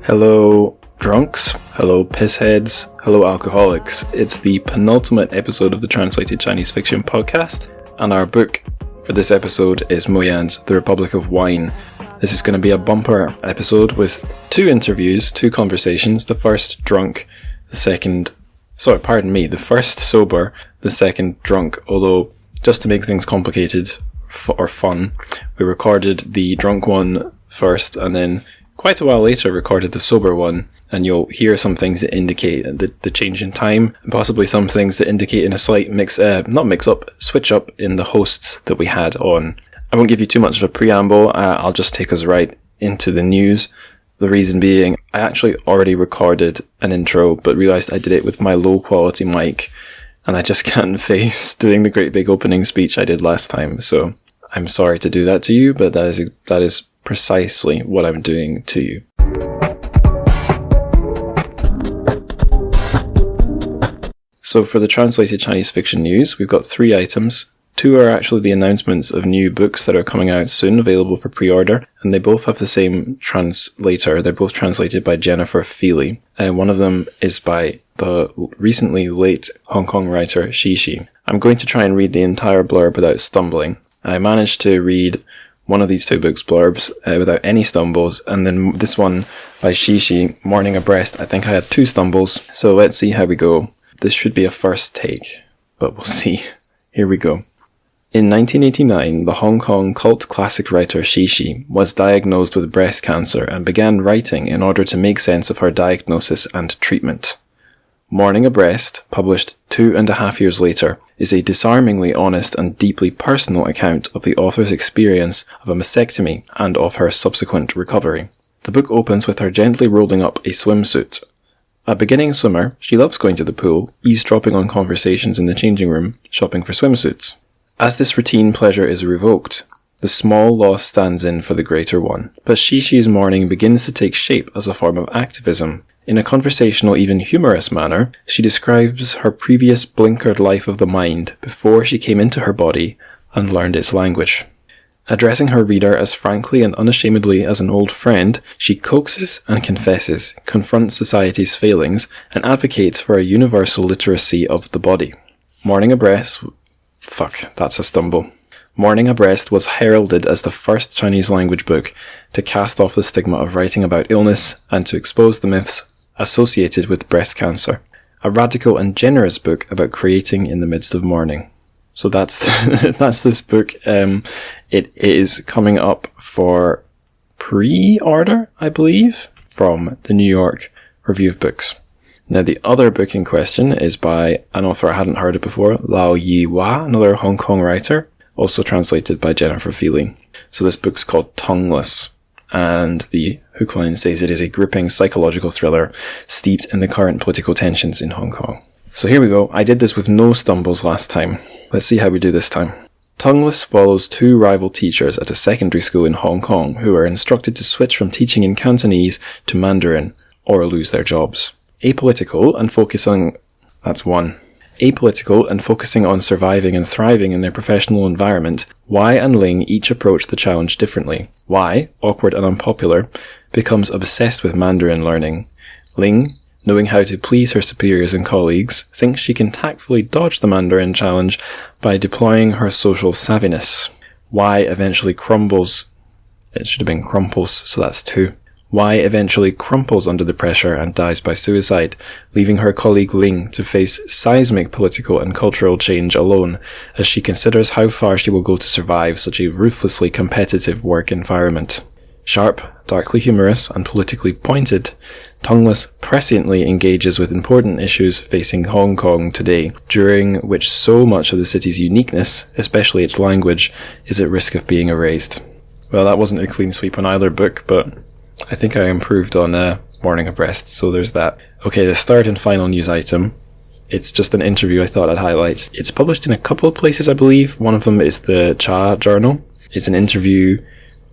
Hello drunks, hello pissheads, hello alcoholics. It's the penultimate episode of the Translated Chinese Fiction podcast, and our book for this episode is Mo Yan's The Republic of Wine. This is going to be a bumper episode with two interviews, two conversations, the first drunk, the first sober, the second drunk, although just to make things complicated or fun, we recorded the drunk one first and then quite a while later recorded the sober one, and you'll hear some things that indicate the change in time, and possibly some things that indicate in a slight switch up in the hosts that we had on. I won't give you too much of a preamble, I'll just take us right into the news. The reason being, I actually already recorded an intro, but realised I did it with my low quality mic, and I just can't face doing the great big opening speech I did last time, so I'm sorry to do that to you, but that is precisely what I'm doing to you. So for the Translated Chinese Fiction news, we've got 3 items. 2 are actually the announcements of new books that are coming out soon, available for pre-order, and they both have the same translator. They're both translated by Jennifer Feely. One of them is by the recently late Hong Kong writer Xixi. I'm going to try and read the entire blurb without stumbling. I managed to read one of these 2 books' blurbs without any stumbles, and then this one by Xixi, Morning Abreast, I think I had 2 stumbles, so let's see how we go. This should be a first take, but we'll see. Here we go. In 1989, the Hong Kong cult classic writer Xixi was diagnosed with breast cancer and began writing in order to make sense of her diagnosis and treatment. Morning Abreast, published 2.5 years later, is a disarmingly honest and deeply personal account of the author's experience of a mastectomy and of her subsequent recovery. The book opens with her gently rolling up a swimsuit. A beginning swimmer, she loves going to the pool, eavesdropping on conversations in the changing room, shopping for swimsuits. As this routine pleasure is revoked, the small loss stands in for the greater one. But Xixi's morning begins to take shape as a form of activism. In a conversational, even humorous manner, she describes her previous blinkered life of the mind before she came into her body and learned its language. Addressing her reader as frankly and unashamedly as an old friend, she coaxes and confesses, confronts society's failings, and advocates for a universal literacy of the body. Morning Abreast was heralded as the first Chinese language book to cast off the stigma of writing about illness and to expose the myths associated with breast cancer. A radical and generous book about creating in the midst of mourning. So that's this book. It is coming up for pre-order, I believe, from the New York Review of Books. Now, the other book in question is by an author I hadn't heard of before, Lao Yi-Hua, another Hong Kong writer, also translated by Jennifer Feely. So this book's called Tongueless, and the hook line says it is a gripping psychological thriller steeped in the current political tensions in Hong Kong. So here we go. I did this with no stumbles last time. Let's see how we do this time. Tongueless follows 2 rival teachers at a secondary school in Hong Kong who are instructed to switch from teaching in Cantonese to Mandarin or lose their jobs. Apolitical and focusing on surviving and thriving in their professional environment, Wai and Ling each approach the challenge differently. Wai, awkward and unpopular, becomes obsessed with Mandarin learning. Ling, knowing how to please her superiors and colleagues, thinks she can tactfully dodge the Mandarin challenge by deploying her social savviness. Wai eventually crumbles. It should have been crumples, so that's 2. Wai eventually crumples under the pressure and dies by suicide, leaving her colleague Ling to face seismic political and cultural change alone, as she considers how far she will go to survive such a ruthlessly competitive work environment. Sharp, darkly humorous, and politically pointed, Tongueless presciently engages with important issues facing Hong Kong today, during which so much of the city's uniqueness, especially its language, is at risk of being erased. Well, that wasn't a clean sweep on either book, but I think I improved on Morning Abreast, so there's that. Okay, the third and final news item. It's just an interview I thought I'd highlight. It's published in a couple of places, I believe. One of them is the Cha Journal. It's an interview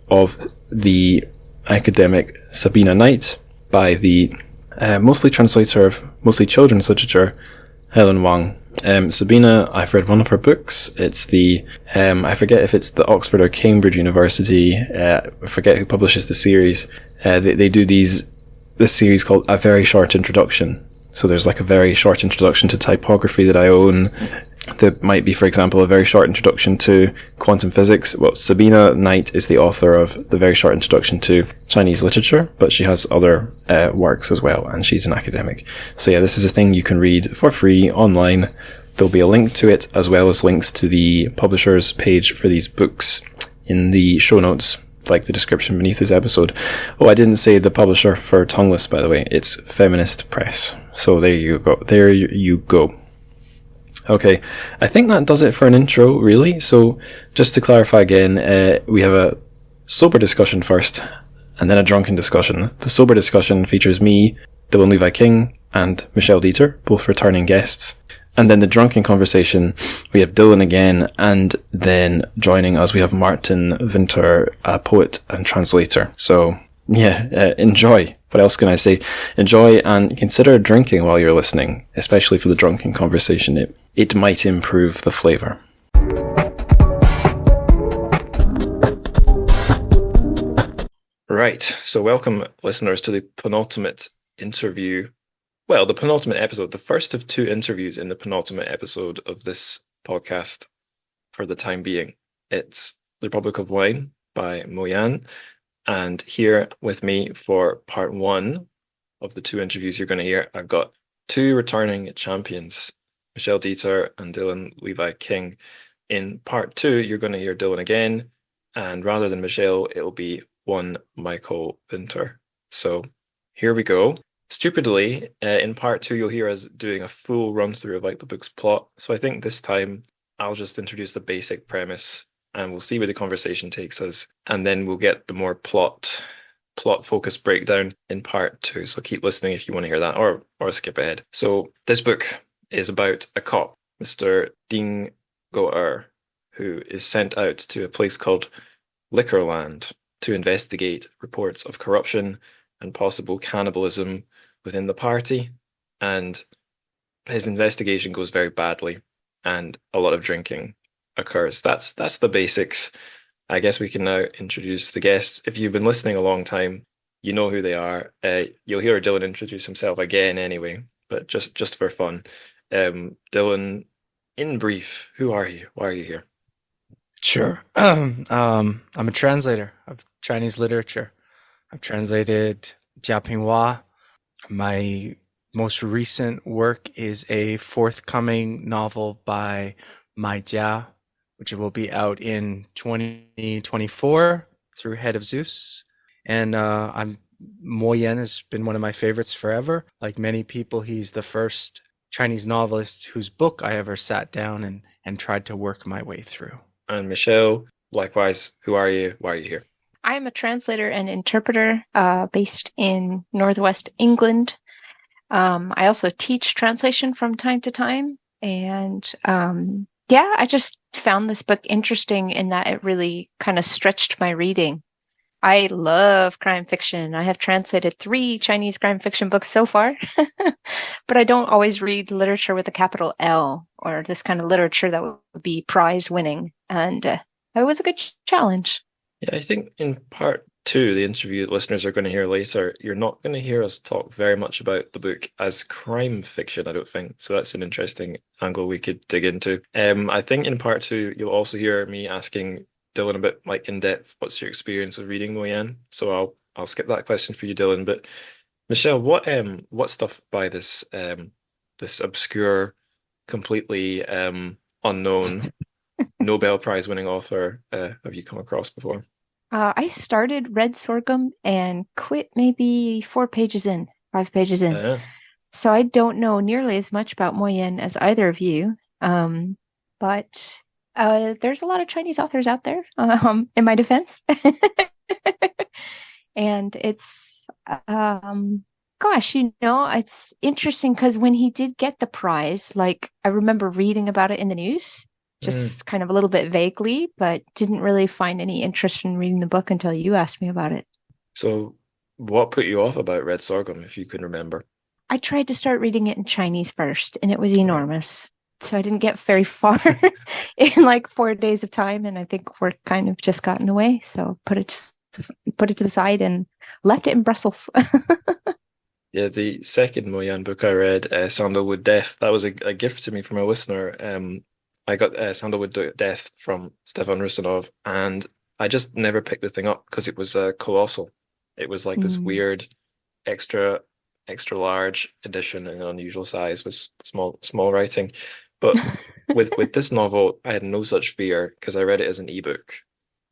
of the academic Sabina Knight by the mostly translator of mostly children's literature, Helen Wang. Sabina, I've read one of her books. It's I forget if it's the Oxford or Cambridge University. I forget who publishes the series. They do these this series called A Very Short Introduction. So there's like a very short introduction to typography that I own. There might be, for example, a very short introduction to quantum physics. Well, Sabina Knight is the author of the very short introduction to Chinese literature, but she has other works as well, and she's an academic. So yeah, this is a thing you can read for free online. There'll be a link to it, as well as links to the publisher's page for these books in the show notes, like the description beneath this episode. Oh, I didn't say the publisher for Tongueless, by the way. It's Feminist Press. So there you go. There you go. Okay, I think that does it for an intro, really. So just to clarify again, we have a sober discussion first, and then a drunken discussion. The sober discussion features me, Dylan Levi King, and Michelle Deeter, both returning guests. And then the drunken conversation, we have Dylan again, and then joining us we have Martin Winter, a poet and translator. So yeah, enjoy. What else can I say? Enjoy and consider drinking while you're listening, especially for the drunken conversation. It might improve the flavour. Right, so welcome listeners to the penultimate interview. Well, the penultimate episode, the first of 2 interviews in the penultimate episode of this podcast for the time being. It's The Republic of Wine by Mo Yan. And here with me for part 1 of the 2 interviews you're going to hear, I've got 2 returning champions, Michelle Deeter and Dylan Levi King. In part 2, you're going to hear Dylan again. And rather than Michelle, it'll be one Michael Winter. So here we go. Stupidly, in part 2, you'll hear us doing a full run through of like the book's plot. So I think this time I'll just introduce the basic premise and we'll see where the conversation takes us. And then we'll get the more plot focused breakdown in part 2. So keep listening if you want to hear that, or skip ahead. So this book is about a cop, Mr. Ding Go-er, who is sent out to a place called Liquorland to investigate reports of corruption and possible cannibalism within the party, and his investigation goes very badly and a lot of drinking occurs. That's the basics. I guess we can now introduce the guests. If you've been listening a long time, you know who they are. You'll hear Dylan introduce himself again anyway, but just for fun. Dylan, in brief, who are you? Why are you here? Sure. I'm a translator of Chinese literature. I've translated Jia Pinghua. My most recent work is a forthcoming novel by baijiu, which will be out in 2024 through Head of Zeus. And Mo Yan has been one of my favorites forever. Like many people, he's the first Chinese novelist whose book I ever sat down and tried to work my way through. And Michelle, likewise, who are you? Why are you here? I'm a translator and interpreter based in Northwest England. I also teach translation from time to time. And I just found this book interesting in that it really kind of stretched my reading. I love crime fiction. I have translated 3 Chinese crime fiction books so far, but I don't always read literature with a capital L, or this kind of literature that would be prize winning. And it was a good challenge. Yeah, I think in part 2, the interview that listeners are going to hear later, you're not going to hear us talk very much about the book as crime fiction, I don't think. So that's an interesting angle we could dig into. I think in part 2, you'll also hear me asking Dylan a bit like in depth, what's your experience of reading Mo Yan? So I'll skip that question for you, Dylan. But Michelle, what stuff by this obscure, completely unknown Nobel Prize winning author have you come across before? I started Red Sorghum and quit maybe 5 pages in. So I don't know nearly as much about Mo Yan as either of you. But there's a lot of Chinese authors out there, in my defense. And it's, it's interesting because when he did get the prize, like I remember reading about it in the news, just kind of a little bit vaguely, but didn't really find any interest in reading the book until you asked me about it. So what put you off about Red Sorghum, if you can remember? I tried to start reading it in Chinese first, and it was enormous. So I didn't get very far in like 4 days of time, and I think work kind of just got in the way. So put it to the side and left it in Brussels. Yeah, the second Mo Yan book I read, Sandalwood Death, that was a gift to me from a listener. I got Death from Stefan Rusinov, and I just never picked the thing up because it was colossal. It was like this Mm. weird extra extra large edition in an unusual size with small writing. But with this novel, I had no such fear because I read it as an ebook.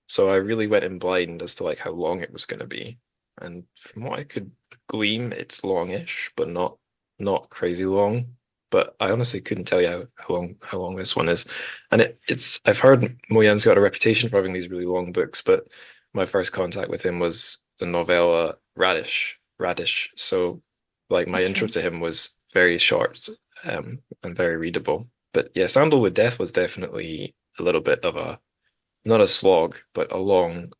So I really went in blind as to like how long it was going to be. And from what I could glean, it's longish, but not crazy long. But I honestly couldn't tell you how long this one is. And it's I've heard Moyan's got a reputation for having these really long books, but my first contact with him was the novella Radish. So like my That's intro right. to him was very short, and very readable. But yeah, Sandalwood Death was definitely a little bit of a not a slog, but long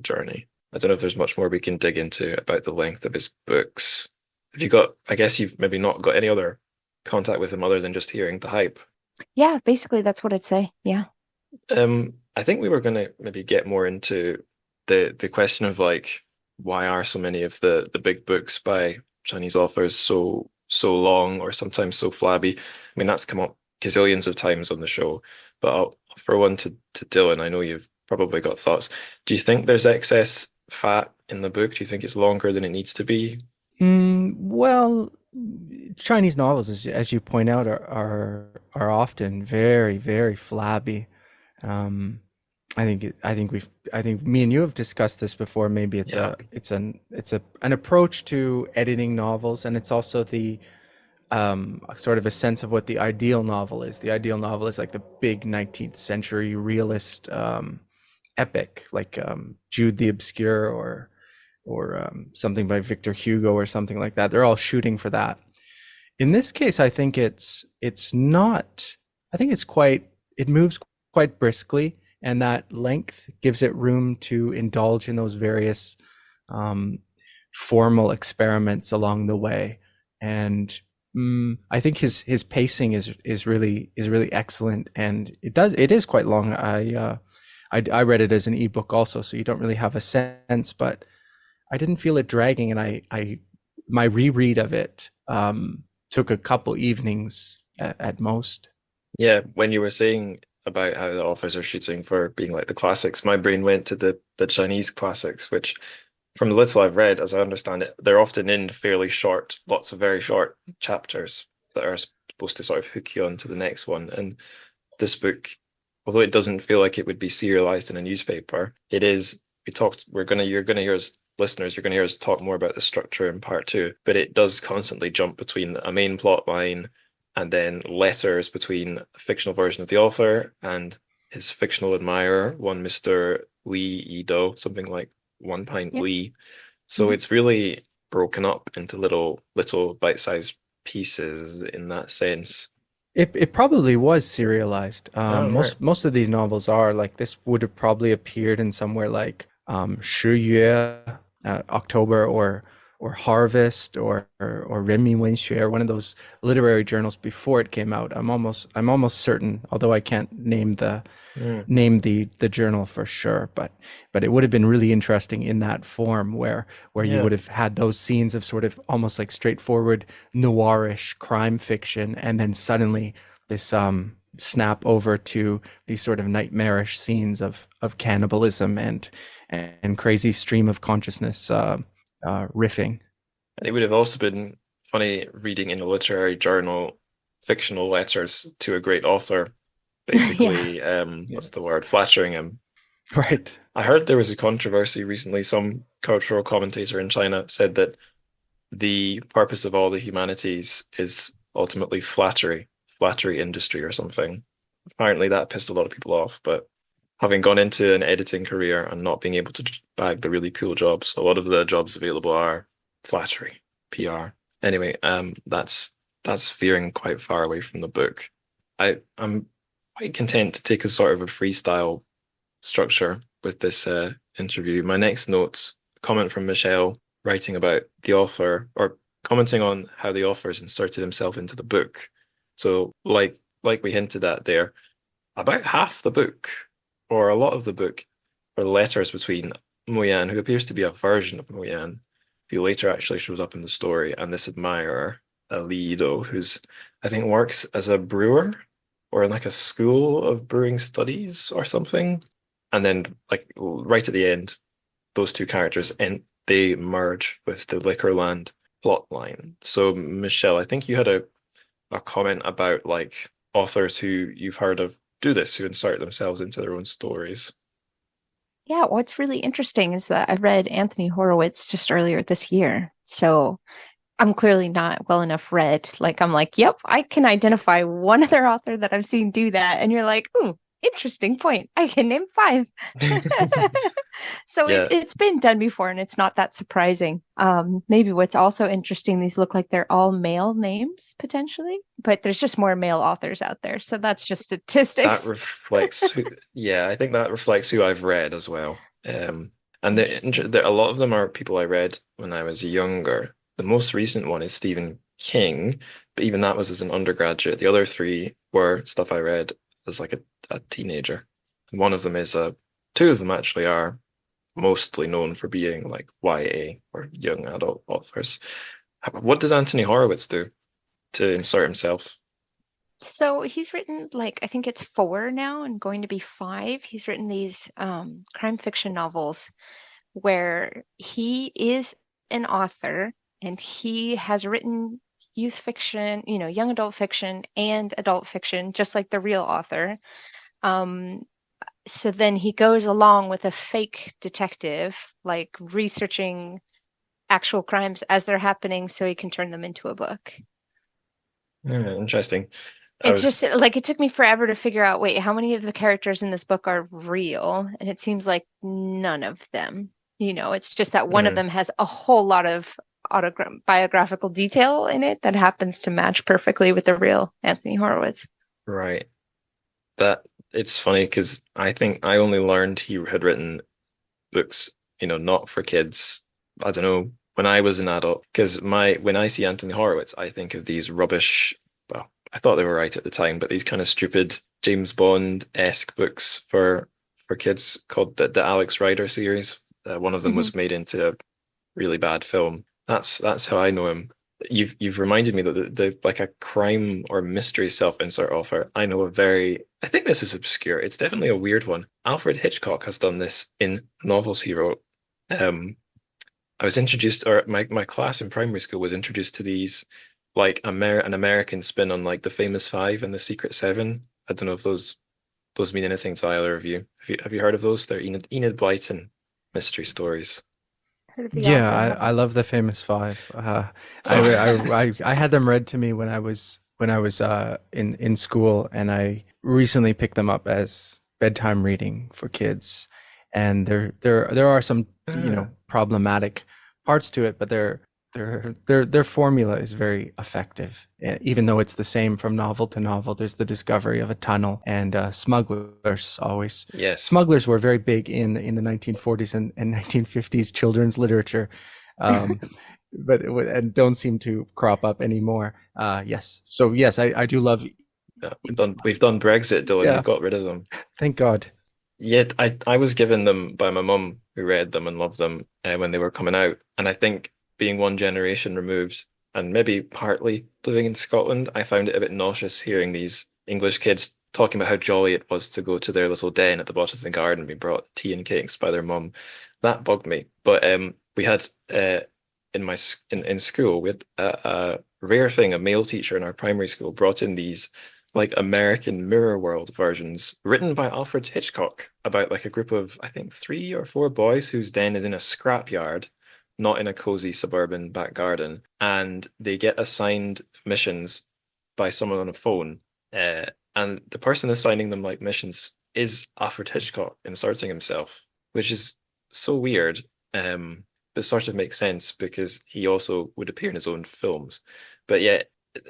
journey. I don't know if there's much more we can dig into about the length of his books. Have you got, I guess you've maybe not got any other contact with him other than just hearing the hype. Yeah, basically that's what I'd say. Yeah. I think we were going to maybe get more into the question of like why are so many of the big books by Chinese authors so long or sometimes so flabby? I mean, that's come up gazillions of times on the show, but for one to Dylan, I know you've probably got thoughts. Do you think there's excess fat in the book? Do you think it's longer than it needs to be? Well, Chinese novels, as you point out, are often very, very flabby. Um, I think me and you have discussed this before. Maybe Yeah. it's an approach to editing novels, and it's also the sort of a sense of what the ideal novel is. The ideal novel is like the big 19th century realist epic, like Jude the Obscure or something by Victor Hugo or something like that. They're all shooting for that. In this case, I think it's not. I think it's quite. It moves quite briskly, and that length gives it room to indulge in those various um, formal experiments along the way. And I think his pacing is really excellent, and it is quite long. I read it as an ebook also, so you don't really have a sense, but I didn't feel it dragging, and I my reread of it took a couple evenings at most. Yeah, when you were saying about how the authors are shooting for being like the classics, my brain went to the Chinese classics, which from the little I've read, as I understand it, they're often in fairly short, lots of very short chapters that are supposed to sort of hook you on to the next one. And this book, although it doesn't feel like it would be serialized in a newspaper, it is. You're gonna hear us listeners, you're gonna hear us talk more about the structure in part two, but it does constantly jump between a main plot line and then letters between a fictional version of the author and his fictional admirer, one Mr. Lee Edo, something like One Pint Yep. Lee. So Hmm. it's really broken up into little bite-sized pieces in that sense. It probably was serialized. Oh, right. Most of these novels are like this would have probably appeared in somewhere like 十月, October, or Harvest, or 人民文学, or one of those literary journals before it came out. I'm almost certain, although I can't Mm. name the journal for sure, but it would have been really interesting in that form where you Yeah. would have had those scenes of sort of almost like straightforward noirish crime fiction, and then suddenly this snap over to these sort of nightmarish scenes of cannibalism and crazy stream of consciousness riffing. And it would have also been funny reading in a literary journal fictional letters to a great author, Yeah. basically, Yeah. what's the word, flattering him. Right. I heard there was a controversy recently. Some cultural commentator in China said that the purpose of all the humanities is ultimately flattery industry or something. Apparently, that pissed a lot of people off, but having gone into an editing career and not being able to bag the really cool jobs, a lot of the jobs available are flattery, PR. Anyway, that's veering quite far away from the book. I'm quite content to take a sort of a freestyle structure with this interview. My next notes, comment from Michelle writing about the author or commenting on how the author has inserted himself into the book. So like we hinted at there, about half the book or a lot of the book are letters between Mo Yan, who appears to be a version of Mo Yan, who later actually shows up in the story, and this admirer, Alido, who's I think works as a brewer or in like a school of brewing studies or something. And then like right at the end, those two characters and they merge with the Liquorland plot line. So Michelle, I think you had a comment about like authors who you've heard of do this, who insert themselves into their own stories. Yeah, what's really interesting is that I read Anthony Horowitz just earlier this year. So I'm clearly not well enough read. Like, I'm like, yep, I can identify one other author that I've seen do that. And you're like, ooh, interesting point. I can name five. So Yeah, it's been done before and it's not that surprising. Maybe what's also interesting, these look like they're all male names potentially, but there's just more male authors out there. So that's just that statistics. reflects who, yeah, I think that reflects who I've read as well. And Interesting. a lot of them are people I read when I was younger. The most recent one is Stephen King, but even that was as an undergraduate. The other three were stuff I read as like a teenager. And one of them is two of them actually are mostly known for being like YA or young adult authors. What does Anthony Horowitz do to insert himself? So he's written like I think it's four now and going to be five. He's written these crime fiction novels where he is an author and he has written youth fiction, young adult fiction and adult fiction, just like the real author. Um, so then he goes along with a fake detective, like researching actual crimes as they're happening so he can turn them into a book. Interesting. I It's was just like it took me forever to figure out, wait, how many of the characters in this book are real? And it seems like none of them. It's just that one of mm, them has a whole lot of biographical detail in it that happens to match perfectly with the real Anthony Horowitz. right. That it's funny because I think I only learned he had written books, not for kids. I don't know, when I was an adult, because my when I see Anthony Horowitz, I think of these rubbish, well, I thought they were right at the time, but these kind of stupid James Bond-esque books for kids called the Alex Rider series. One of them Hmm. was made into a really bad film. That's how I know him. You've reminded me that the like a crime or mystery self-insert author. I know a very I think this is obscure. It's definitely a weird one. Alfred Hitchcock has done this in novels he wrote. Um, I was introduced, or my class in primary school was introduced to these like an American spin on like the Famous Five and the Secret Seven. I don't know if those mean anything to either of you. Have you heard of those? They're Enid Blyton mystery stories. Heard of the Yeah, author, I haven't. love the famous five. Oh, I had them read to me when I was in school, and I recently picked them up as bedtime reading for kids. And there are some ah, problematic parts to it, but their formula is very effective. Even though it's the same from novel to novel, there's the discovery of a tunnel and yes. smugglers were very big in the 1940s and 1950s children's literature, um, and don't seem to crop up anymore. Yes, so yes, I do love. Yeah, we've done Brexit, Dylan. Yeah, We've got rid of them. thank God. Yet I was given them by my mum, who read them and loved them when they were coming out. And I think being one generation removed, and maybe partly living in Scotland, I found it a bit nauseous hearing these English kids talking about how jolly it was to go to their little den at the bottom of the garden and be brought tea and cakes by their mum. That bugged me. But we had in school we had a rare thing. A male teacher in our primary school brought in these like American Mirror World versions written by Alfred Hitchcock about like a group of, I think, three or four boys whose den is in a scrapyard, not in a cozy suburban back garden, and they get assigned missions by someone on a phone. Uh, and the person assigning them like missions is Alfred Hitchcock inserting himself, which is so weird. But sort of makes sense because he also would appear in his own films. But yeah,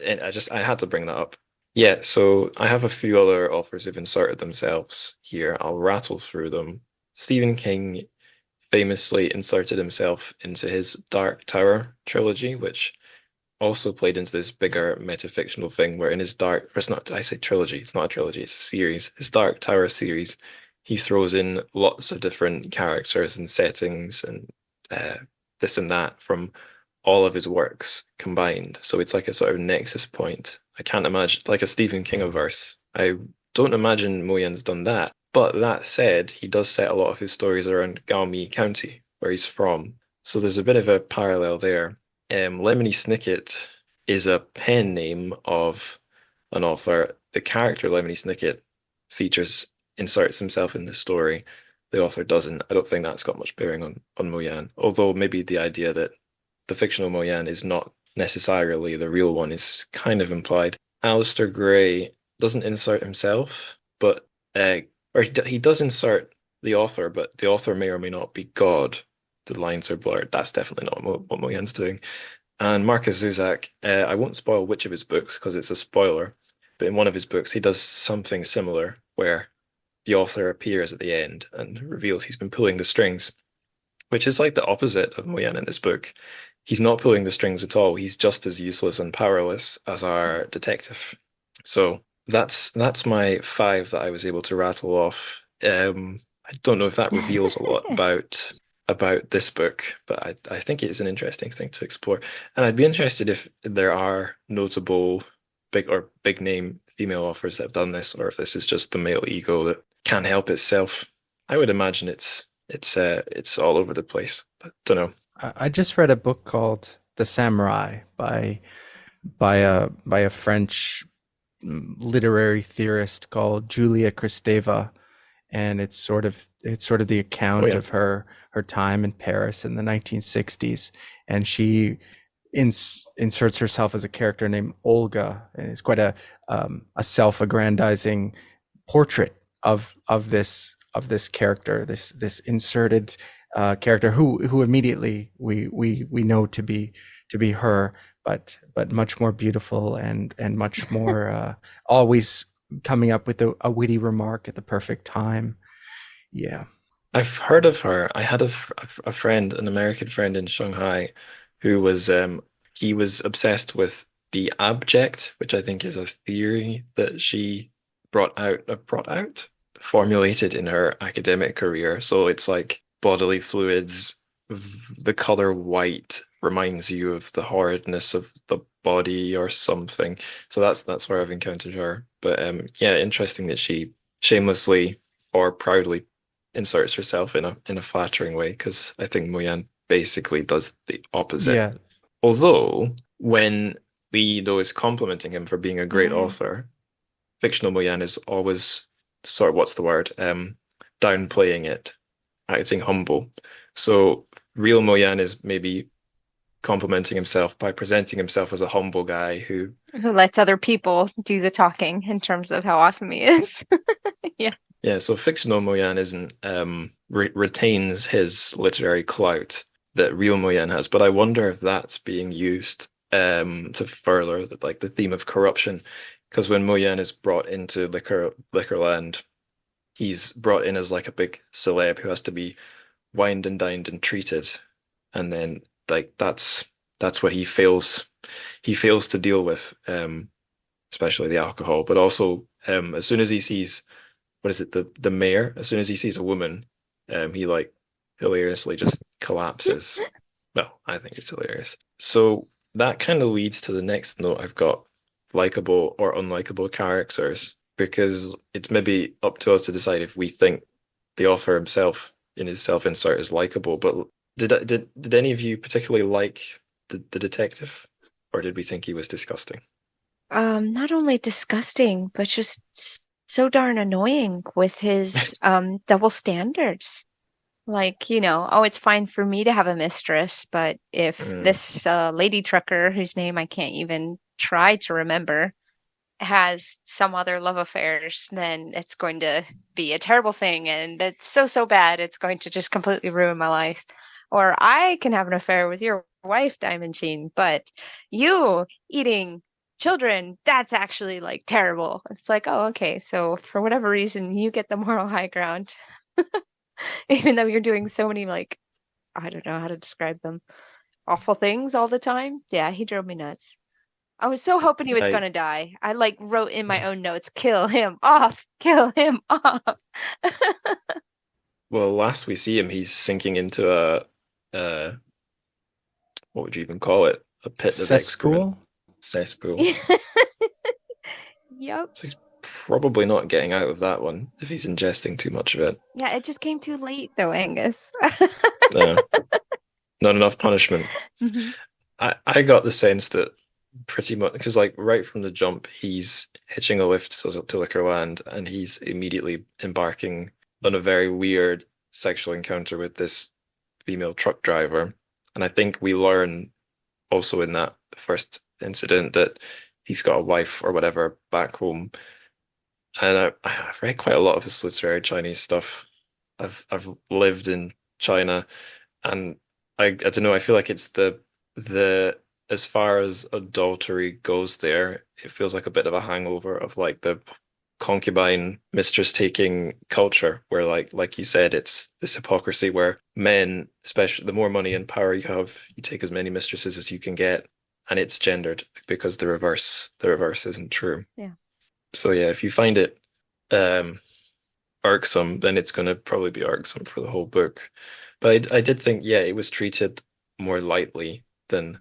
I had to bring that up. Yeah, so I have a few other authors who've inserted themselves here. I'll rattle through them. Stephen King famously inserted himself into his Dark Tower trilogy, which also played into this bigger metafictional thing where in his dark, or it's not, I say trilogy, it's not a trilogy, it's a series. His Dark Tower series, he throws in lots of different characters and settings and uh, this and that from all of his works combined. So it's like a sort of nexus point. I can't imagine like a Stephen King verse. I don't imagine Mo Yan's done that. But that said, he does set a lot of his stories around Galmi County, where he's from. So there's a bit of a parallel there. Lemony Snicket is a pen name of an author. The character Lemony Snicket inserts himself in the story. The author doesn't. I don't think that's got much bearing on Mo Yan. Although maybe the idea that the fictional Mo Yan is not necessarily the real one is kind of implied. Alistair Gray doesn't insert himself, but or he does insert the author, but the author may or may not be God. The lines are blurred. That's definitely not what Mo Yan's doing. And Marcus Zuzak, I won't spoil which of his books because it's a spoiler, but in one of his books he does something similar where the author appears at the end and reveals he's been pulling the strings, which is like the opposite of Mo Yan in this book. He's not pulling the strings at all. He's just as useless and powerless as our detective. So that's my 5 that I was able to rattle off. I don't know if that reveals a lot about this book, but I think it is an interesting thing to explore. And I'd be interested if there are notable big name female authors that have done this, or if this is just the male ego that can't help itself. I would imagine it's all over the place, but don't know. I just read a book called The Samurai by a French literary theorist called Julia Kristeva, and it's sort of the account of her time in Paris in the 1960s, and she inserts herself as a character named Olga, and it's quite a self-aggrandizing portrait of this character, this inserted character who immediately we know to be her, but much more beautiful and much more always coming up with a witty remark at the perfect time. Yeah, I've heard of her. I had a friend, an American friend in Shanghai, who was he was obsessed with the abject, which I think is a theory that she formulated in her academic career. So it's like bodily fluids, the color white reminds you of the horridness of the body or something. So that's where I've encountered her. But yeah, interesting that she shamelessly or proudly inserts herself in a flattering way, because I think Mo Yan basically does the opposite. yeah. Although when Lee Do is complimenting him for being a great author, fictional Mo Yan is always sort of, what's the word? Downplaying it, acting humble. So real Mo Yan is maybe complimenting himself by presenting himself as a humble guy who lets other people do the talking in terms of how awesome he is. Yeah, so fictional Mo Yan isn't retains his literary clout that real Mo Yan has, but I wonder if that's being used to further the theme of corruption, because when Mo Yan is brought into Liquorland, he's brought in as like a big celeb who has to be wined and dined and treated, and then that's what he fails to deal with, especially the alcohol, but also as soon as he sees, what is it, the mayor, as soon as he sees a woman, he hilariously just collapses. Well, I think it's hilarious. So that kind of leads to the next note I've got: likable or unlikable characters, because it's maybe up to us to decide if we think the author himself in his self-insert is likable. But did any of you particularly like the detective, or did we think he was disgusting? Not only disgusting, but just so darn annoying with his double standards. It's fine for me to have a mistress, but if this lady trucker, whose name I can't even try to remember, has some other love affairs, then it's going to be a terrible thing, and it's so bad, it's going to just completely ruin my life. Or I can have an affair with your wife, Diamond Jean, but you eating children, that's actually terrible. It's like, oh, okay, so for whatever reason you get the moral high ground. Even though you're doing so many I don't know how to describe them, awful things all the time. Yeah, he drove me nuts. I was so hoping he was gonna die. I wrote in my own notes, kill him off, kill him off. Well, last we see him, he's sinking into a what would you even call it? A pit of excrement. Cesspool? Cesspool. Yep. So he's probably not getting out of that one if he's ingesting too much of it. Yeah, it just came too late though, Angus. No, not enough punishment. Mhm. I got the sense that pretty much because like right from the jump, he's hitching a lift to Liquorland, and he's immediately embarking on a very weird sexual encounter with this female truck driver. And I think we learn also in that first incident that he's got a wife or whatever back home. And I've read quite a lot of this literary Chinese stuff. I've lived in China, and I don't know. I feel like it's the as far as adultery goes there, it feels like a bit of a hangover of like the concubine mistress taking culture, where like you said, it's this hypocrisy where men, especially the more money and power you have, you take as many mistresses as you can get, and it's gendered because the reverse isn't true. Yeah. So yeah, if you find it irksome, then it's going to probably be irksome for the whole book. But I did think, yeah, it was treated more lightly than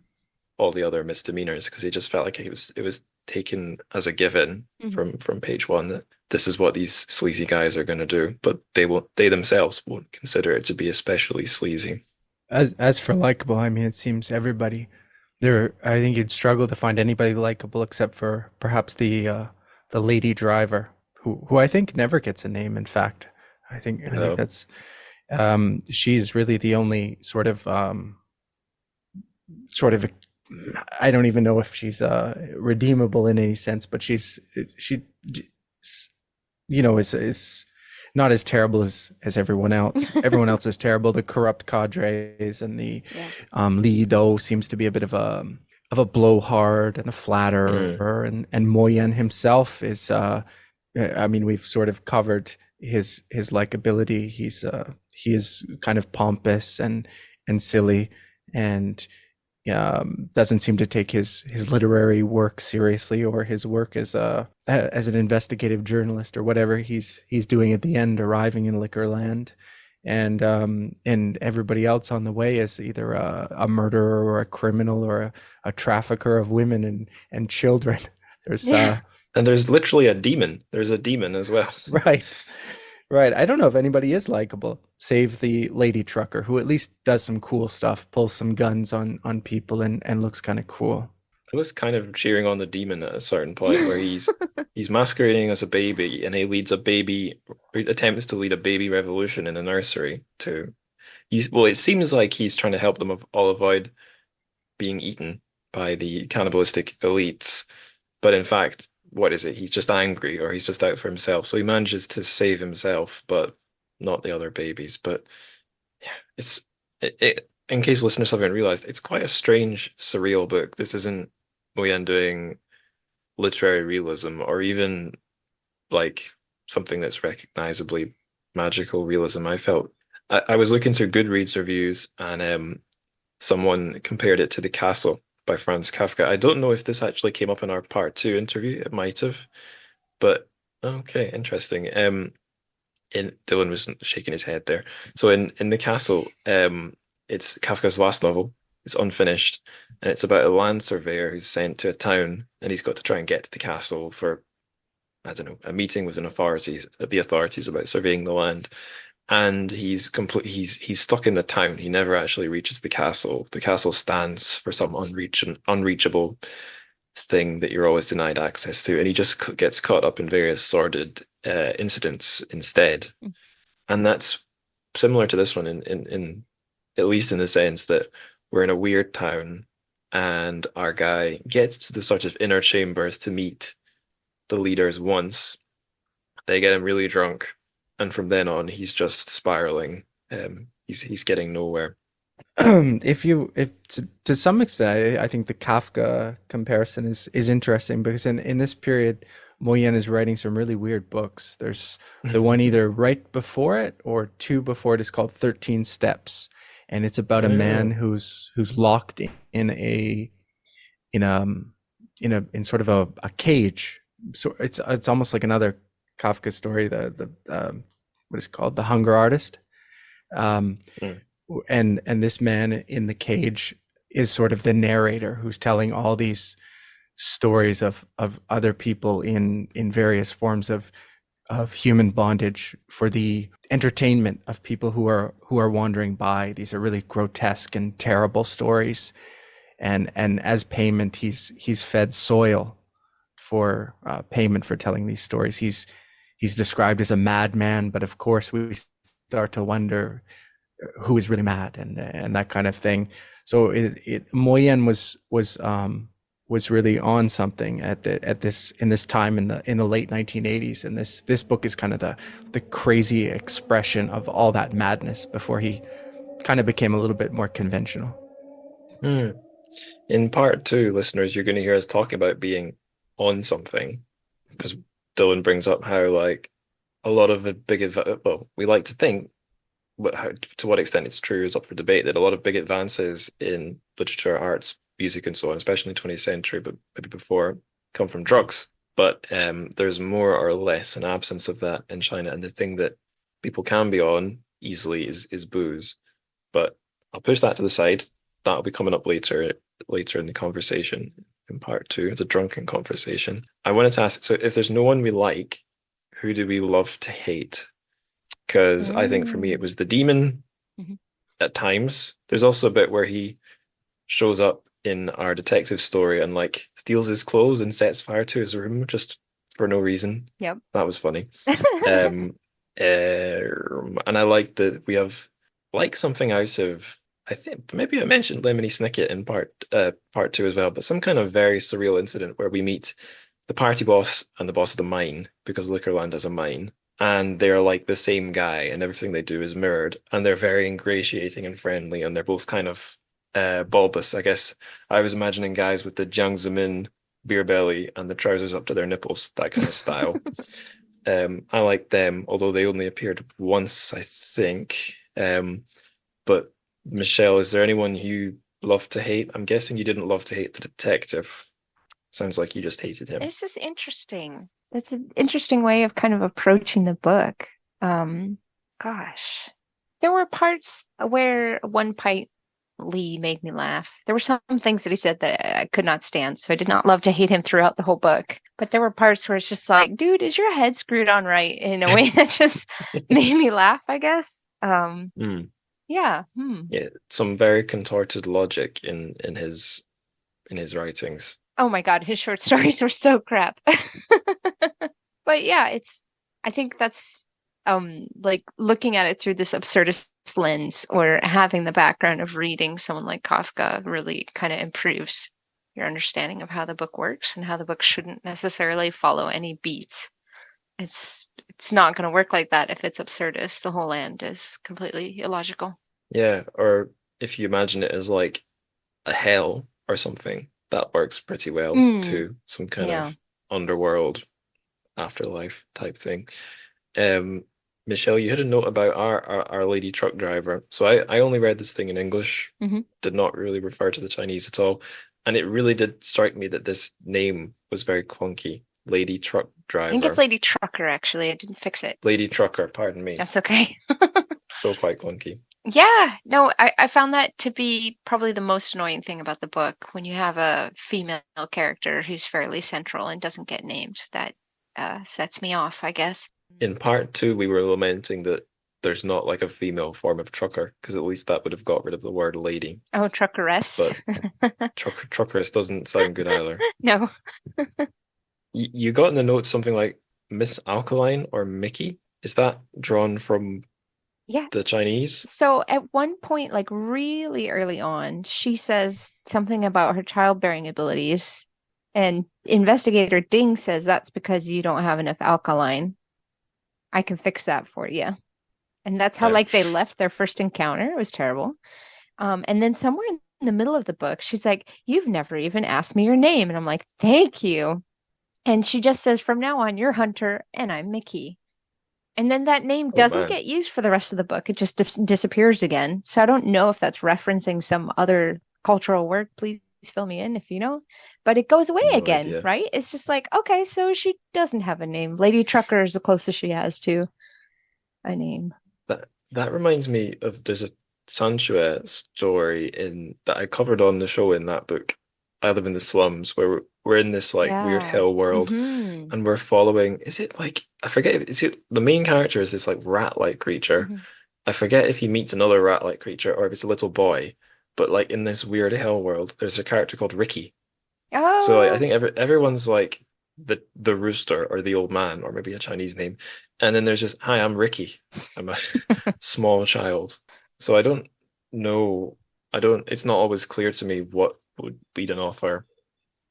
all the other misdemeanors because it just felt like it was taken as a given from page one that this is what these sleazy guys are going to do, but they themselves won't consider it to be especially sleazy. As for likable, I mean, it seems everybody there. I think you'd struggle to find anybody likable except for perhaps the lady driver, who I think never gets a name. In fact, I think No. that's she's really the only sort of I don't even know if she's redeemable in any sense, but she is not as terrible as everyone else. Everyone else is terrible. The corrupt cadres and the Li Do seems to be a bit of a blowhard and a flatterer, and Mo Yan himself is I mean, we've sort of covered his likability. He is kind of pompous and silly, and doesn't seem to take his literary work seriously, or his work as an investigative journalist or whatever he's doing at the end, arriving in Liquorland, and everybody else on the way is either a murderer or a criminal or a trafficker of women and children. There's And there's literally a demon. There's a demon as well. Right. I don't know if anybody is likable, save the lady trucker, who at least does some cool stuff, pulls some guns on people and looks kind of cool. I was kind of cheering on the demon at a certain point where he's masquerading as a baby, and he attempts to lead a baby revolution in a nursery well, it seems like he's trying to help them all avoid being eaten by the cannibalistic elites. But in fact, what is it? He's just angry, or he's just out for himself. So he manages to save himself, but not the other babies. But yeah, in case listeners haven't realized, it's quite a strange, surreal book. This isn't Mo Yan doing literary realism, or even like something that's recognizably magical realism. I was looking through Goodreads reviews, and someone compared it to The Castle by Franz Kafka. I don't know if this actually came up in our part 2 interview. It might have, but okay, interesting. Dylan was shaking his head there. So in The Castle, it's Kafka's last novel. It's unfinished, and it's about a land surveyor who's sent to a town, and he's got to try and get to the castle for, I don't know, a meeting with the authorities about surveying the land. And he's stuck in the town. He never actually reaches the castle. The castle stands for some unreachable thing that you're always denied access to, and he just gets caught up in various sordid incidents instead. And that's similar to this one in at least in the sense that we're in a weird town, and our guy gets to the sort of inner chambers to meet the leaders once. They get him really drunk, and from then on, he's just spiraling. He's getting nowhere. To some extent, I think the Kafka comparison is interesting, because in this period, Mo Yan is writing some really weird books. There's the one either right before it or 2 before it is called 13 Steps, and it's about a man who's locked in sort of a cage. So it's almost like another Kafka story, the what is it called, The Hunger Artist, and this man in the cage is sort of the narrator who's telling all these stories of other people in various forms of human bondage for the entertainment of people who are wandering by. These are really grotesque and terrible stories, and as payment, he's fed soil for payment for telling these stories. He's described as a madman, but of course we start to wonder who is really mad and that kind of thing. So Moyen was really on something in this time in the late 1980s, and this book is kind of the crazy expression of all that madness before he kind of became a little bit more conventional. In part 2, listeners, you're going to hear us talking about being on something, because Dylan brings up how like a lot of the big well, we like to think, but to what extent it's true is up for debate, that a lot of big advances in literature, arts, music, and so on, especially in the 20th century, but maybe before, come from drugs. But there's more or less an absence of that in China, and the thing that people can be on easily is booze. But I'll push that to the side. That'll be coming up later in the conversation in part 2, the drunken conversation. I wanted to ask, so if there's no one we like, who do we love to hate? Because I think for me it was the demon at times. There's also a bit where he shows up in our detective story and like steals his clothes and sets fire to his room just for no reason. Yep. That was funny. And I like that we have like something out of, I think maybe I mentioned Lemony Snicket in part 2 as well, but some kind of very surreal incident where we meet the party boss and the boss of the mine, because Liquorland has a mine, and they're like the same guy, and everything they do is mirrored, and they're very ingratiating and friendly, and they're both kind of bulbous. I guess I was imagining guys with the Jiang Zemin beer belly and the trousers up to their nipples, that kind of style. I like them, although they only appeared once, I think. But Michelle, is there anyone you love to hate? I'm guessing you didn't love to hate the detective. Sounds like you just hated him. This is interesting. That's an interesting way of kind of approaching the book. Gosh. There were parts where one Pite Lee made me laugh. There were some things that he said that I could not stand, so I did not love to hate him throughout the whole book. But there were parts where it's just like, dude, is your head screwed on right, in a way that just made me laugh, I guess. Yeah. Yeah, some very contorted logic in his writings. Oh my God, his short stories were so crap. But yeah, I think that's like looking at it through this absurdist lens, or having the background of reading someone like Kafka really kind of improves your understanding of how the book works and how the book shouldn't necessarily follow any beats. It's not going to work like that if it's absurdist. The whole land is completely illogical. Yeah, or if you imagine it as like a hell or something, that works pretty well too. Some kind of underworld, afterlife type thing. Michelle, you had a note about our lady truck driver. So I only read this thing in English, did not really refer to the Chinese at all. And it really did strike me that this name was very clunky. Lady truck driver. I think it's Lady Trucker, actually. I didn't fix it. Lady Trucker, pardon me. That's okay. Still quite clunky. Yeah, no, I found that to be probably the most annoying thing about the book, when you have a female character who's fairly central and doesn't get named. That sets me off, I guess. In part 2, we were lamenting that there's not like a female form of trucker, because at least that would have got rid of the word lady. Oh, truckeress. But truckeress doesn't sound good either. No. You got in the notes something like Miss Alkaline or Mickey. Is that drawn from the Chinese? So at one point, like really early on, she says something about her childbearing abilities, and investigator Ding says that's because you don't have enough alkaline. I can fix that for you. And that's how like they left their first encounter. It was terrible. And then somewhere in the middle of the book, she's like, "You've never even asked me your name." And I'm like, "Thank you." And she just says, "From now on, you're Hunter and I'm Mickey." And then that name doesn't get used for the rest of the book. It just disappears again. So I don't know if that's referencing some other cultural work. Please fill me in if you know. But it goes away again, right? It's just like, okay, so she doesn't have a name. Lady Trucker is the closest she has to a name. That reminds me of, there's Sanchua story in that I covered on the show in that book. I Live in the Slums, where we're in this like weird Yeah. hell world, Mm-hmm. and we're following. Is it like I forget? Is it the main character is this like rat-like creature? Mm-hmm. I forget if he meets another rat-like creature or if it's a little boy. But like in this weird hell world, there's a character called Ricky. So like, I Oh. think everyone's like the rooster or the old man or maybe a Chinese name, and then there's just hi, I'm Ricky. I'm a small child. So I don't know. I don't. It's not always clear to me what would lead an author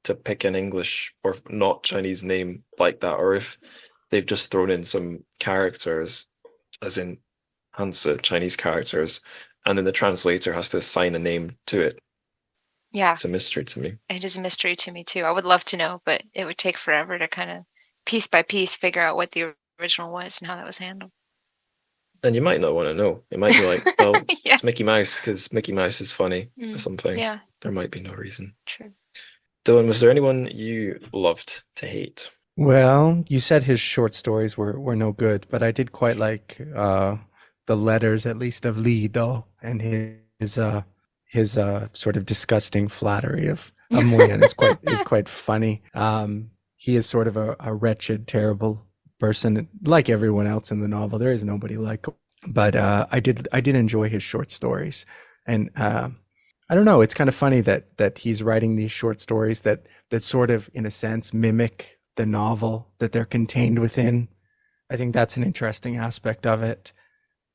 to pick an English or not Chinese name like that, or if they've just thrown in some characters, as in Hansa Chinese characters, and then the translator has to assign a name to it. Yeah. It's a mystery to me. It is a mystery to me too. I would love to know, but it would take forever to kind of piece by piece figure out what the original was and how that was handled. And you might not want to know. It might be like, well, Yeah. it's Mickey Mouse because Mickey Mouse is funny or Mm. something. Yeah, There might be no reason. true. Dylan, was there anyone you loved to hate? Well, you said his short stories were no good, but I did quite like the letters, at least of Li Do, and his sort of disgusting flattery of Nguyen is quite funny. He is sort of a wretched, terrible person, like everyone else in the novel. There is nobody like him. But I did enjoy his short stories, and I don't know. It's kind of funny that he's writing these short stories that sort of, in a sense, mimic the novel that they're contained within. I think that's an interesting aspect of it,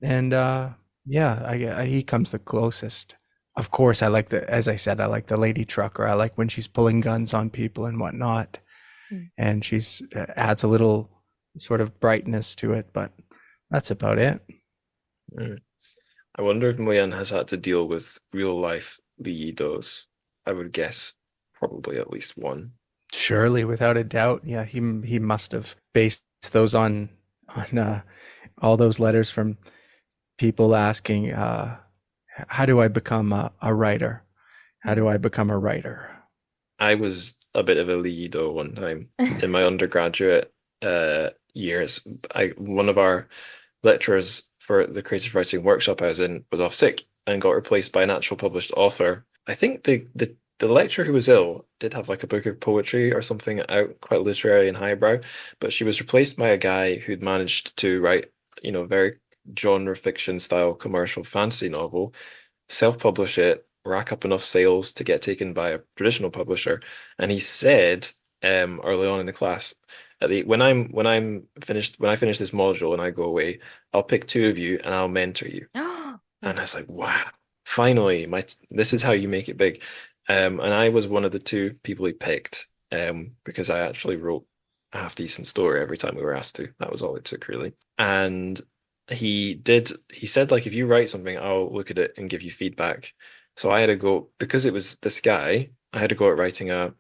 and yeah, he comes the closest. Of course, as I said, I like the lady trucker. I like when she's pulling guns on people and whatnot, and she's adds a little sort of brightness to it. But that's about it. Mm. I wonder if Nguyen has had to deal with real life Li Yidos. I would guess probably at least one. Surely, without a doubt, yeah, he must have based those on all those letters from people asking, "How do I become a writer? How do I become a writer?" I was a bit of a Li Yido one time in my undergraduate years. One of our lecturers for the creative writing workshop I was in was off sick and got replaced by an actual published author. I think the lecturer who was ill did have like a book of poetry or something out, quite literary and highbrow, but she was replaced by a guy who'd managed to write, very genre fiction style commercial fantasy novel, self-publish it, rack up enough sales to get taken by a traditional publisher. And he said early on in the class, when I finish this module and I go away, I'll pick two of you and I'll mentor you. And I was like, wow, finally, this is how you make it big. And I was one of the two people he picked because I actually wrote a half decent story every time we were asked to. That was all it took, really. And he said, like, if you write something, I'll look at it and give you feedback. So I had to go, because it was this guy, I had to go at writing a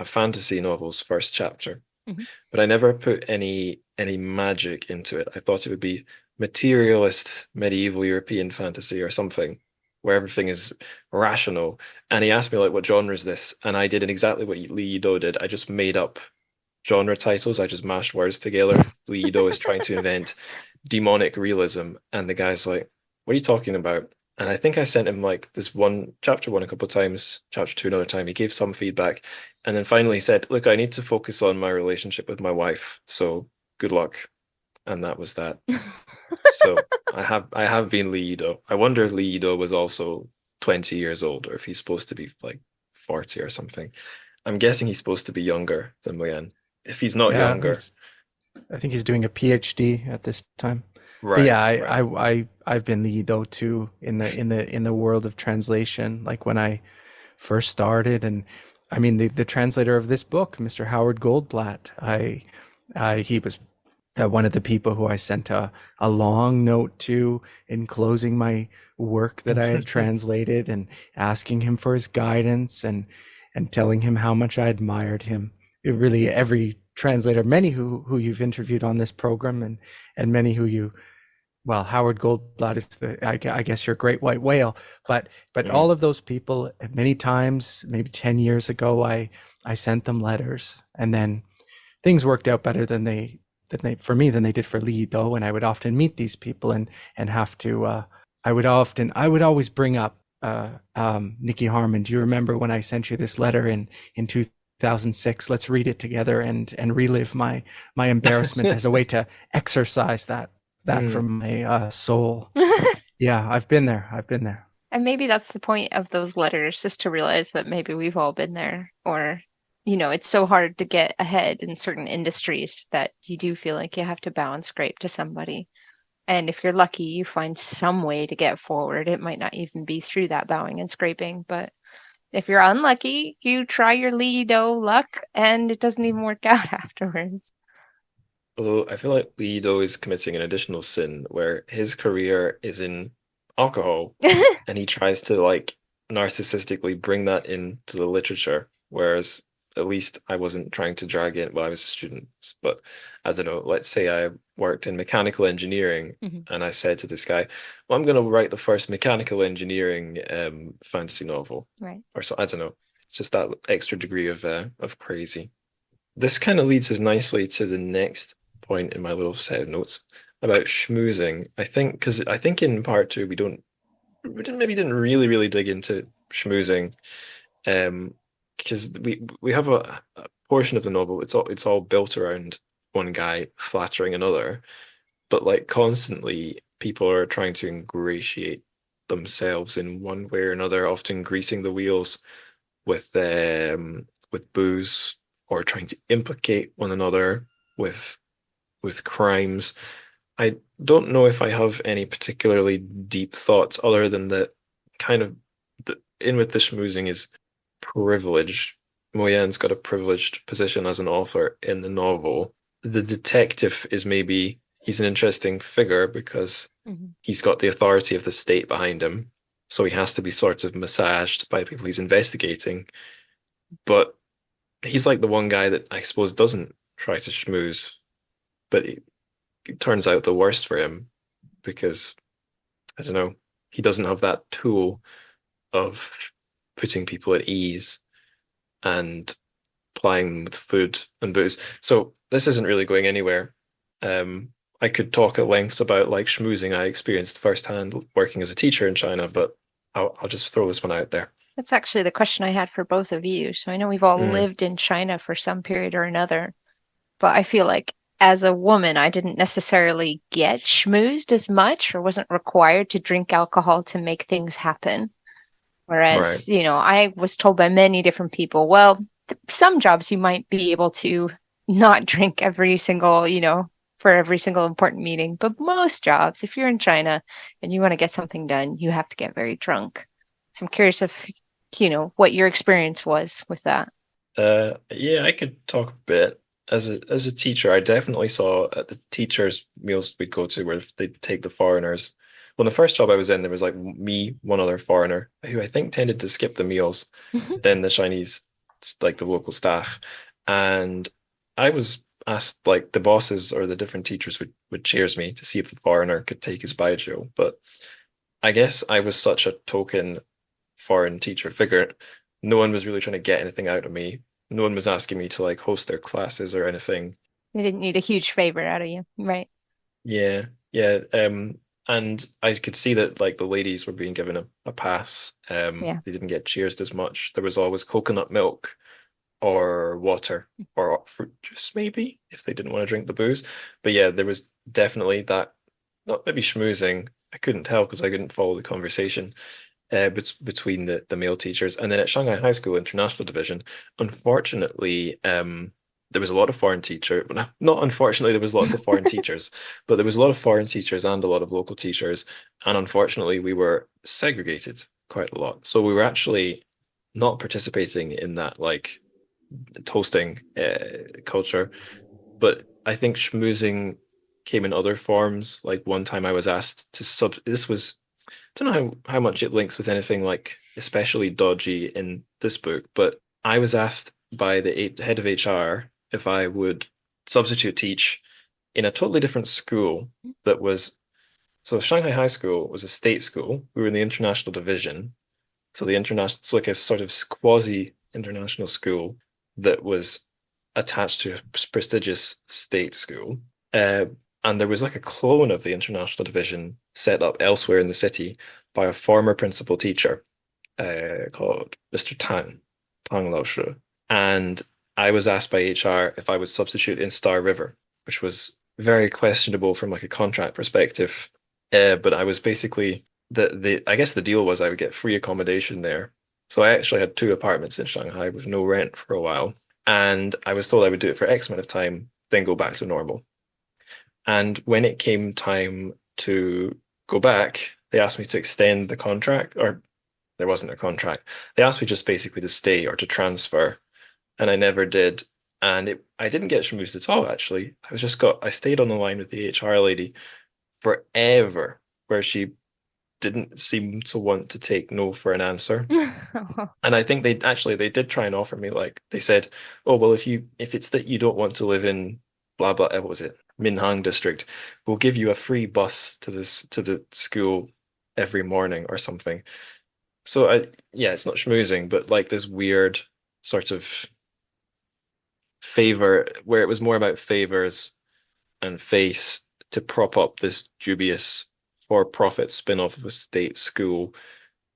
fantasy novel's first chapter. Mm-hmm. But I never put any magic into it. I thought it would be materialist medieval European fantasy or something where everything is rational. And he asked me, like, what genre is this? And I did exactly what Li Yido did. I just made up genre titles. I just mashed words together. Li Yido is trying to invent demonic realism. And the guy's like, what are you talking about? And I think I sent him like this chapter one a couple of times, chapter two another time. He gave some feedback. And then finally said, look, I need to focus on my relationship with my wife. So good luck. And that was that. So I have been Li Yido. I wonder if Li Yido was also 20 years old or if he's supposed to be like 40 or something. I'm guessing he's supposed to be younger than Nguyen. If he's not younger. I think he's doing a PhD at this time. Right. But yeah, right. I've been Li Yido too in the world of translation. Like when I first started, and I mean the translator of this book, Mr. Howard Goldblatt, he was one of the people who I sent a long note to enclosing my work that I had translated and asking him for his guidance and telling him how much I admired him. It really, every translator, many who you've interviewed on this program and many Howard Goldblatt is I guess your great white whale, but all of those people, many times, maybe 10 years ago, I sent them letters, and then things worked out better than they did for Li Yido, and I would often meet these people and have to I would always bring up Nikki Harmon. Do you remember when I sent you this letter in 2006? Let's read it together and relive my embarrassment as a way to exercise that Mm. from my soul. Yeah, I've been there. I've been there. And maybe that's the point of those letters, just to realize that maybe we've all been there. Or, it's so hard to get ahead in certain industries that you do feel like you have to bow and scrape to somebody. And if you're lucky, you find some way to get forward. It might not even be through that bowing and scraping, but if you're unlucky, you try your Lido luck and it doesn't even work out afterwards. Although I feel like Leto is committing an additional sin where his career is in alcohol and he tries to like narcissistically bring that into the literature, whereas at least I wasn't trying to drag in, well, I was a student, but I don't know, let's say I worked in mechanical engineering Mhm. and I said to this guy, well, I'm going to write the first mechanical engineering fantasy novel, Right. or so, I don't know. It's just that extra degree of crazy. This kind of leads us nicely to the next point in my little set of notes about schmoozing. I think because I think in part two we didn't really dig into schmoozing, because we have a portion of the novel. It's all built around one guy flattering another, but like constantly people are trying to ingratiate themselves in one way or another, often greasing the wheels with booze or trying to implicate one another with crimes. I don't know if I have any particularly deep thoughts other than that kind of in with the schmoozing is privilege. Moyen's got a privileged position as an author in the novel. The detective is maybe he's an interesting figure because Mhm. he's got the authority of the state behind him. So he has to be sort of massaged by people he's investigating. But he's like the one guy that I suppose doesn't try to schmooze, but it turns out the worst for him because I don't know, he doesn't have that tool of putting people at ease and plying them with food and booze. So this isn't really going anywhere. Um, I could talk at lengths about like schmoozing I experienced firsthand working as a teacher in China, but I'll just throw this one out there. That's actually the question I had for both of you. So I know we've all Mm, lived in China for some period or another, but I feel like as a woman, I didn't necessarily get schmoozed as much or wasn't required to drink alcohol to make things happen. right. Whereas, I was told by many different people, well, some jobs you might be able to not drink every single, for every single important meeting, but most jobs, if you're in China and you want to get something done, you have to get very drunk. So I'm curious if, what your experience was with that. Yeah, I could talk a bit. As a teacher, I definitely saw at the teachers' meals we'd go to where they'd take the foreigners. Well, the first job I was in, there was like me, one other foreigner, who I think tended to skip the meals, then the Chinese, like the local staff. And I was asked, like the bosses or the different teachers would cheers me to see if the foreigner could take his baijiu. But I guess I was such a token foreign teacher figure. No one was really trying to get anything out of me. No one was asking me to like host their classes or anything. They didn't need a huge favor out of you, right? Yeah, yeah. And I could see that like the ladies were being given a pass. Yeah. They didn't get cheersed as much. There was always coconut milk or water or fruit juice, maybe, if they didn't want to drink the booze. But yeah, there was definitely that, not maybe schmoozing. I couldn't tell because I couldn't follow the conversation between the male teachers. And then at Shanghai High School International Division, unfortunately, there was a lot of foreign teachers. Not unfortunately, there was lots of foreign teachers, but there was a lot of foreign teachers and a lot of local teachers. And unfortunately, we were segregated quite a lot. So we were actually not participating in that like toasting culture. But I think schmoozing came in other forms. Like one time I was asked to sub. This was I don't know how much it links with anything like especially dodgy in this book, but I was asked by the head of HR if I would substitute teach in a totally different school that was so Shanghai High School was a state school. We were in the international division. So the international, it's like a sort of quasi international school that was attached to a prestigious state school. And there was like a clone of the international division set up elsewhere in the city by a former principal teacher called Mr. Tang Lao Shu. And I was asked by HR if I would substitute in Star River, which was very questionable from like a contract perspective. But I was basically the I guess the deal was I would get free accommodation there. So I actually had two apartments in Shanghai with no rent for a while. And I was told I would do it for X amount of time, then go back to normal. And when it came time to go back, they asked me to extend the contract, or there wasn't a contract. They asked me just basically to stay or to transfer, and I never did. And I didn't get schmoozed at all, actually. I stayed on the line with the HR lady forever, where she didn't seem to want to take no for an answer. And I think they did try and offer me, like, they said, oh, well, if it's that you don't want to live in blah blah, what was it, Minhang district, we'll give you a free bus to the school every morning or something. So yeah, it's not schmoozing, but like this weird sort of favor where it was more about favors and face to prop up this dubious for-profit spin-off of a state school.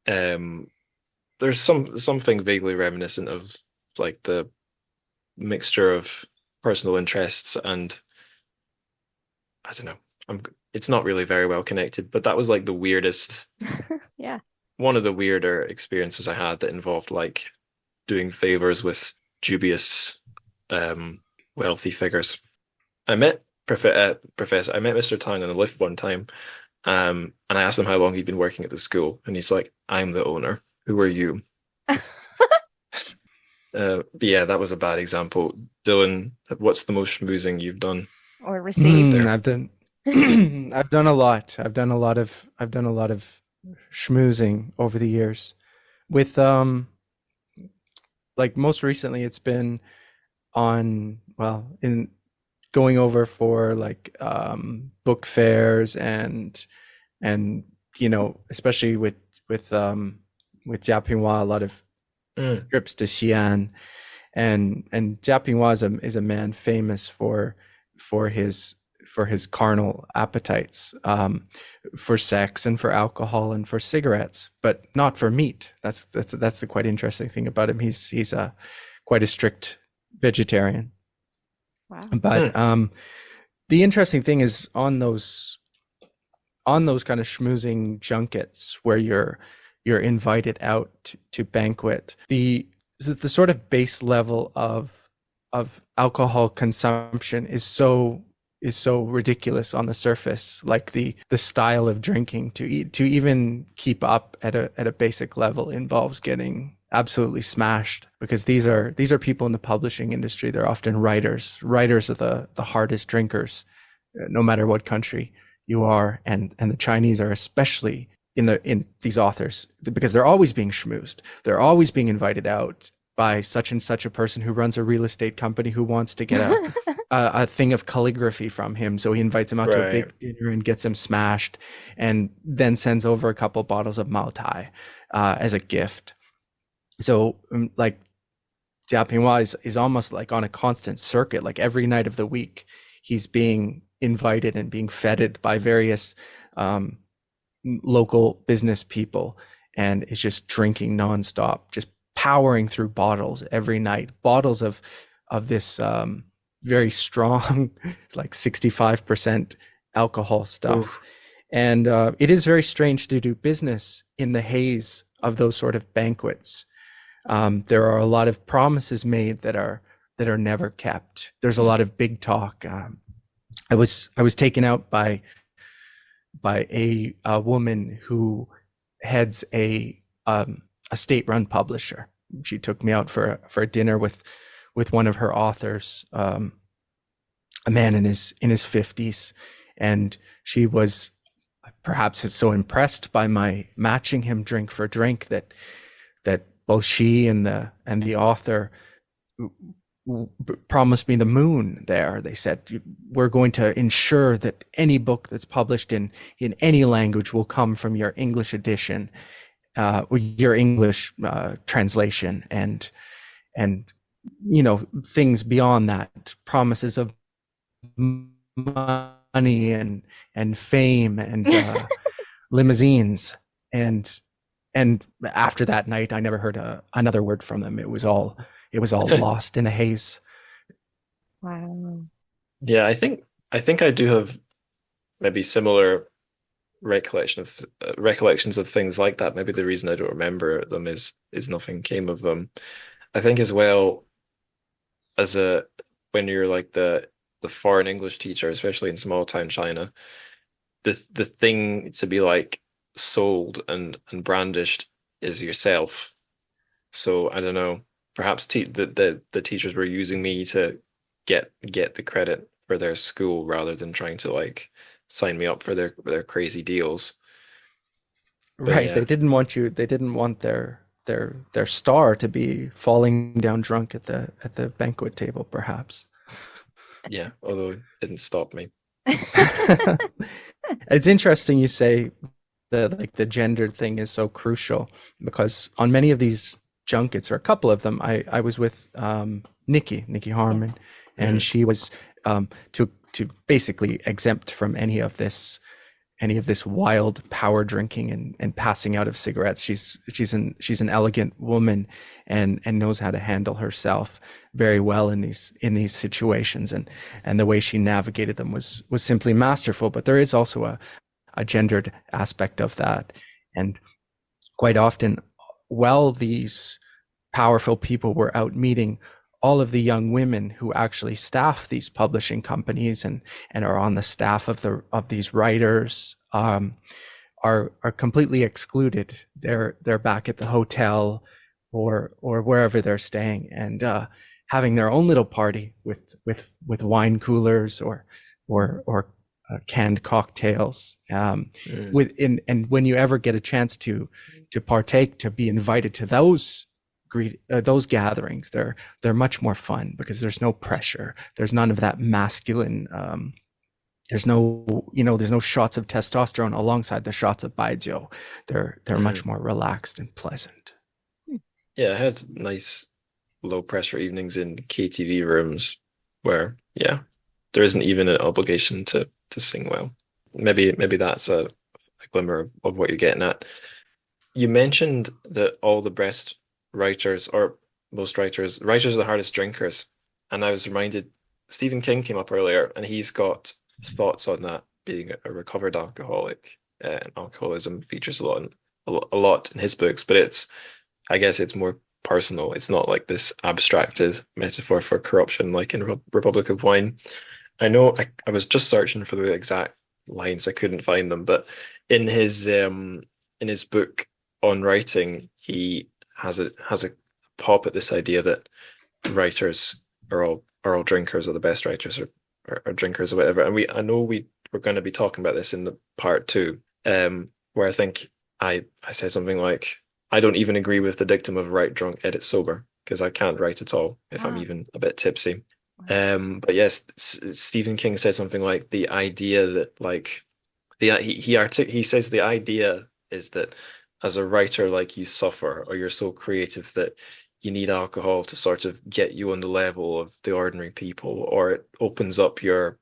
There's something vaguely reminiscent of like the mixture of personal interests and I don't know. It's not really very well connected, but that was like the weirdest, Yeah. one of the weirder experiences I had that involved like doing favors with dubious, wealthy figures. I met Professor. I met Mr. Tang on the lift one time, and I asked him how long he'd been working at the school, and he's like, "I'm the owner. Who are you?" But yeah, that was a bad example. Dylan, what's the most schmoozing you've done? Or received. I've done I've done a lot. I've done a lot of schmoozing over the years. With like most recently it's been on in going over for like book fairs and you know, especially with Jia Pinghua, a lot of trips to Xi'an, and Jia Pinghua is a man famous for his carnal appetites, for sex and for alcohol and for cigarettes, but not for meat. That's the quite interesting thing about him. He's quite a strict vegetarian. Wow. But the interesting thing is on those kind of schmoozing junkets where you're invited out to banquet, the sort of base level of alcohol consumption is so ridiculous on the surface. Like the style of drinking to even keep up at a basic level involves getting absolutely smashed, because these are people in the publishing industry. They're often writers are the hardest drinkers, no matter what country you are, and the Chinese are especially in these authors, because they're always being schmoozed. They're always being invited out by such and such a person who runs a real estate company who wants to get a thing of calligraphy from him. So he invites him out to a big dinner and gets him smashed, and then sends over a couple bottles of Mao Tai as a gift. So like Jia Pinghua is almost like on a constant circuit. Like every night of the week, he's being invited and being feted by various local business people, and is just drinking nonstop, just powering through bottles every night, bottles of this very strong, like 65% alcohol stuff. Oof. And it is very strange to do business in the haze of those sort of banquets. There are a lot of promises made that are never kept. There's a lot of big talk. I was taken out by a woman who heads a state-run publisher. She took me out for a dinner with one of her authors, a man in his 50s, and she was perhaps so impressed by my matching him drink for drink that both she and the author promised me the moon there. They said, we're going to ensure that any book that's published in any language will come from your English edition, your English translation, and you know, things beyond that, promises of money money and fame and limousines. And after that night, I never heard another word from them. It was all lost in a haze. Wow. Yeah, I think I do have maybe similar recollections of things like that. Maybe the reason I don't remember them is nothing came of them. I think as well as a when you're like the foreign English teacher, especially in small town China, the thing to be like sold and brandished is yourself. So I don't know. Perhaps the teachers were using me to get the credit for their school rather than trying to like sign me up for their crazy deals. But Right. yeah, They didn't want their star to be falling down drunk at the banquet table, perhaps. yeah. Although it didn't stop me. It's interesting you say that like the gender thing is so crucial because on many of these junkets, or a couple of them, I was with Nikki Yeah. Harmon, and Mm, she was to basically exempt from any of this wild power drinking and passing out of cigarettes. She's an elegant woman and knows how to handle herself very well in these situations, and the way she navigated them was simply masterful. But there is also a gendered aspect of that, and quite often, while these powerful people were out meeting, all of the young women who actually staff these publishing companies and are on the staff of these writers are completely excluded. They're back at the hotel or wherever they're staying, and having their own little party with wine coolers or canned cocktails. mm, And when you ever get a chance to partake, to be invited to those gatherings, they're much more fun because there's no pressure. There's none of that masculine. There's no shots of testosterone alongside the shots of baijiu. They're much mm. more relaxed and pleasant. Yeah, I had nice low pressure evenings in KTV rooms where, yeah, there isn't even an obligation to sing well. Maybe that's a glimmer of what you're getting at. You mentioned that all the best writers, or most writers are the hardest drinkers. And I was reminded, Stephen King came up earlier, and he's got thoughts on that, being a recovered alcoholic. And alcoholism features a lot in his books, but I guess it's more personal. It's not like this abstracted metaphor for corruption like in Republic of Wine. I know I was just searching for the exact lines. I couldn't find them, but in his book on writing, he has a pop at this idea that writers are all drinkers, or the best writers are drinkers or whatever. And I know we're going to be talking about this in the part two, where I think I said something like, I don't even agree with the dictum of write drunk, edit sober, because I can't write at all if I'm Wow. even a bit tipsy. Wow. But yes, Stephen King said something like the idea that like he says the idea is that as a writer, like you suffer or you're so creative that you need alcohol to sort of get you on the level of the ordinary people, or it opens up your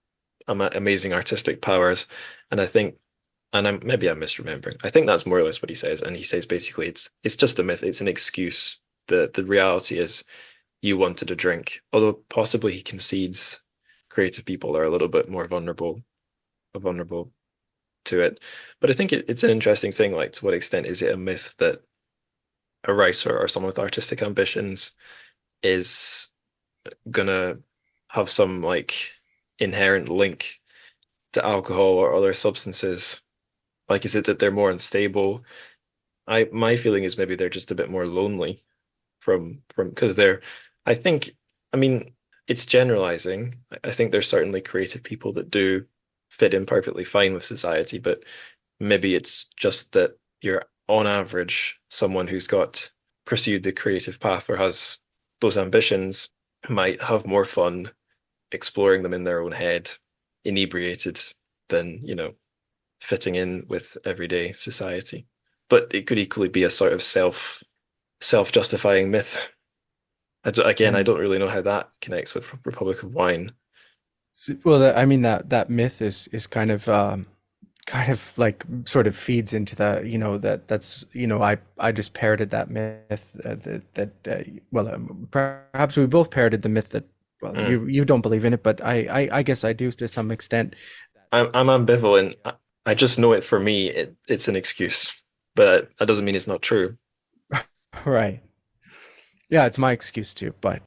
amazing artistic powers. And I think, and I'm misremembering. I think that's more or less what he says. And he says basically it's just a myth. It's an excuse. The reality is you wanted a drink. Although possibly he concedes creative people are a little bit more vulnerable to it. But I think it's an interesting thing, like to what extent is it a myth that a writer or someone with artistic ambitions is gonna have some like inherent link to alcohol or other substances? Like, is it that they're more unstable? My feeling is maybe they're just a bit more lonely from because they're I think I mean it's generalizing. I think there's certainly creative people that do fit in perfectly fine with society, but maybe it's just that you're on average someone who's got pursued the creative path or has those ambitions might have more fun exploring them in their own head, inebriated, than, fitting in with everyday society. But it could equally be a sort of self-justifying myth. Again, I And don't really know how that connects with Republic of Wine. Well, I mean that myth is kind of like sort of feeds into that, that's, I just parroted that myth, well, perhaps we both parroted the myth that, well, Mm. you don't believe in it, but I guess I do to some extent. I'm ambivalent. I just know it for me. It's an excuse, but that doesn't mean it's not true. Right. Yeah, it's my excuse too, but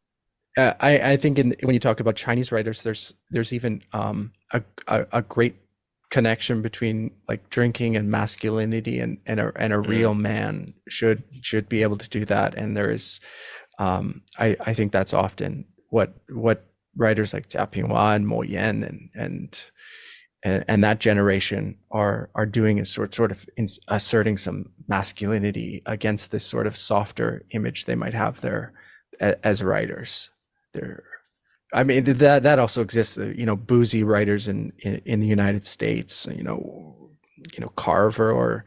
I think when you talk about Chinese writers, there's even a great connection between like drinking and masculinity, and a real Mm. man should be able to do that. And there is, I think that's often what writers like Jia Pinghua and Mo Yan and that generation are doing, is sort of asserting some masculinity against this sort of softer image they might have there as writers. They're, I mean, that also exists. Boozy writers in the United States. Carver or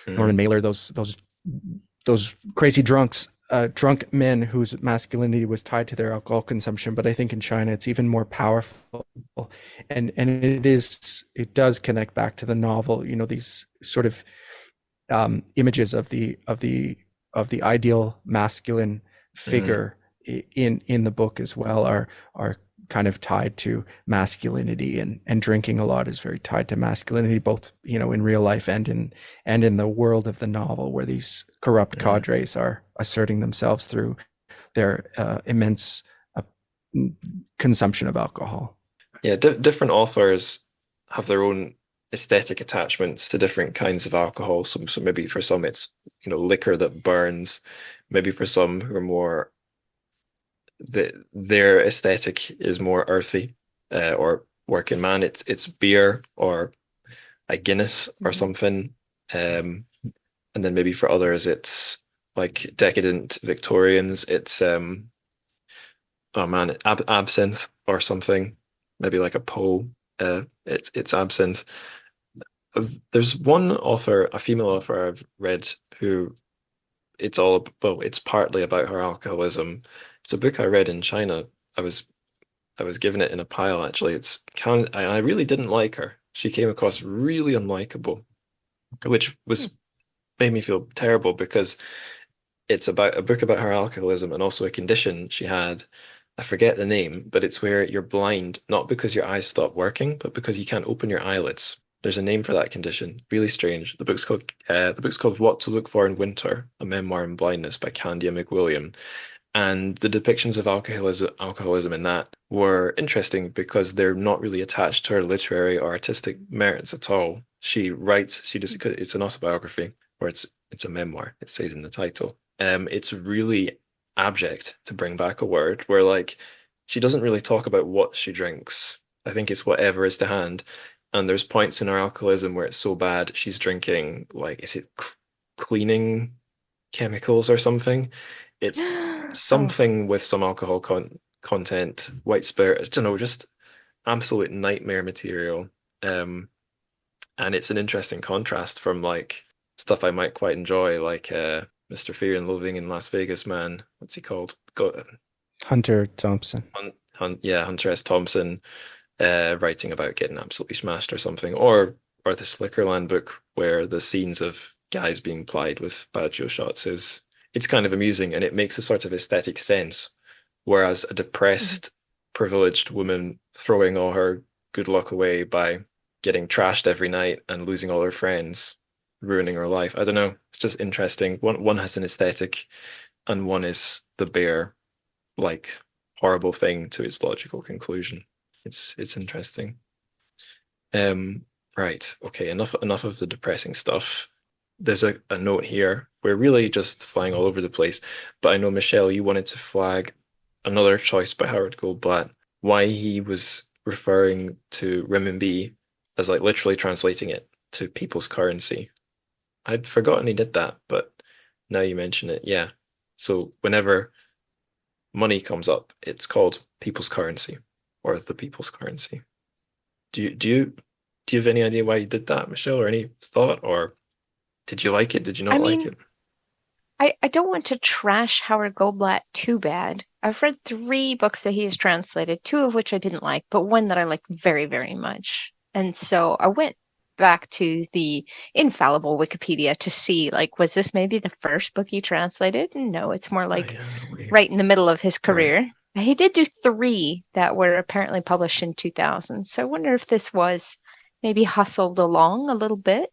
Norman Mm. Mailer. Those crazy drunk men whose masculinity was tied to their alcohol consumption. But I think in China it's even more powerful, and it does connect back to the novel. These sort of images of the ideal masculine Mm. figure in the book as well are kind of tied to masculinity, and drinking a lot is very tied to masculinity, both in real life and in the world of the novel, where these corrupt Mm. cadres are asserting themselves through their immense uh, consumption of alcohol. Yeah, different authors have their own aesthetic attachments to different kinds of alcohol. So maybe for some it's liquor that burns. Maybe for some who are more their aesthetic is more earthy, or working man. It's beer or a Guinness or Mhm. something. Um, and then maybe for others it's like decadent Victorians. It's oh man, absinthe or something. Maybe like a Poe. It's absinthe. There's one author, a female author I've read who it's partly about her alcoholism. It's a book I read in China. I was I was given it in a pile actually. I really didn't like her. She came across really unlikable, which Hmm. was made me feel terrible because it's about a book about her alcoholism and also a condition she had. I forget the name, but it's where you're blind, not because your eyes stop working, but because you can't open your eyelids. There's a name for that condition. Really strange. The book's called What to Look For in Winter: A Memoir in Blindness by Candia McWilliam. And the depictions of alcoholism in that were interesting because they're not really attached to her literary or artistic merits at all. It's an autobiography, or it's a memoir, it says in the title. It's really abject, to bring back a word, where like she doesn't really talk about what she drinks. I think it's whatever is to hand. And there's points in her alcoholism where it's so bad she's drinking, like, is it cleaning chemicals or something? It's Oh, something with some alcohol content, white spirit, I don't know, just absolute nightmare material. Um, and it's an interesting contrast from like stuff I might quite enjoy, like Mr. Fear and Loathing in Las Vegas Man. What's he called? Hunter Thompson. Yeah, Hunter S. Thompson, writing about getting absolutely smashed or something, or the Slickerland book where the scenes of guys being plied with baijiu shots is it's kind of amusing and it makes a sort of aesthetic sense. Whereas a mhm. depressed, privileged woman throwing all her good luck away by getting trashed every night and losing all her friends, ruining her life. I don't know. It's just interesting. One has an aesthetic, and one is the bare, like, horrible thing to its logical conclusion. It's interesting. Um, right. Okay, enough of the depressing stuff. There's a note here. We're really just flying all over the place. But I know, Michelle, you wanted to flag another choice by Howard Goldblatt, why he was referring to renminbi as like literally translating it to people's currency. I'd forgotten he did that, but now you mention it, yeah. So whenever money comes up, it's called people's currency or the people's currency. Do you have any idea why you did that, Michelle, or any thought, or did you like it? Did you I not like mean, it? I don't want to trash Howard Goldblatt too bad, I've read 3 books that he's translated, 2 of which I didn't like, but one that I liked very, very much. And so I went back to the infallible Wikipedia to see, like, was this maybe the first book he translated? No, it's more like right in the middle of his career. Right. He did do 3 that were apparently published in 2000. So I wonder if this was maybe hustled along a little bit.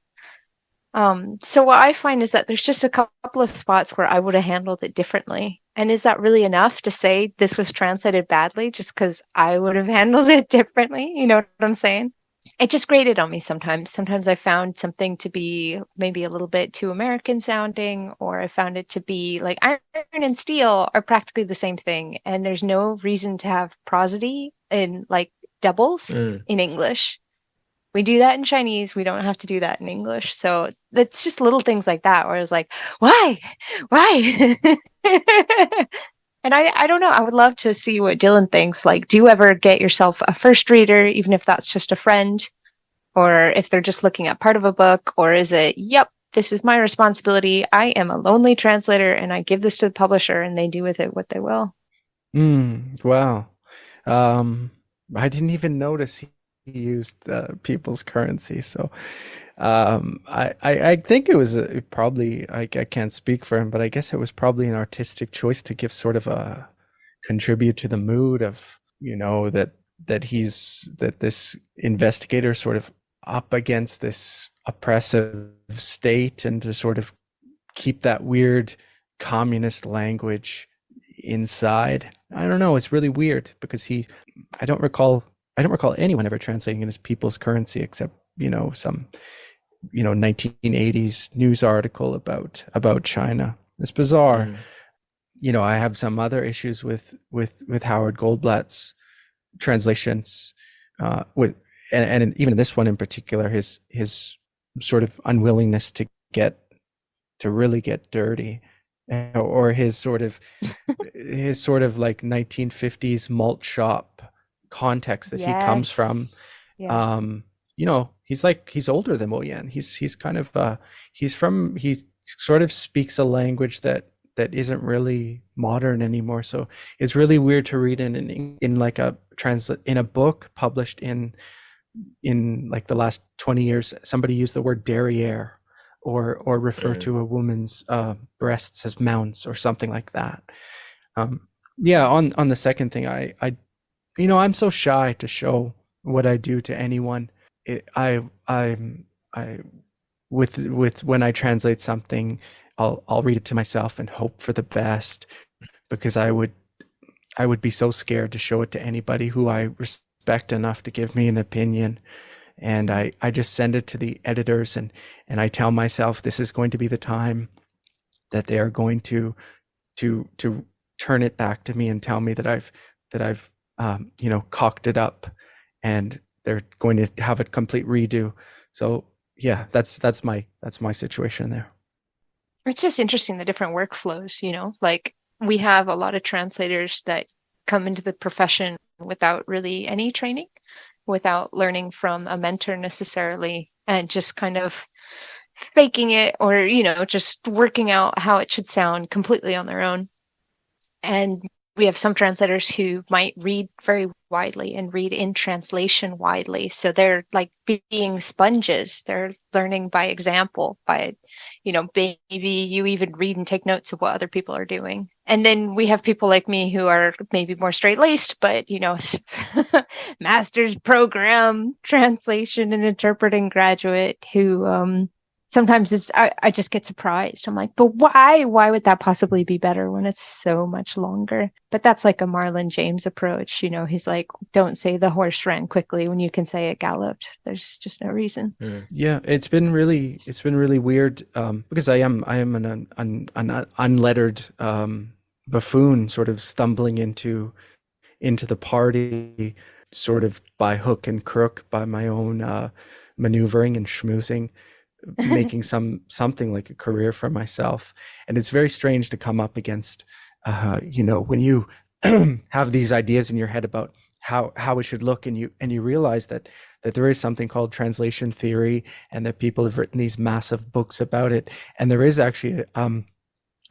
So what I find is that there's just a couple of spots where I would have handled it differently. And is that really enough to say this was translated badly just because I would have handled it differently? You know what I'm saying? It just grated on me sometimes. Sometimes I found something to be maybe a little bit too American sounding, or I found it to be like iron and steel are practically the same thing. And there's no reason to have prosody in like doubles in English. We do that in Chinese. We don't have to do that in English. So it's just little things like that where I was like, why? And I don't know. I would love to see what Dylan thinks. Like, do you ever get yourself a first reader, even if that's just a friend, or if they're just looking at part of a book, or is it, yep, this is my responsibility. I am a lonely translator and I give this to the publisher and they do with it what they will. Wow. I didn't even notice he used people's currency. So I think it was probably, I can't speak for him, but I guess it was probably an artistic choice to give sort of a contribute to the mood of, you know, that this investigator sort of up against this oppressive state, and to sort of keep that weird communist language inside. I don't know. It's really weird because I don't recall anyone ever translating in his people's currency except, you know, some, you know, 1980s news article about China. It's bizarre. You know, I have some other issues with Howard Goldblatt's translations, and even this one in particular, his sort of unwillingness to really get dirty, or his sort of like 1950s malt shop context that he comes from. You know, he's older than Mo Yan. He's kind of he sort of speaks a language that isn't really modern anymore. So it's really weird to read in like in a book published in like the last 20 years, somebody used the word derriere or refer to a woman's breasts as mounts or something like that. Yeah, on the second thing, I you know, I'm so shy to show what I do to anyone. With when I translate something, I'll read it to myself and hope for the best, because I would be so scared to show it to anybody who I respect enough to give me an opinion. And I just send it to the editors, and I tell myself this is going to be the time that they are going to turn it back to me and tell me that I've you know, cocked it up, and they're going to have a complete redo. So yeah, that's my situation there. It's just interesting, the different workflows, you know, like we have a lot of translators that come into the profession without really any training, without learning from a mentor necessarily, and just kind of faking it, or, you know, just working out how it should sound completely on their own. And we have some translators who might read very widely and read in translation widely. So they're like being sponges. They're learning by example, by, you know, maybe you even read and take notes of what other people are doing. And then we have people like me who are maybe more straight-laced, but, you know, master's program translation and interpreting graduate who, sometimes I just get surprised. I'm like, but why would that possibly be better when it's so much longer? But that's like a Marlon James approach. You know, he's like, don't say the horse ran quickly when you can say it galloped. There's just no reason. Yeah, it's been really weird, because I am an unlettered buffoon, sort of stumbling into the party, sort of by hook and crook, by my own maneuvering and schmoozing, making something like a career for myself. And it's very strange to come up against, you know, when you have these ideas in your head about how it should look, and you realize that there is something called translation theory, and that people have written these massive books about it, and there is actually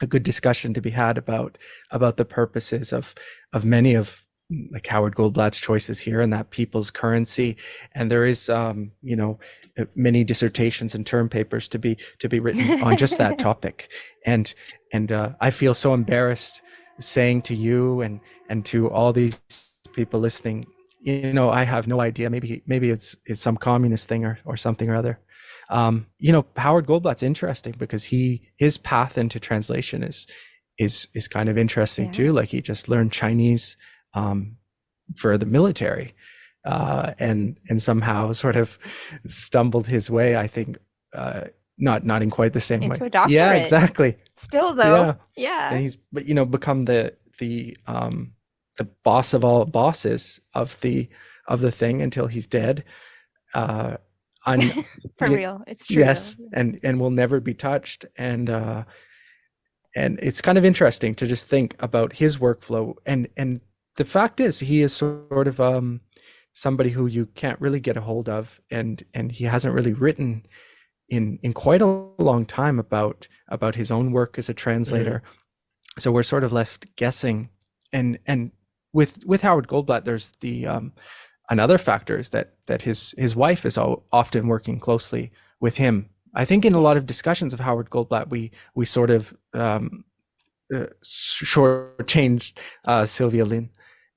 a good discussion to be had about the purposes of many of like Howard Goldblatt's choices here, and that people's currency. And there is many dissertations and term papers to be written on just that topic. And I feel so embarrassed saying to you and to all these people listening, I have no idea. Maybe it's some communist thing or something or other. Howard Goldblatt's interesting because his path into translation is kind of interesting too. Like he just learned Chinese for the military, and somehow sort of stumbled his way. I think not in quite the same into way. A doctorate. Yeah, exactly. Still though, yeah. And he's become the boss of all bosses of the thing until he's dead. For real, it's true. Yes, and will never be touched. And it's kind of interesting to just think about his workflow. And the fact is, he is sort of somebody who you can't really get a hold of, and he hasn't really written in quite a long time about his own work as a translator. So we're sort of left guessing. And with Howard Goldblatt, there's the another factor is that his wife is often working closely with him. I think in a lot of discussions of Howard Goldblatt, we sort of shortchanged Sylvia Lynn,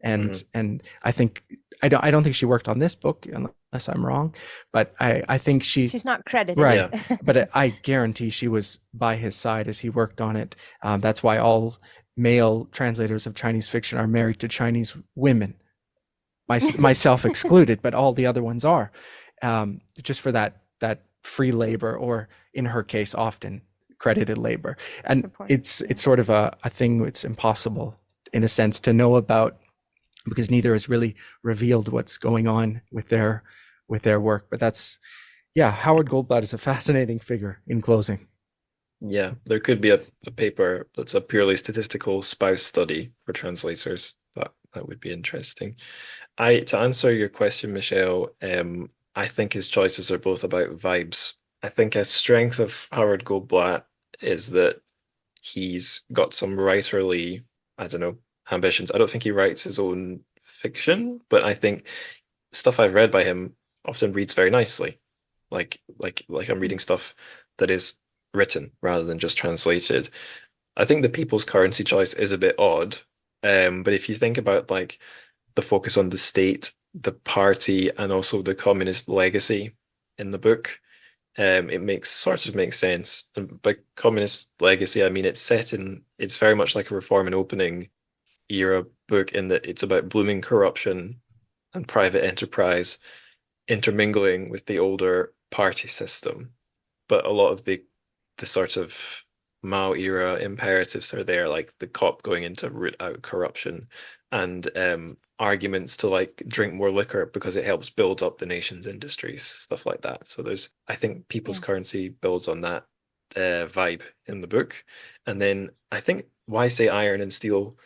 and I think I don't think she worked on this book unless I'm wrong, but I think she's not credited, right? Yeah. But I guarantee she was by his side as he worked on it. That's why all male translators of Chinese fiction are married to Chinese women. Myself excluded, but all the other ones are, just for that free labor, or in her case, often credited labor. And it's sort of a thing it's impossible, in a sense, to know about, because neither has really revealed what's going on with their work. But Howard Goldblatt is a fascinating figure in closing. Yeah, there could be a paper that's a purely statistical spouse study for translators. That would be interesting. To answer your question, Michelle, I think his choices are both about vibes. I think a strength of Howard Goldblatt is that he's got some writerly, ambitions. I don't think he writes his own fiction, but I think stuff I've read by him often reads very nicely. Like I'm reading stuff that is written rather than just translated. I think the people's currency choice is a bit odd. But if you think about like the focus on the state, the party, and also the communist legacy in the book, it makes sense. And by communist legacy, I mean it's very much like a Reform and Opening era book, in that it's about blooming corruption and private enterprise intermingling with the older party system. But a lot of the sort of Mao era imperatives are there, like the COP going into root out corruption, and arguments to like drink more liquor because it helps build up the nation's industries, stuff like that. So I think people's currency builds on that vibe in the book. And then I think, why say iron and steel?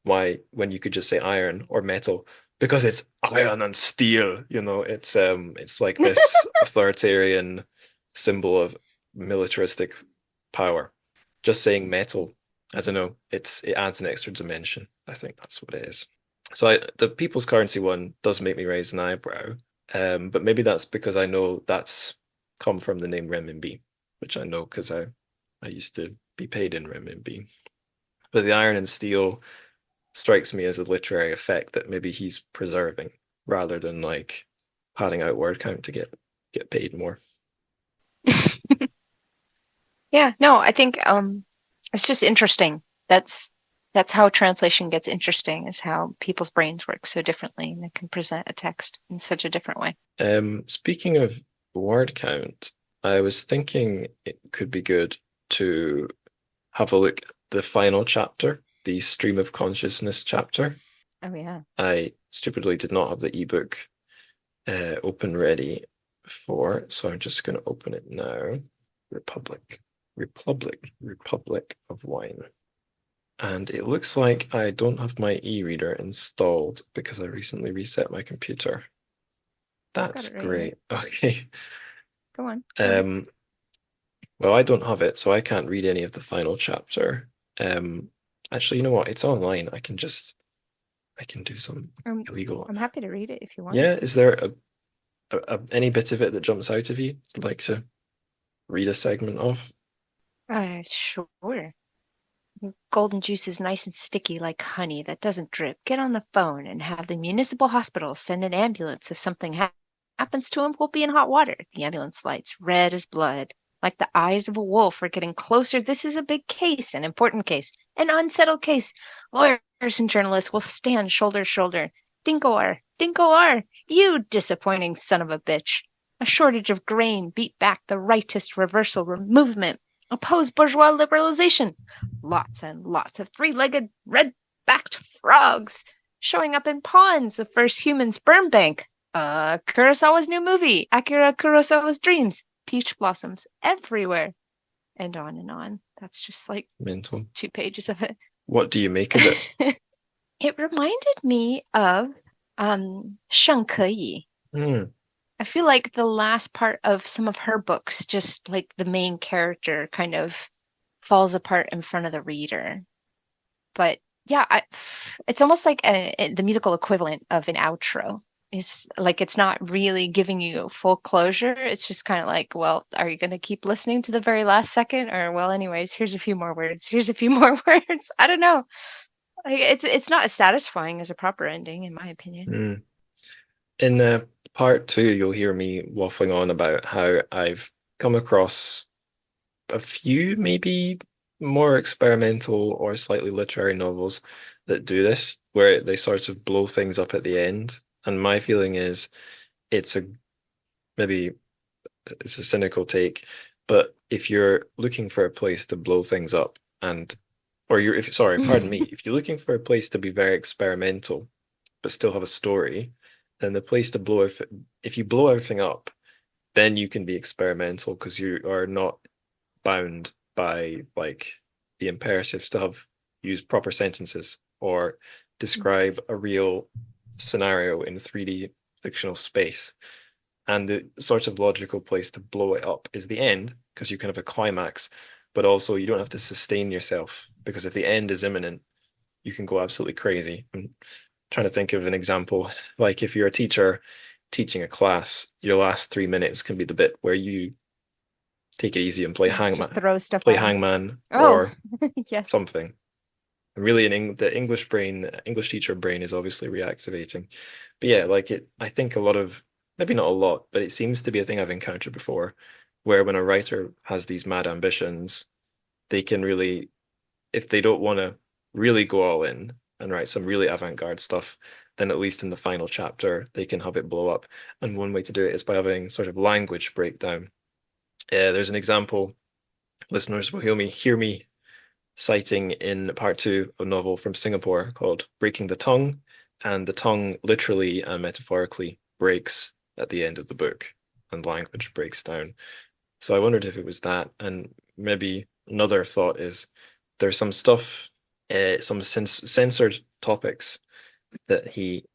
Why, when you could just say iron or metal? Because it's iron and steel, it's like this authoritarian symbol of militaristic power. Just saying metal, I don't know, it adds an extra dimension. I think that's what it is. So the people's currency one does make me raise an eyebrow, but maybe that's because I know that's come from the name renminbi, which I know because I used to be paid in renminbi. But the iron and steel strikes me as a literary effect that maybe he's preserving, rather than like padding out word count to get paid more. Yeah, no, I think it's just interesting. That's how translation gets interesting, is how people's brains work so differently, and they can present a text in such a different way. Speaking of word count, I was thinking it could be good to have a look at the final chapter, the stream of consciousness chapter. Oh yeah. I stupidly did not have the ebook open ready for, so I'm just going to open it now. Republic of Wine. And it looks like I don't have my e-reader installed because I recently reset my computer. That's great. Okay. Go on. Well, I don't have it, so I can't read any of the final chapter. Actually, you know what? It's online. I can do some illegal. I'm happy to read it if you want. Yeah, is there any bit of it that jumps out of you you'd like to read a segment of? Sure. Golden juice is nice and sticky like honey that doesn't drip. Get on the phone and have the municipal hospital send an ambulance if something happens to him. We'll be in hot water. The ambulance lights red as blood, like the eyes of a wolf are getting closer. This is a big case, an important case, an unsettled case. Lawyers and journalists will stand shoulder to shoulder. Dinko-R, you disappointing son of a bitch. A shortage of grain beat back the rightist reversal movement. Oppose bourgeois liberalization. Lots and lots of three-legged, red-backed frogs showing up in ponds, the first human sperm bank. Kurosawa's new movie, Akira Kurosawa's Dreams, peach blossoms everywhere, and on and on. That's just like Mental. 2 pages of it. What do you make of it? It reminded me of 盛可以. I feel like the last part of some of her books, just like the main character kind of falls apart in front of the reader. But yeah, it's almost like the musical equivalent of an outro. It's like it's not really giving you full closure. It's just kind of like, well, are you going to keep listening to the very last second? Or, well, anyways, here's a few more words. Here's a few more words. I don't know. Like, it's not as satisfying as a proper ending, in my opinion. In part 2, you'll hear me waffling on about how I've come across a few maybe more experimental or slightly literary novels that do this, where they sort of blow things up at the end. And my feeling is maybe it's a cynical take, but if you're looking for a place to blow things up if you're looking for a place to be very experimental but still have a story, then the place to if you blow everything up, then you can be experimental because you are not bound by like the imperatives to use proper sentences or describe a real scenario in 3D fictional space. And the sort of logical place to blow it up is the end, because you can have a climax, but also you don't have to sustain yourself, because if the end is imminent, you can go absolutely crazy. I'm trying to think of an example. Like if you're a teacher teaching a class, your last 3 minutes can be the bit where you take it easy and play hangman, just throw stuff play on. hangman Oh, or yes. something. And really, the English teacher brain is obviously reactivating. But yeah, I think a lot of, maybe not a lot, but it seems to be a thing I've encountered before, where when a writer has these mad ambitions, they can really, if they don't want to really go all in and write some really avant-garde stuff, then at least in the final chapter, they can have it blow up. And one way to do it is by having sort of language breakdown. There's an example, listeners will hear me citing in part 2 of a novel from Singapore called Breaking the Tongue, and the tongue literally and metaphorically breaks at the end of the book, and language breaks down. So I wondered if it was that, and maybe another thought is there's some stuff, some censored topics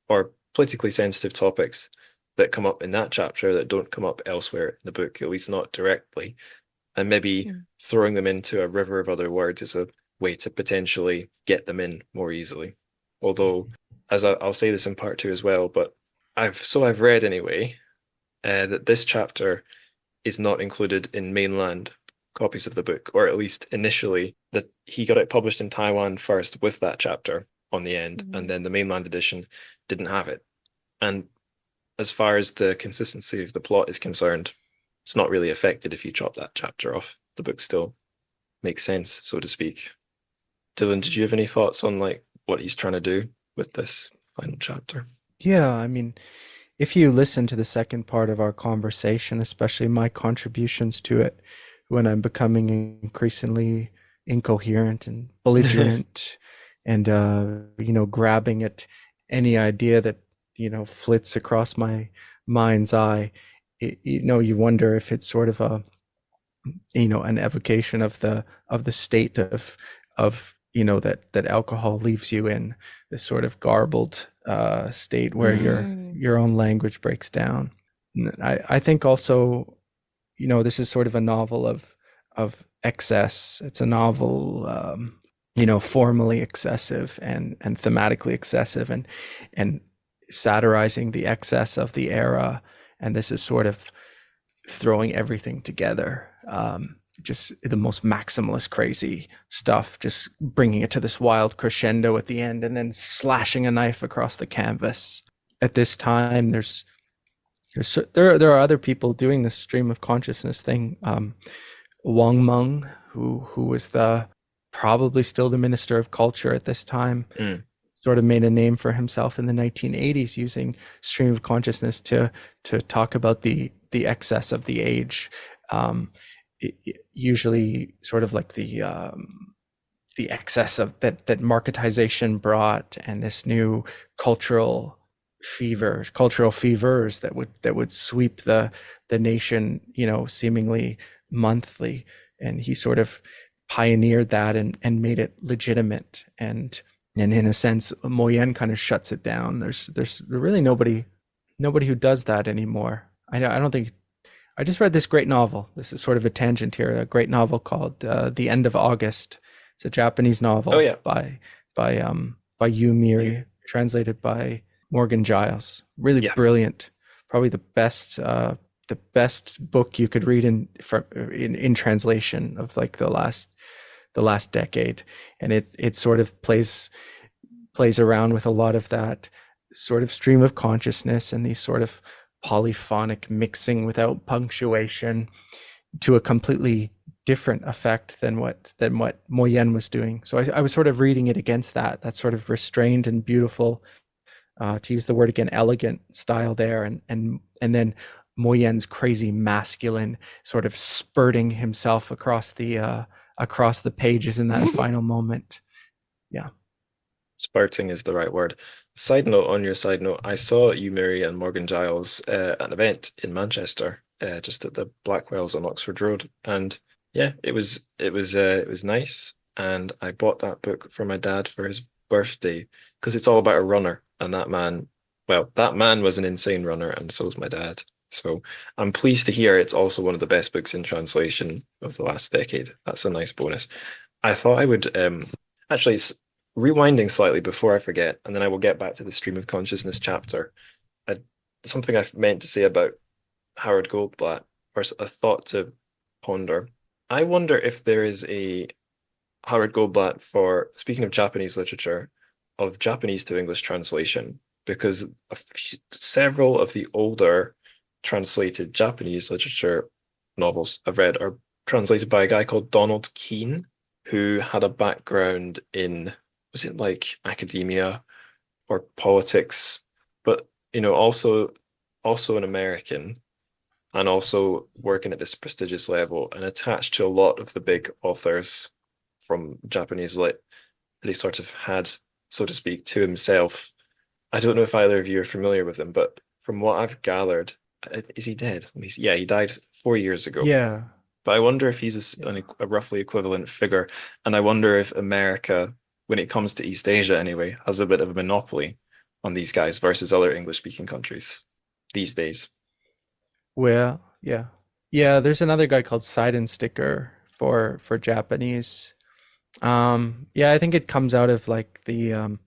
or politically sensitive topics that come up in that chapter that don't come up elsewhere in the book, at least not directly. And maybe throwing them into a river of other words is a way to potentially get them in more easily. Although, as I'll say this in part 2 as well, but I've read anyway that this chapter is not included in mainland copies of the book, or at least initially, that he got it published in Taiwan first with that chapter on the end, and then the mainland edition didn't have it. And as far as the consistency of the plot is concerned, it's not really affected if you chop that chapter off. The book still makes sense, so to speak. Dylan, did you have any thoughts on what he's trying to do with this final chapter? Yeah, I mean, if you listen to the second part of our conversation, especially my contributions to it, when I'm becoming increasingly incoherent and belligerent and, grabbing at any idea that, flits across my mind's eye, you wonder if it's sort of an evocation of the state of that alcohol leaves you in, this sort of garbled state where your own language breaks down. And I think also, this is sort of a novel of excess. It's a novel formally excessive and thematically excessive, and satirizing the excess of the era. And this is sort of throwing everything together. Just the most maximalist crazy stuff, just bringing it to this wild crescendo at the end, and then slashing a knife across the canvas. At this time, there are other people doing this stream of consciousness thing. Wang Meng, who was probably still the Minister of Culture at this time, sort of made a name for himself in the 1980s using stream of consciousness to talk about the excess of the age. Usually sort of like the excess of that marketization brought, and this new cultural fevers that would sweep the nation, seemingly monthly. And he sort of pioneered that and made it legitimate. And in a sense, Moyen kind of shuts it down. There's really nobody who does that anymore. I don't think. I just read this great novel. This is sort of a tangent here. A great novel called The End of August. It's a Japanese novel. Oh, yeah. by Yu Miri, translated by Morgan Giles. Really brilliant. Probably the best book you could read in translation of like the last decade. And it sort of plays around with a lot of that sort of stream of consciousness and these sort of polyphonic mixing without punctuation to a completely different effect than what Moyen was doing. So I was sort of reading it against that sort of restrained and beautiful, to use the word again, elegant style there, and then Moyen's crazy masculine sort of spurting himself across the pages in that final moment. Yeah. Spurting is the right word. Side note on your side note, I saw you, Mary, and Morgan Giles at an event in Manchester, just at the Blackwells on Oxford Road, and yeah, it was nice. And I bought that book for my dad for his birthday because it's all about a runner, and that man was an insane runner, and so's my dad. So I'm pleased to hear it's also one of the best books in translation of the last decade. That's a nice bonus. I thought I would actually. Rewinding slightly before I forget, and then I will get back to the stream of consciousness chapter. Something I meant to say about Howard Goldblatt, or a thought to ponder. I wonder if there is a Howard Goldblatt for, speaking of Japanese literature, of Japanese to English translation, because several of the older translated Japanese literature novels I've read are translated by a guy called Donald Keene, who had a background in, was it like academia or politics, but also an American, and also working at this prestigious level and attached to a lot of the big authors from Japanese lit that he sort of had, so to speak, to himself. I don't know if either of you are familiar with him, but from what I've gathered, is he dead? Yeah, he died 4 years ago. Yeah. But I wonder if he's a roughly equivalent figure, and I wonder if America, when it comes to East Asia anyway, has a bit of a monopoly on these guys versus other English-speaking countries these days. Well, yeah. There's another guy called Seidensticker for Japanese. Yeah, I think it comes out of like the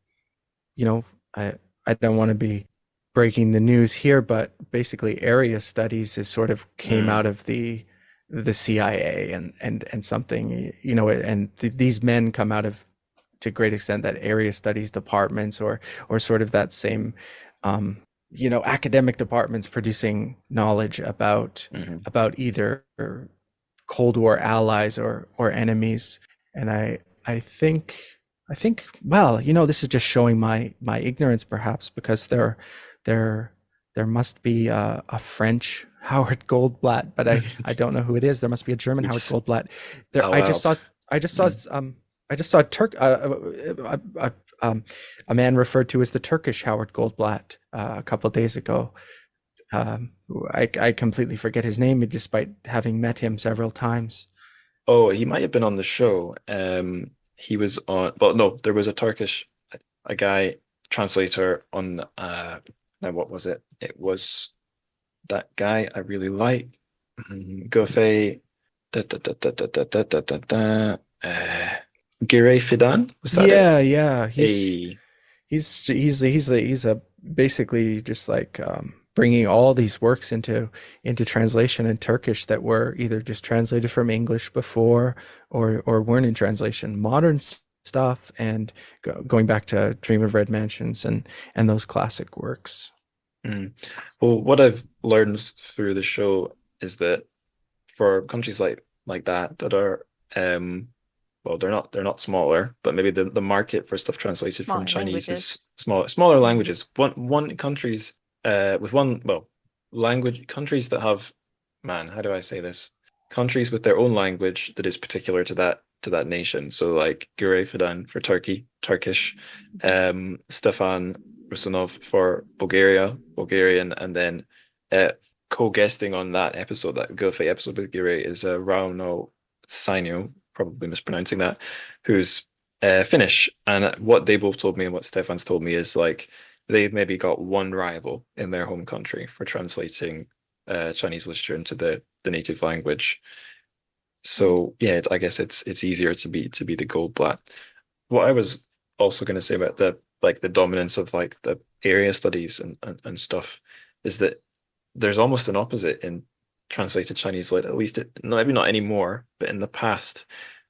I don't want to be breaking the news here, but basically area studies is sort of came out of the CIA and something, and these men come out of, to a great extent, that area studies departments or sort of that same academic departments producing knowledge about either Cold War allies or enemies. And I think well, this is just showing my ignorance perhaps, because there must be a French Howard Goldblatt, but I don't know who it is. There must be a German Howard Goldblatt. I just saw a man referred to as the Turkish Howard Goldblatt a couple of days ago. I completely forget his name, despite having met him several times. Oh, he might have been on the show. He was on. Well, no, there was a guy translator on. Now, what was it? It was that guy I really like, Gofei. Gire Fidan, was that it? Yeah. A He's a basically just like bringing all these works into translation in Turkish that were either just translated from English before or weren't in translation. Modern stuff and going back to Dream of Red Mansions and those classic works. Mm. Well, what I've learned through the show is that for countries like that are well, they're not smaller, but maybe the market for stuff translated from Smaller Chinese is languages. smaller Mhm. languages. One countries with one well language countries that have man, how do I say this? Countries with their own language that is particular to that nation. So like Gure Fidan for Turkey, Turkish, Stefan Rusanov for Bulgarian, and then uh, co-guesting on that episode, that Gilfey episode with Gure is Rauno Sainio, probably mispronouncing that, who's Finnish. And what they both told me and what Stefan's told me is like they've maybe got one rival in their home country for translating Chinese literature into the native language. So yeah, I guess it's easier to be the Goldblatt. What I was also going to say about the dominance of like the area studies and stuff is that there's almost an opposite in translated Chinese lit, at least maybe not anymore, but in the past,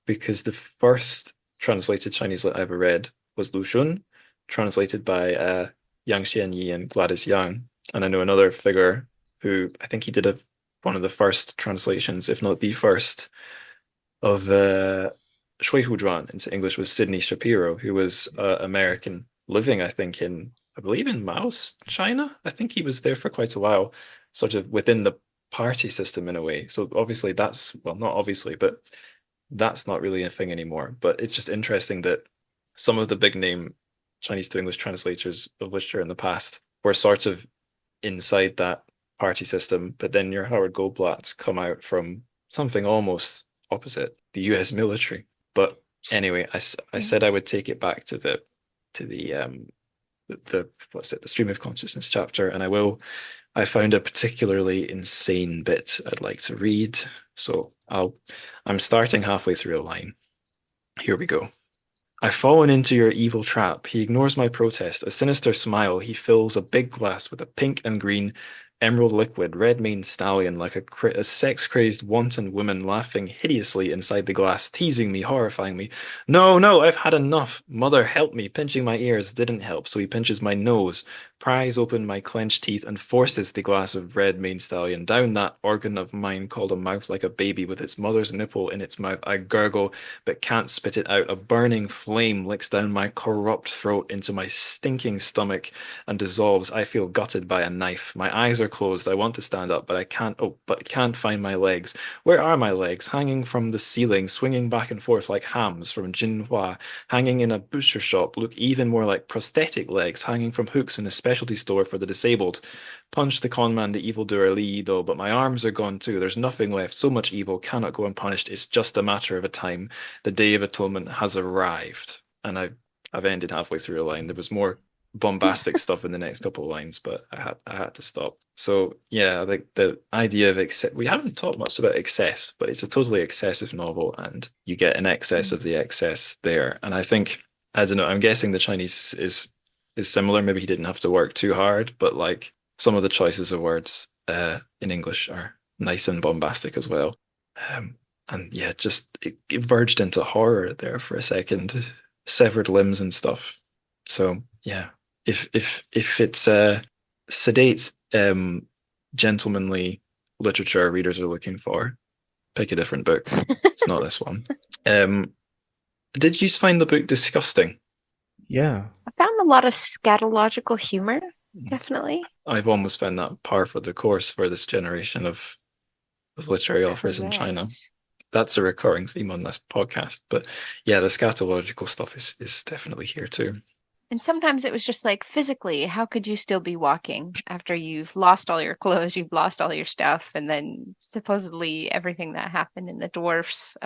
because the first translated Chinese lit I ever read was Lu Xun, translated by Yang Xianyi and Gladys Yang. And I know another figure who I think he did one of the first translations, if not the first, of Shui Huzhuan into English was Sidney Shapiro, who was American living, I think, I believe in Laos, China. I think he was there for quite a while, sort of within the party system in a way. So obviously well, not obviously, but that's not really a thing anymore. But it's just interesting that some of the big name Chinese to English translators of literature in the past were sort of inside that party system, but then your Howard Goldblatts come out from something almost opposite, the US military. But anyway, I Yeah. said I would take it back to the what's it, the stream of consciousness chapter, and I will. I found a particularly insane bit I'd like to read, so I'm starting halfway through a line. Here we go. I've fallen into your evil trap. He ignores my protest. A sinister smile. He fills a big glass with a pink and green emerald liquid, red maned stallion, like a sex crazed wanton woman laughing hideously inside the glass, teasing me, horrifying me. No, no, I've had enough. Mother, help me. Pinching my ears didn't help, so he pinches my nose, pries open my clenched teeth, and forces the glass of red maned stallion down that organ of mine called a mouth like a baby with its mother's nipple in its mouth. I gurgle but can't spit it out. A burning flame licks down my corrupt throat into my stinking stomach and dissolves. I feel gutted by a knife. My eyes are closed. I want to stand up, but I can't. Oh, but can't find my legs. Where are my legs? Hanging from the ceiling, swinging back and forth like hams from Jinhua. Hanging in a butcher shop, look even more like prosthetic legs hanging from hooks in a specialty store for the disabled. Punch the conman, the evildoer Li Yido, but my arms are gone too. There's nothing left. So much evil cannot go unpunished. It's just a matter of a time. The day of atonement has arrived. And I've ended halfway through a line. There was more bombastic stuff in the next couple of lines, but I had to stop. So yeah, like the idea of excess. We haven't talked much about excess, but it's a totally excessive novel, and you get an excess of the excess there. And I think I don't know. I'm guessing the Chinese is similar. Maybe he didn't have to work too hard, but like some of the choices of words in English are nice and bombastic as well. And yeah, just it verged into horror there for a second, severed limbs and stuff. So yeah, if it's sedate, gentlemanly literature readers are looking for, pick a different book. It's not this one. Um, did you find the book disgusting? Yeah. I found a lot of scatological humor, definitely. I've almost found that par for the course for this generation of literary authors in China. Correct. That's a recurring theme on this podcast. But yeah, the scatological stuff is definitely here too. And sometimes it was just like physically, how could you still be walking after you've lost all your clothes, you've lost all your stuff, and then supposedly everything that happened in the dwarfs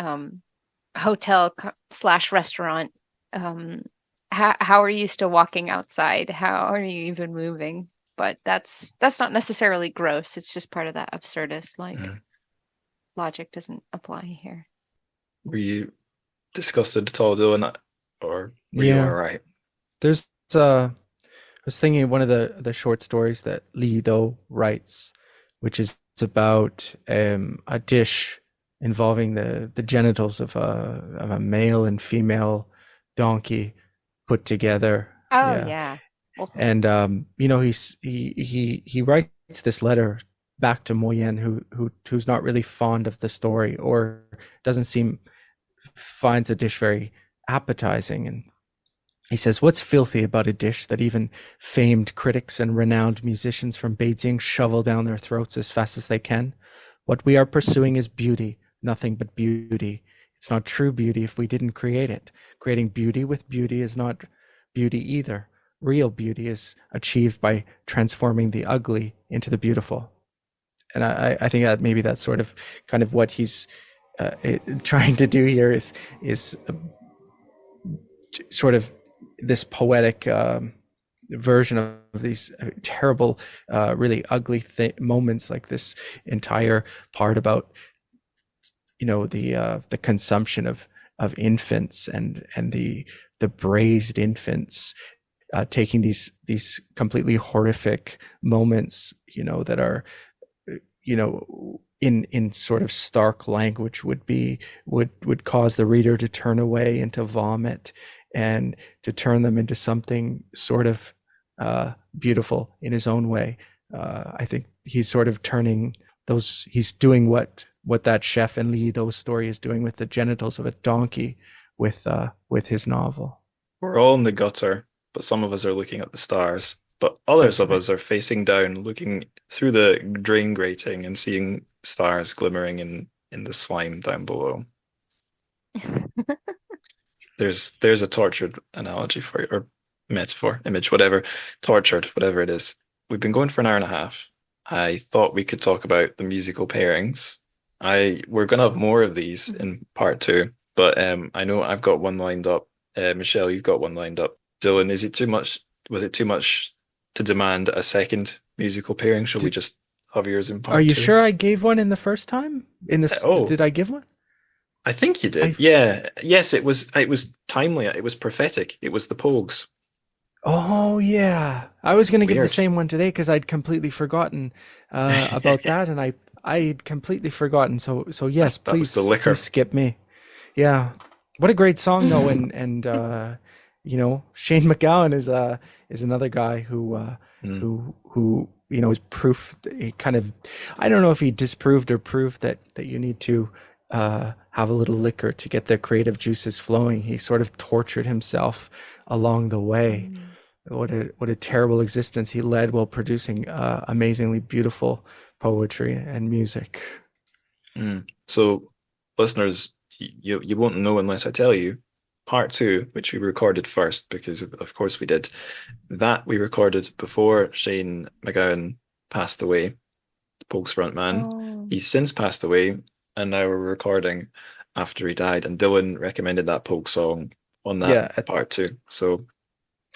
hotel slash restaurant. How are you still walking outside? How are you even moving? But that's not necessarily gross. It's just part of that absurdist like Mm. logic doesn't apply here. Were you disgusted at all, Dylan? Or were you all right? There's I was thinking of one of the short stories that Li Do writes, which is about a dish involving the genitals of a male and female donkey put together. Oh Yeah. yeah. Well, And he writes this letter back to Moyen, who's not really fond of the story, or doesn't seem finds the dish very appetizing. And he says, "What's filthy about a dish that even famed critics and renowned musicians from Beijing shovel down their throats as fast as they can? What we are pursuing is beauty, nothing but beauty. It's not true beauty if we didn't create it. Creating beauty with beauty is not beauty either. Real beauty is achieved by transforming the ugly into the beautiful." And I think that maybe that's sort of kind of what he's trying to do here is sort of this poetic version of these terrible, really ugly moments, like this entire part about, you know, the consumption of infants and the braised infants, taking these completely horrific moments, you know, that are, you know, in sort of stark language would cause the reader to turn away and to vomit, and to turn them into something sort of beautiful in his own way. I think he's sort of turning those, he's doing what that chef in Li Do's story is doing with the genitals of a donkey with his novel. We're all in the gutter, but some of us are looking at the stars. But others of us are facing down, looking through the drain grating and seeing stars glimmering in the slime down below. There's a tortured analogy for you, or metaphor, image, whatever, tortured, whatever it is. We've been going for an hour and a half. I thought we could talk about the musical pairings. We're going to have more of these in part 2, but I know I've got one lined up. Michelle, you've got one lined up. Dylan, is it too much? Was it too much to demand a second musical pairing? Shall we just have yours in part 2? Are you sure I gave one in the first time? Did I give one? I think you did. Yeah. Yes, it was timely. It was prophetic. It was the Pogues. Oh yeah. I was going to give the same one today because I'd completely forgotten about that, and I'd completely forgotten. So yes, please skip me. Yeah. What a great song though, and you know, Shane MacGowan is another guy who you know, is proof. He kind of, I don't know if he disproved or proved that you need to have a little liquor to get the creative juices flowing. He sort of tortured himself along the way. What a terrible existence he led while producing amazingly beautiful poetry and music. So, listeners, you won't know unless I tell you. Part 2, which we recorded first, because of course we did, that we recorded before Shane MacGowan passed away, the Pogues frontman. Oh. He's since passed away, and now we're recording after he died. And Dylan recommended that Pogue song on that part 2. So,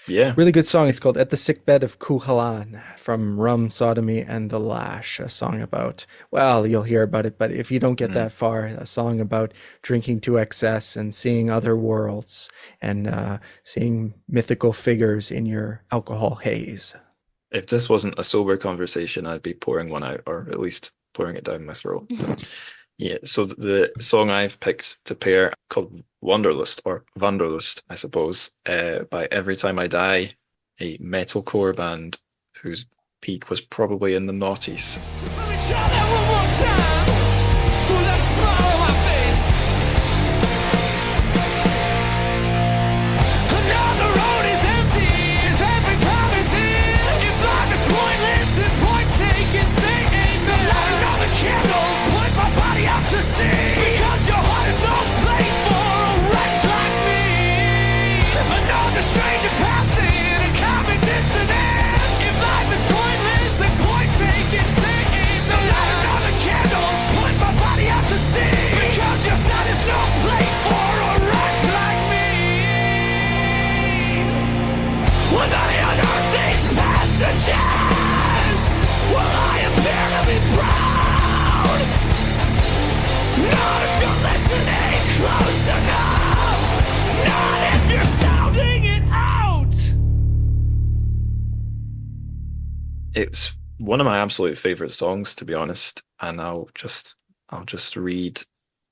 yeah. Really good song. It's called At the Sickbed of Cuchulainn, from Rum, Sodomy, and the Lash. A song about, well, you'll hear about it, but if you don't get that far, a song about drinking to excess and seeing other worlds and seeing mythical figures in your alcohol haze. If this wasn't a sober conversation, I'd be pouring one out, or at least pouring it down my throat. Yeah, so the song I've picked to pair, called Wanderlust, or Wanderlust, I suppose, by Every Time I Die, a metalcore band whose peak was probably in the noughties. Because your heart is no place for a wretch like me. Another stranger passing, a common dissonance. If life is pointless, then point taking singing. So light another candle, put my body out to sea. Because your sun is no place for a wretch like me. When I unearth these passages, will I appear to be proud? Not if you're listening close enough. Not if you're sounding it out. It's one of my absolute favorite songs, to be honest, and I'll just read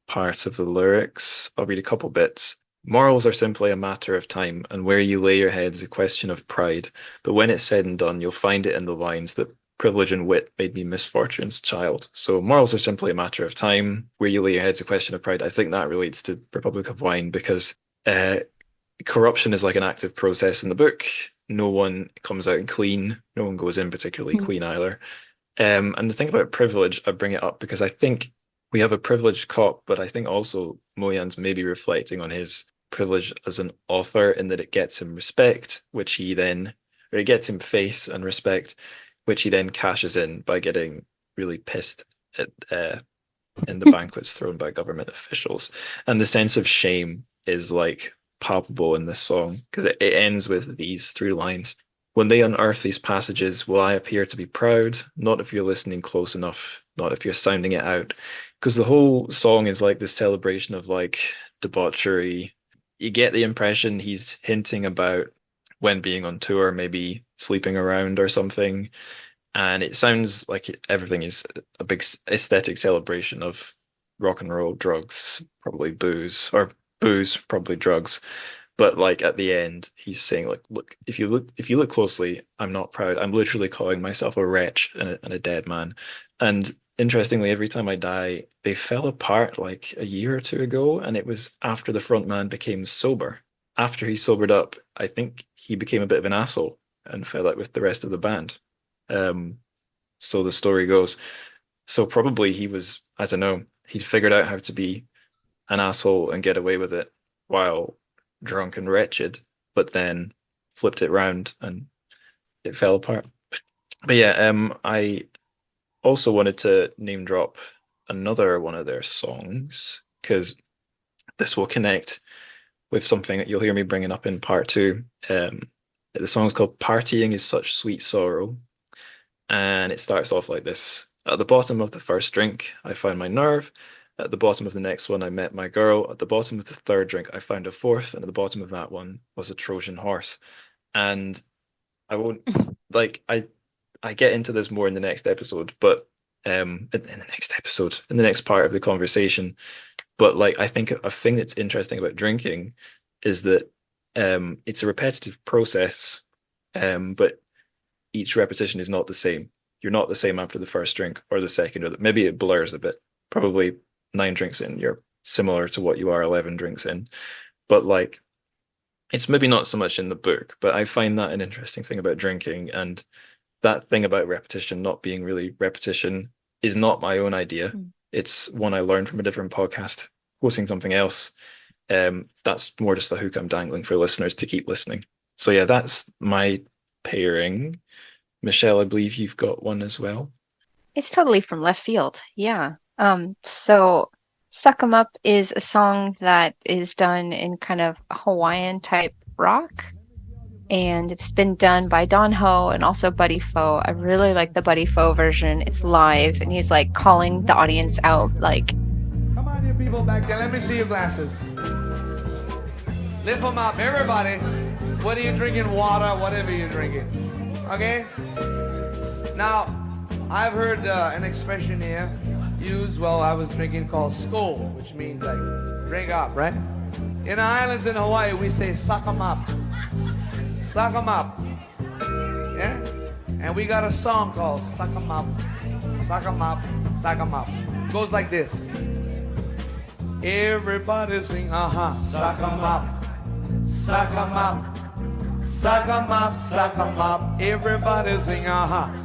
part of the lyrics. I'll read a couple bits. Morals are simply a matter of time, and where you lay your head is a question of pride. But when it's said and done, you'll find it in the lines that privilege and wit made me misfortune's child. So morals are simply a matter of time. Where you lay your head is a question of pride. I think that relates to Republic of Wine because corruption is like an active process in the book. No one comes out clean. No one goes in particularly clean either. And the thing about privilege, I bring it up because I think we have a privileged cop, but I think also Moyan's maybe reflecting on his privilege as an author in that it gets him respect, which he then, or it gets him face and respect, which he then cashes in by getting really pissed at in the banquets thrown by government officials. And the sense of shame is like palpable in this song because it ends with these 3 lines. When they unearth these passages, will I appear to be proud? Not if you're listening close enough, not if you're sounding it out. Because the whole song is like this celebration of like debauchery. You get the impression he's hinting about when being on tour, maybe sleeping around or something. And it sounds like everything is a big aesthetic celebration of rock and roll, drugs, probably booze, or booze, probably drugs. But like at the end, he's saying like, look, if you look closely, I'm not proud. I'm literally calling myself a wretch and a dead man. And interestingly, Every Time I Die, they fell apart like a year or 2 ago, and it was after the front man became sober. After he sobered up, I think he became a bit of an asshole and fell out with the rest of the band. So the story goes. So probably he was, I don't know, he'd figured out how to be an asshole and get away with it while drunk and wretched, but then flipped it round and it fell apart. But yeah, I also wanted to name drop another one of their songs because this will connect with something that you'll hear me bringing up in part 2. The song's called Partying is Such Sweet Sorrow, and it starts off like this. At the bottom of the first drink, I found my nerve. At the bottom of the next one, I met my girl. At the bottom of the third drink, I found a fourth. And at the bottom of that one was a Trojan horse. And I won't, like, I get into this more in the next episode, but in the next part of the conversation. But like, I think a thing that's interesting about drinking is that it's a repetitive process, but each repetition is not the same. You're not the same after the first drink or the second, or maybe it blurs a bit. Probably 9 drinks in, you're similar to what you are 11 drinks in. But like, it's maybe not so much in the book, but I find that an interesting thing about drinking. And that thing about repetition not being really repetition is not my own idea. It's one I learned from a different podcast, quoting something else. That's more just the hook I'm dangling for listeners to keep listening. So yeah, that's my pairing. Michelle, I believe you've got one as well. It's totally from left field. Yeah. So Suck 'Em Up is a song that is done in kind of Hawaiian type rock. And it's been done by Don Ho and also Buddy Fo. I really like the Buddy Fo version. It's live and he's like calling the audience out like, come on, you people back there. Let me see your glasses. Lift them up, everybody. What are you drinking? Water, whatever you're drinking. Okay? Now, I've heard an expression here used while I was drinking called skull, which means like drink up, right? In the islands in Hawaii, we say suck 'em up. Suck 'em up. Yeah? And we got a song called Suck 'em Up. Suck 'em up. Suck 'em up. It goes like this. Everybody sing, suck 'em up. Suck 'em up. Suck 'em up, suck 'em up. Everybody sing,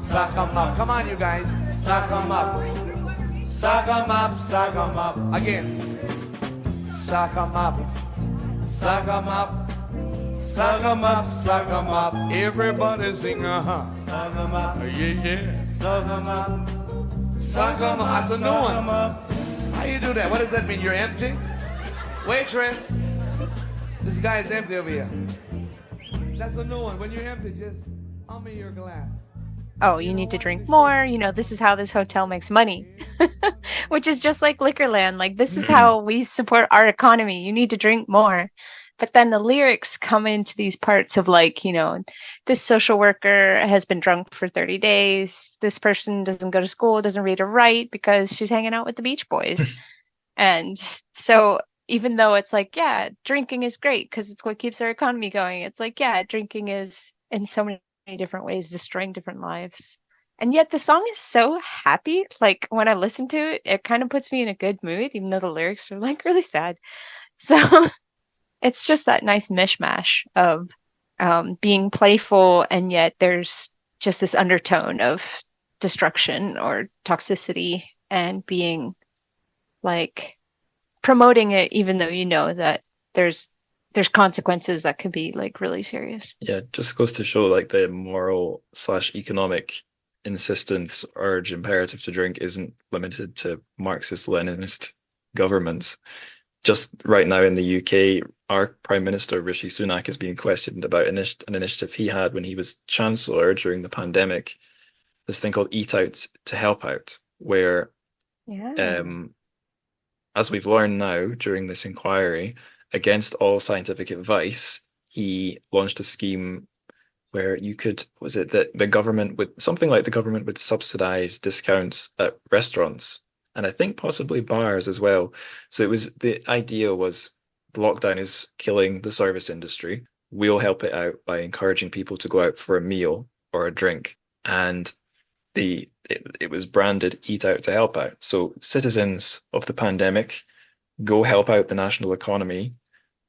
suck 'em up. Come on, you guys. Suck 'em up. Suck 'em up, suck 'em up. Again. Suck 'em up. Suck 'em up. Suck 'em up, suck 'em up. Everybody sing, Suck 'em up. Yeah. Suck 'em up. Suck 'em up. That's a new one. How you do that? What does that mean? You're empty? Waitress. This guy's empty over here. That's a new one. When you're empty, just me your glass. oh, you need to drink more. You know, this is how this hotel makes money, which is just like Liquorland. Like, this is how we support our economy. You need to drink more. But then the lyrics come into these parts of like, this social worker has been drunk for 30 days. This person doesn't go to school, doesn't read or write because she's hanging out with the Beach Boys. And so even though it's like, yeah, drinking is great because it's what keeps our economy going. It's like, yeah, drinking is in so many different ways destroying different lives. And yet the song is so happy. Like when I listen to it, it kind of puts me in a good mood, even though the lyrics are like really sad. So it's just that nice mishmash of being playful, and yet there's just this undertone of destruction or toxicity, and being like promoting it, even though you know that there's consequences that could be like really serious. Yeah, it just goes to show like the moral / economic insistence, urge, imperative to drink isn't limited to Marxist-Leninist governments. Just right now in the UK, our Prime Minister Rishi Sunak is being questioned about an initiative he had when he was Chancellor during the pandemic, this thing called Eat Out to Help Out, where, as we've learned now during this inquiry, against all scientific advice, he launched a scheme where you could, was it that the government would subsidize discounts at restaurants, and I think possibly bars as well. So the idea was lockdown is killing the service industry. We'll help it out by encouraging people to go out for a meal or a drink. And it was branded Eat Out to Help Out. So citizens of the pandemic go help out the national economy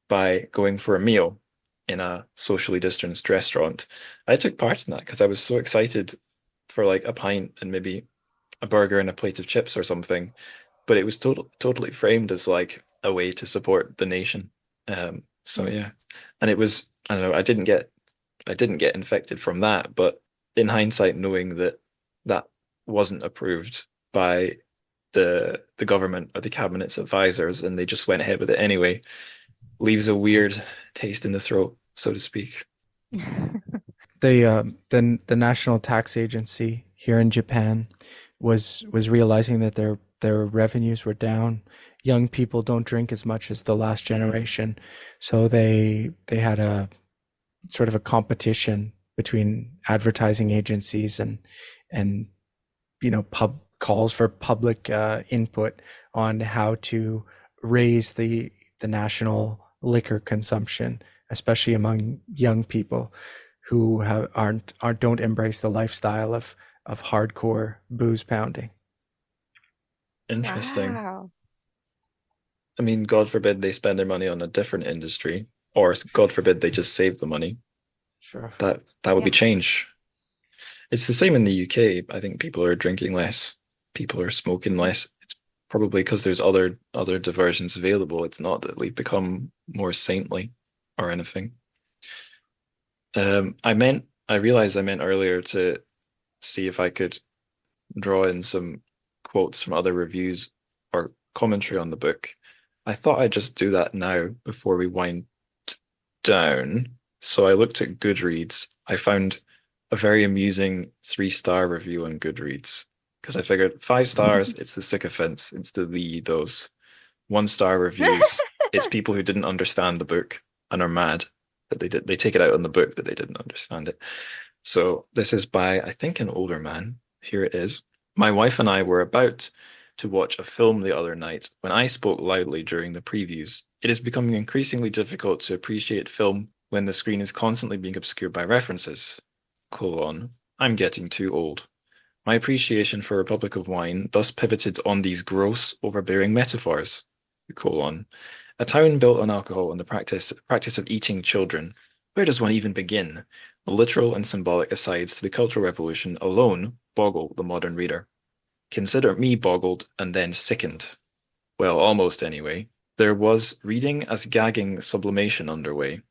by going for a meal in a socially distanced restaurant. I took part in that because I was so excited for like a pint and maybe a burger and a plate of chips or something. But it was totally framed as like a way to support the nation. So yeah, and it was, I don't know, I didn't get infected from that, but in hindsight, knowing that wasn't approved by the government or the cabinet's advisors, and they just went ahead with it anyway, leaves a weird taste in the throat, so to speak. The National Tax Agency here in Japan was realizing that their revenues were down. Young people don't drink as much as the last generation, so they had a sort of a competition between advertising agencies and calls for public input on how to raise the national liquor consumption, especially among young people who don't embrace the lifestyle of hardcore booze pounding. Interesting. Wow. I mean, God forbid they spend their money on a different industry, or God forbid they just save the money. Sure. That would be change. It's the same in the UK. I think people are drinking less. People are smoking less. It's probably because there's other diversions available. It's not that we've become more saintly or anything. I realized I meant earlier to see if I could draw in some quotes from other reviews or commentary on the book. I thought I'd just do that now before we wind down. So I looked at Goodreads. I found a very amusing 3-star review on Goodreads because I figured 5 stars, it's the sycophants, it's the leados. 1-star reviews, it's people who didn't understand the book and are mad that they take it out on the book that they didn't understand it. So this is by, I think, an older man. Here it is. My wife and I were about to watch a film the other night when I spoke loudly during the previews. It is becoming increasingly difficult to appreciate film when the screen is constantly being obscured by references. : I'm getting too old. My appreciation for Republic of Wine thus pivoted on these gross, overbearing metaphors. : A town built on alcohol and the practice of eating children. Where does one even begin? The literal and symbolic asides to the Cultural Revolution alone boggle the modern reader. Consider me boggled and then sickened. Well, almost anyway. There was reading as gagging sublimation underway.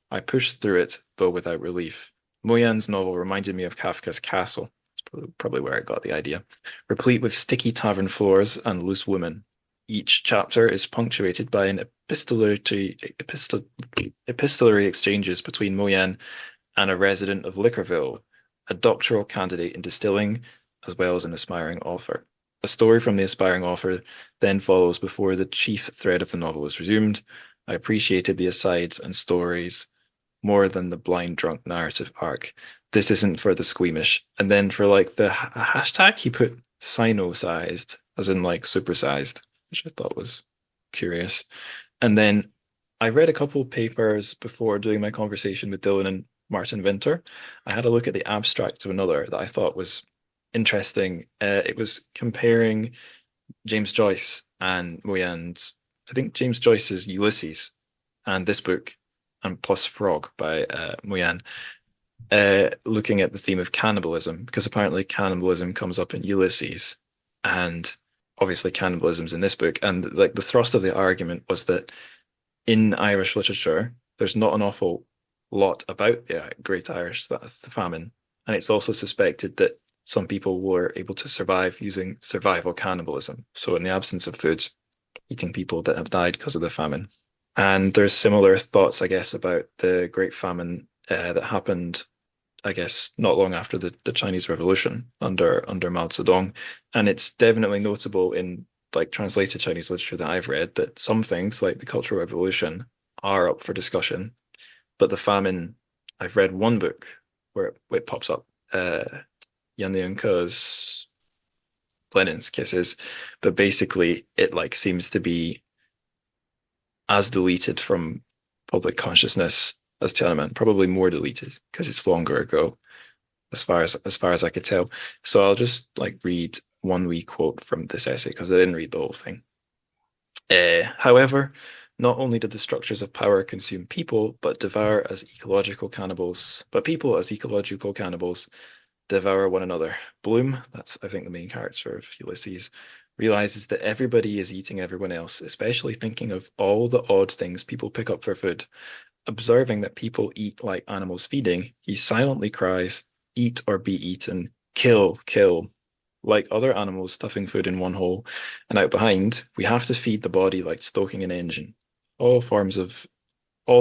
I pushed through it, though without relief. Moyan's novel reminded me of Kafka's Castle. It's probably where I got the idea. Replete with sticky tavern floors and loose women. Each chapter is punctuated by an epistolary exchanges between Moyan and a resident of Liquorville, a doctoral candidate in distilling, as well as an aspiring author. A story from the aspiring author then follows before the chief thread of the novel is resumed. I appreciated the asides and stories more than the blind drunk narrative arc. This isn't for the squeamish. And then for like the hashtag, he put sino-sized, as in like supersized, which I thought was curious. And then I read a couple of papers before doing my conversation with Dylan and Martin Winter. I had a look at the abstract of another that I thought was interesting. It was comparing James Joyce and Moyan's, I think James Joyce's Ulysses and this book, and plus Frog by Moyan, looking at the theme of cannibalism, because apparently cannibalism comes up in Ulysses, and obviously cannibalism's in this book. And like the thrust of the argument was that in Irish literature, there's not an awful lot about the Great Irish Famine, and it's also suspected that some people were able to survive using survival cannibalism. So in the absence of food, eating people that have died because of the famine. And there's similar thoughts, I guess, about the Great Famine that happened, I guess, not long after the Chinese Revolution under Mao Zedong. And it's definitely notable in like translated Chinese literature that I've read that some things like the Cultural Revolution are up for discussion. But the famine, I've read one book where it pops up, Yan Lianke's Lenin's Kisses, but basically it like seems to be as deleted from public consciousness as Tiananmen, probably more deleted because it's longer ago, as far as I could tell. So I'll just like read one wee quote from this essay because I didn't read the whole thing. However, not only did the structures of power consume people, but devour as ecological cannibals. But people as ecological cannibals devour one another. Bloom, that's I think the main character of Ulysses, realizes that everybody is eating everyone else, especially thinking of all the odd things people pick up for food. Observing that people eat like animals feeding, he silently cries, "Eat or be eaten, kill, kill." Like other animals stuffing food in one hole, and out behind, we have to feed the body like stoking an engine. All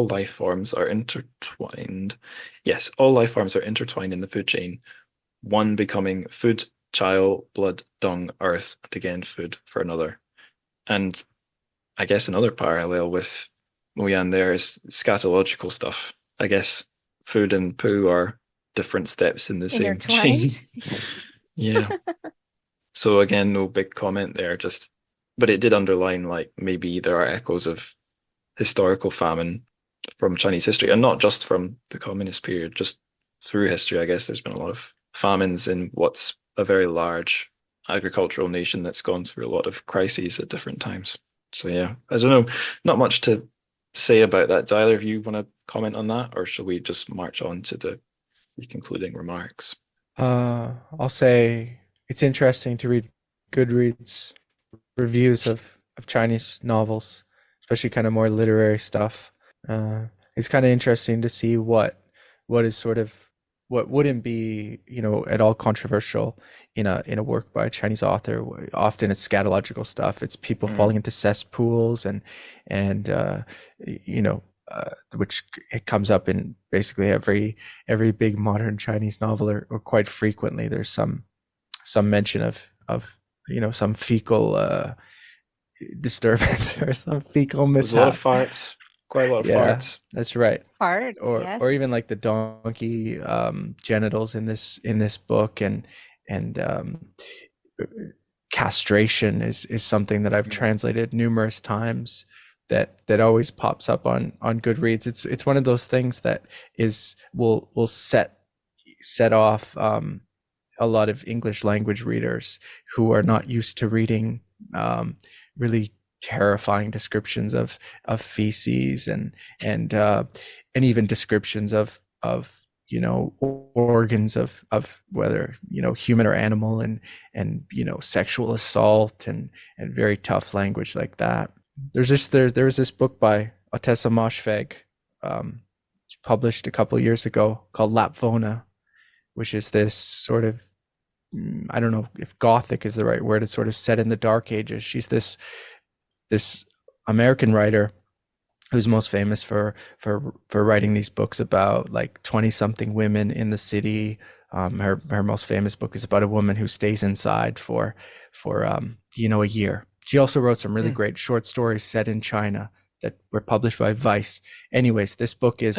life forms are intertwined. Yes, all life forms are intertwined in the food chain, one becoming food, chyle, blood, dung, earth, and again food for another. And I guess another parallel with Moyan there is scatological stuff. I guess food and poo are different steps in the same chain. Yeah. So again, no big comment there, but it did underline like maybe there are echoes of historical famine from Chinese history, and not just from the communist period, just through history. I guess there's been a lot of famines in what's a very large agricultural nation that's gone through a lot of crises at different times. So yeah, I don't know, not much to say about that. Do either of you want to comment on that, or shall we just march on to the concluding remarks? I'll say it's interesting to read Goodreads reviews of Chinese novels, especially kind of more literary stuff. It's kind of interesting to see what is sort of what wouldn't be, at all controversial in a work by a Chinese author. Often it's scatological stuff. It's people falling into cesspools and which it comes up in basically every big modern Chinese novel, or quite frequently there's some mention of some fecal disturbance or some fecal mishap. There's a lot of farts. Quite a lot of farts. That's right. Farts, or even like the donkey genitals in this book, and castration is something that I've translated numerous times. That always pops up on Goodreads. It's one of those things that will set off a lot of English language readers who are not used to reading really terrifying descriptions of feces and even descriptions of organs of whether human or animal, and sexual assault and very tough language like that. There's this book by TrChFic published a couple of years ago called Lapvona, which is this sort of, I don't know if Gothic is the right word. It's sort of set in the Dark Ages. She's this American writer who's most famous for writing these books about like 20-something women in the city. Her most famous book is about a woman who stays inside for a year. She also wrote some really great short stories set in China that were published by Vice. Anyways, this book is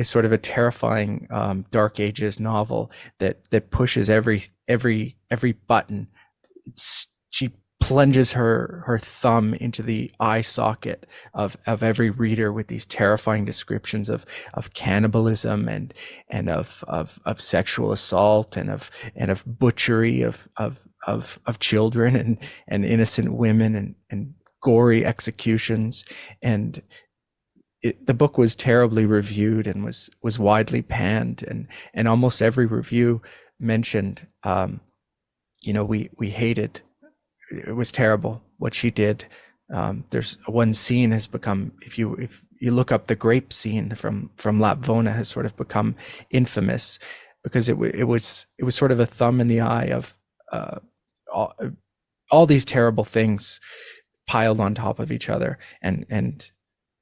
sort of a terrifying Dark Ages novel that pushes every button. She plunges her thumb into the eye socket of every reader with these terrifying descriptions of cannibalism and of sexual assault and of butchery of children and innocent women and gory executions. And the book was terribly reviewed and was widely panned, and almost every review mentioned, we hated. It was terrible what she did. There's one scene has become, if you look up the grape scene from Lapvona, has sort of become infamous because it was sort of a thumb in the eye of all these terrible things piled on top of each other, and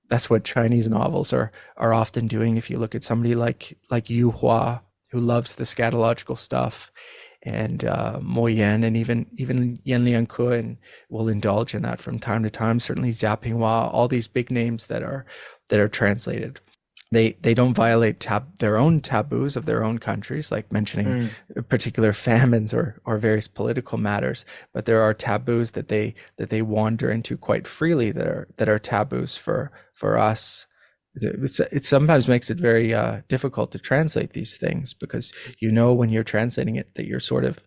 that's what Chinese novels are often doing. If you look at somebody like Yu Hua, who loves the scatological stuff, and Mo Yan, and even Yan Liangke, and will indulge in that from time to time. Certainly Xia Pinghua, all these big names that are translated. They don't violate their own taboos of their own countries, like mentioning particular famines or various political matters, but there are taboos that they wander into quite freely that are taboos for us. It sometimes makes it very difficult to translate these things, because when you're translating it that you're sort of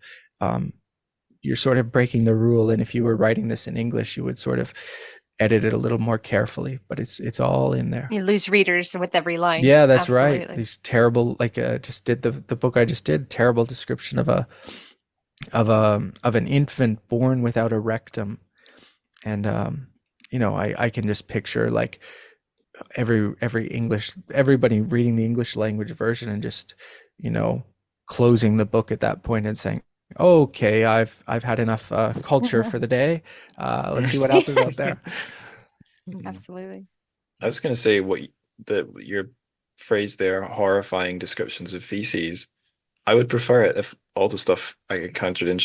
breaking the rule, and if you were writing this in English, you would sort of edit it a little more carefully, but it's all in there. You lose readers with every line. Yeah, that's Absolutely. right. These terrible, just did the book I just did, terrible description of an infant born without a rectum, and I can just picture like everybody reading the English language version and just closing the book at that point and saying, okay, I've had enough culture for the day, let's see what else is out there. Absolutely. I was going to say your phrase there, horrifying descriptions of feces. I would prefer it if all the stuff I encountered in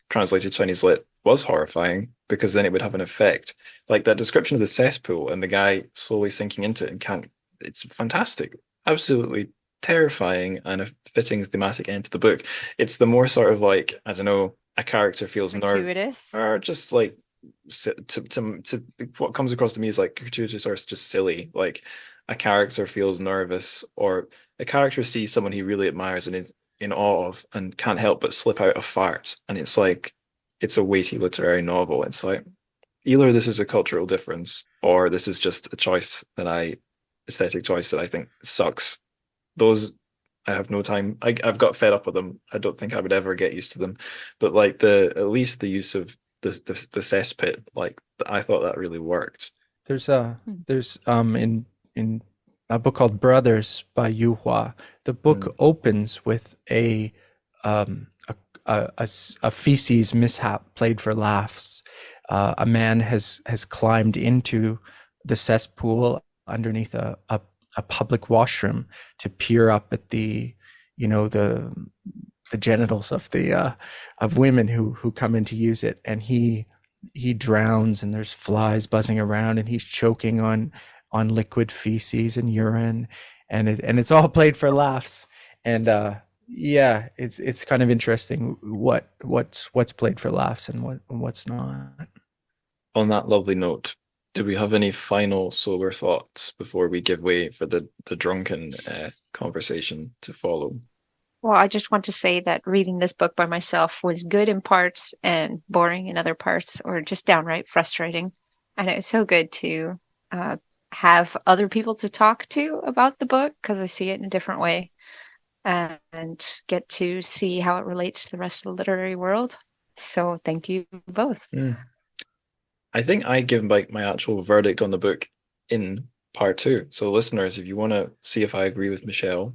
translated Chinese lit was horrifying, because then it would have an effect. Like that description of the cesspool and the guy slowly sinking into it and it's fantastic. Absolutely terrifying, and a fitting thematic end to the book. It's the more sort of like, I don't know, a character feels nervous, or just like to what comes across to me is like gratuitous or just silly. Like a character feels nervous, or a character sees someone he really admires and is in awe of and can't help but slip out a fart, and it's like it's a weighty literary novel. It's like either this is a cultural difference, or this is just a aesthetic choice that I think sucks. Those, I have no time. I've got fed up with them. I don't think I would ever get used to them. But like at least the use of the cesspit, like I thought that really worked. There's in a book called Brothers by Yu Hua. The book opens with a feces mishap played for laughs. A man has climbed into the cesspool underneath a public washroom to peer up at the genitals of women who come in to use it, and he drowns, and there's flies buzzing around, and he's choking on liquid feces and urine, and it's all played for laughs. And it's kind of interesting what's played for laughs and what's not. On that lovely note, do we have any final sober thoughts before we give way for the drunken conversation to follow? Well, I just want to say that reading this book by myself was good in parts and boring in other parts, or just downright frustrating. And it was so good to have other people to talk to about the book, because I see it in a different way, and get to see how it relates to the rest of the literary world. So thank you both. I think I give my actual verdict on the book in part 2. So listeners, if you want to see if I agree with Michelle,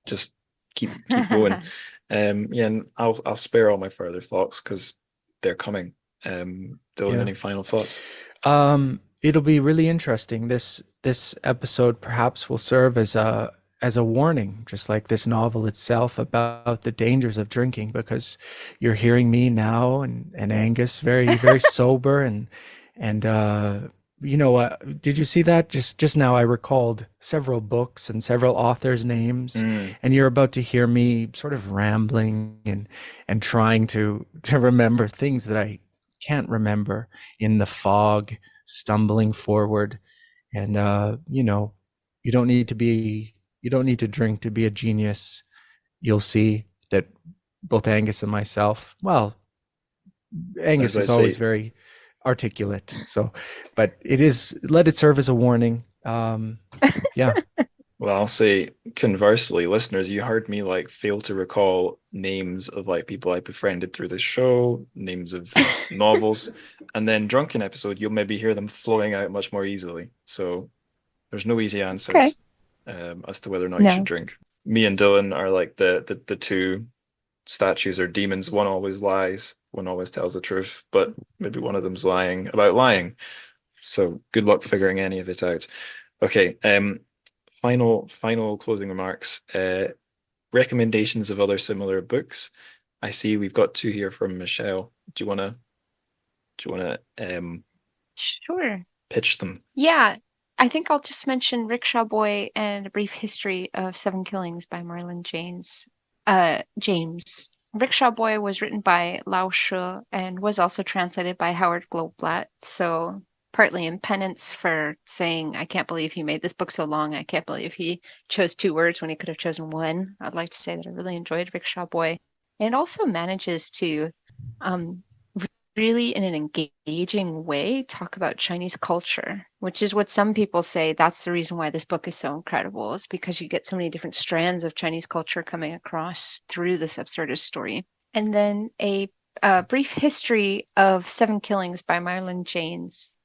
just keep going. And I'll spare all my further thoughts because they're coming. Dylan, any final thoughts? It'll be really interesting. This episode perhaps will serve as a warning, just like this novel itself, about the dangers of drinking, because you're hearing me now and Angus very, very sober and you know what? Did you see that? Just now, I recalled several books and several authors' names, and you're about to hear me sort of rambling and trying to remember things that I can't remember in the fog, stumbling forward. And you don't need to drink to be a genius. You'll see that both Angus and myself, well, Angus is always very articulate. So, but let it serve as a warning. Yeah. Well, I'll say conversely, listeners, you heard me like fail to recall names of like people I befriended through this show, names of novels, and then drunken episode, you'll maybe hear them flowing out much more easily. So there's no easy answers as to whether or not you should drink. Me and Dylan are like the two statues or demons. One always lies, one always tells the truth, but maybe one of them's lying about lying. So good luck figuring any of it out. Okay, final closing remarks. Recommendations of other similar books. I see we've got two here from Michelle. Do you wanna Sure. pitch them? Yeah, I think I'll just mention Rickshaw Boy and A Brief History of Seven Killings by Marlon James. Rickshaw Boy was written by Lao She and was also translated by Howard Goldblatt. So partly in penance for saying, I can't believe he made this book so long. I can't believe he chose 2 words when he could have chosen 1. I'd like to say that I really enjoyed Rickshaw Boy. And it also manages to really in an engaging way talk about Chinese culture, which is what some people say that's the reason why this book is so incredible, is because you get so many different strands of Chinese culture coming across through this absurdist story. And then a Brief History of Seven Killings by Marlon James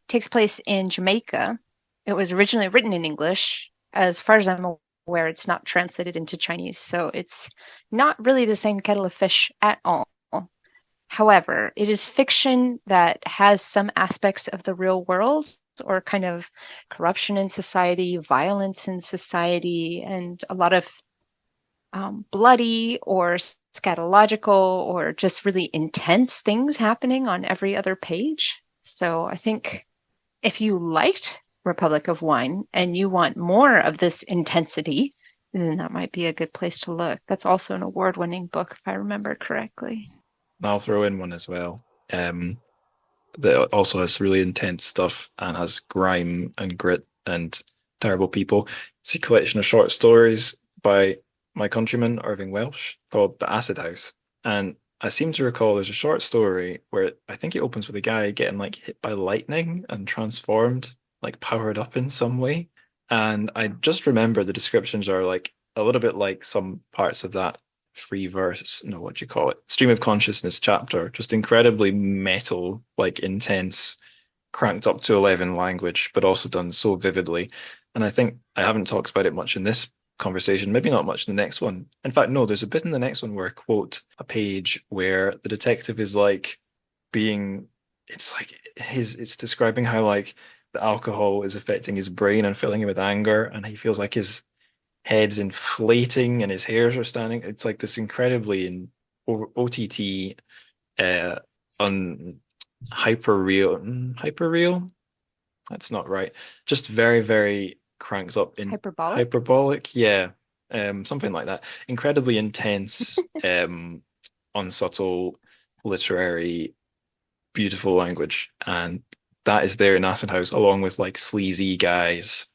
takes place in Jamaica. It was originally written in English. As far as I'm aware, it's not translated into Chinese, so it's not really the same kettle of fish at all. However, it is fiction that has some aspects of the real world, or kind of corruption in society, violence in society, and a lot of bloody or scatological or just really intense things happening on every other page. So I think if you liked Republic of Wine and you want more of this intensity, then that might be a good place to look. That's also an award-winning book, if I remember correctly. I'll throw in one as well. That also has really intense stuff and has grime and grit and terrible people. It's a collection of short stories by my countryman Irving Welsh called The Acid House. And I seem to recall there's a short story where I think it opens with a guy getting like hit by lightning and transformed, like powered up in some way. And I just remember the descriptions are like a little bit like some parts of that stream of consciousness chapter, just incredibly metal, like intense, cranked up to 11 language, but also done so vividly. And I think I haven't talked about it much in this conversation, maybe not much in the next one. In fact, no, there's a bit in the next one where I quote a page where the detective is like it's describing how like the alcohol is affecting his brain and filling him with anger, and he feels like his head's inflating and his hairs are standing. It's like this incredibly OTT hyper real. That's not right. Just very, very cranked up in hyperbolic. Yeah. Something like that. Incredibly intense, unsubtle, literary, beautiful language. And that is there in Acid House, along with like sleazy guys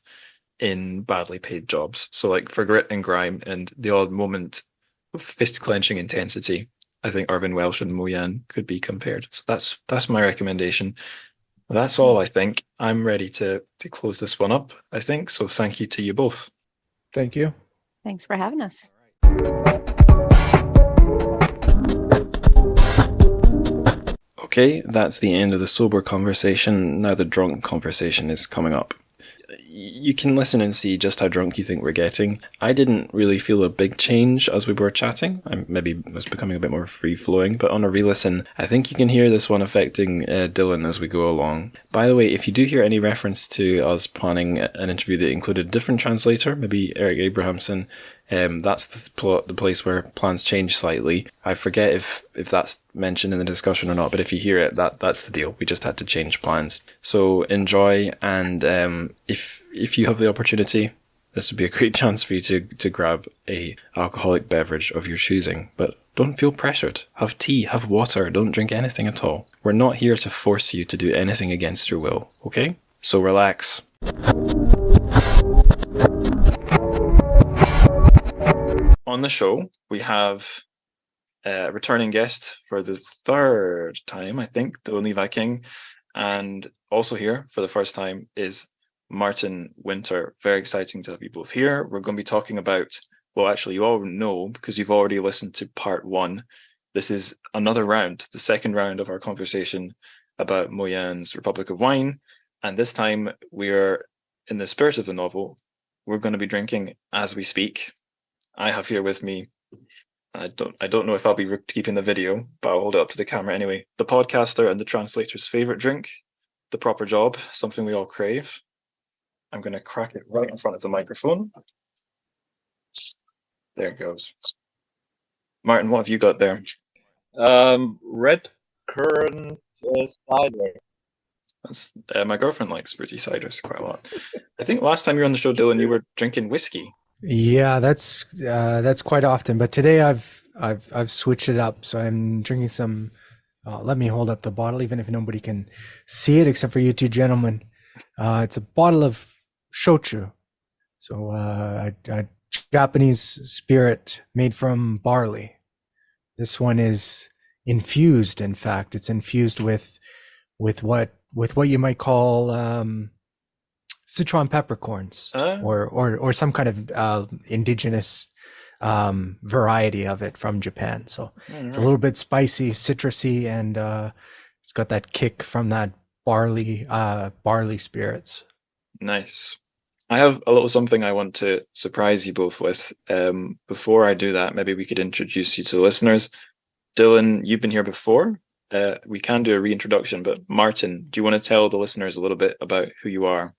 in badly paid jobs. So like for grit and grime and the odd moment of fist clenching intensity, I think Irvin Welsh and Mo Yan could be compared. So that's my recommendation. That's all. I think I'm ready to close this one up, I think. So thank you to you both. Thank you. Thanks for having us. Okay, that's the end of the sober conversation. Now the drunk conversation is coming up. you can listen and see just how drunk you think we're getting. I didn't really feel a big change as we were chatting. I maybe was becoming a bit more free-flowing, but on a re-listen, I think you can hear this one affecting Dylan as we go along. By the way, if you do hear any reference to us planning an interview that included a different translator, maybe Eric Abrahamson, that's the place where plans change slightly. I forget if that's mentioned in the discussion or not, but if you hear it, that's the deal. We just had to change plans. So enjoy, and if you have the opportunity, this would be a great chance for you to grab a alcoholic beverage of your choosing. But don't feel pressured. Have tea, have water, don't drink anything at all. We're not here to force you to do anything against your will, okay? So relax. On the show, we have a returning guest for the third time, I think, the Levi King. And also here for the first time is Martin Winter. Very exciting to have you both here. We're going to be talking about, well, actually, you all know because you've already listened to part 1. This is another round, the second round of our conversation about Moyen's Republic of Wine. And this time we're in the spirit of the novel. We're going to be drinking as we speak. I have here with me, I don't know if I'll be keeping the video, but I'll hold it up to the camera anyway. The podcaster and the translator's favorite drink, the proper job, something we all crave. I'm going to crack it right in front of the microphone. There it goes. Martin, what have you got there? Red currant cider. That's, my girlfriend likes fruity ciders quite a lot. I think last time you were on the show, Dylan, you were drinking whiskey. Yeah, that's quite often. But today I've switched it up. So I'm drinking some. Let me hold up the bottle, even if nobody can see it except for you two gentlemen. It's a bottle of shochu, so a Japanese spirit made from barley. This one is infused. In fact, it's infused with what you might call Sichuan peppercorns, or some kind of indigenous variety of it from Japan. So it's a little bit spicy, citrusy, and it's got that kick from that barley spirits. Nice. I have a little something I want to surprise you both with. Before I do that, maybe we could introduce you to the listeners. Dylan, you've been here before. We can do a reintroduction, but Martin, do you want to tell the listeners a little bit about who you are?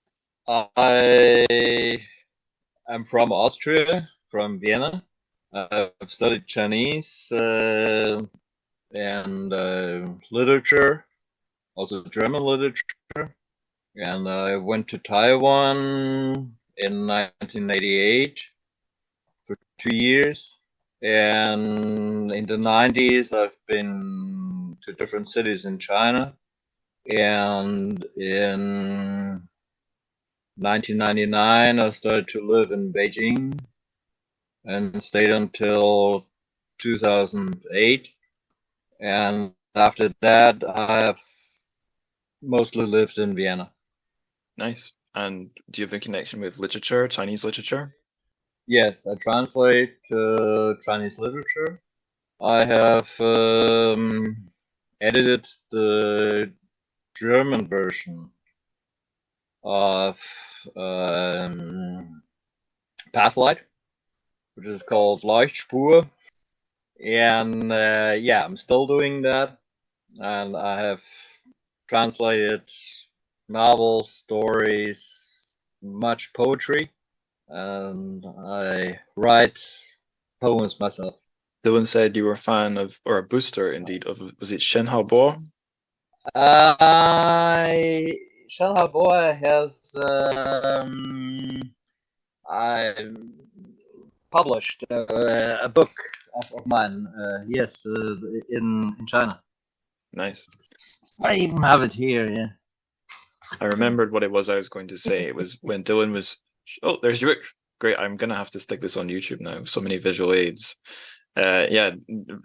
I am from Austria, from Vienna. I've studied Chinese and literature, also German literature. And I went to Taiwan in 1988 for 2 years. And in the 90s, I've been to different cities in China. And in 1999, I started to live in Beijing and stayed until 2008. And after that, I have mostly lived in Vienna. Nice. And do you have a connection with literature, Chinese literature? Yes, I translate Chinese literature. I have edited the German version of Passlight, which is called Leuchtspur. And I'm still doing that. And I have translated novels, stories, much poetry, and I write poems myself. Dylan said you were a fan of, or a booster indeed, of, was it Shen Hao Bo? Shen Hao Bo has I published a book of mine, in China. Nice. I even have it here, yeah. I remembered what it was I was going to say. It was when Dylan was, oh, there's Yurik. Great, I'm going to have to stick this on YouTube now. So many visual aids. I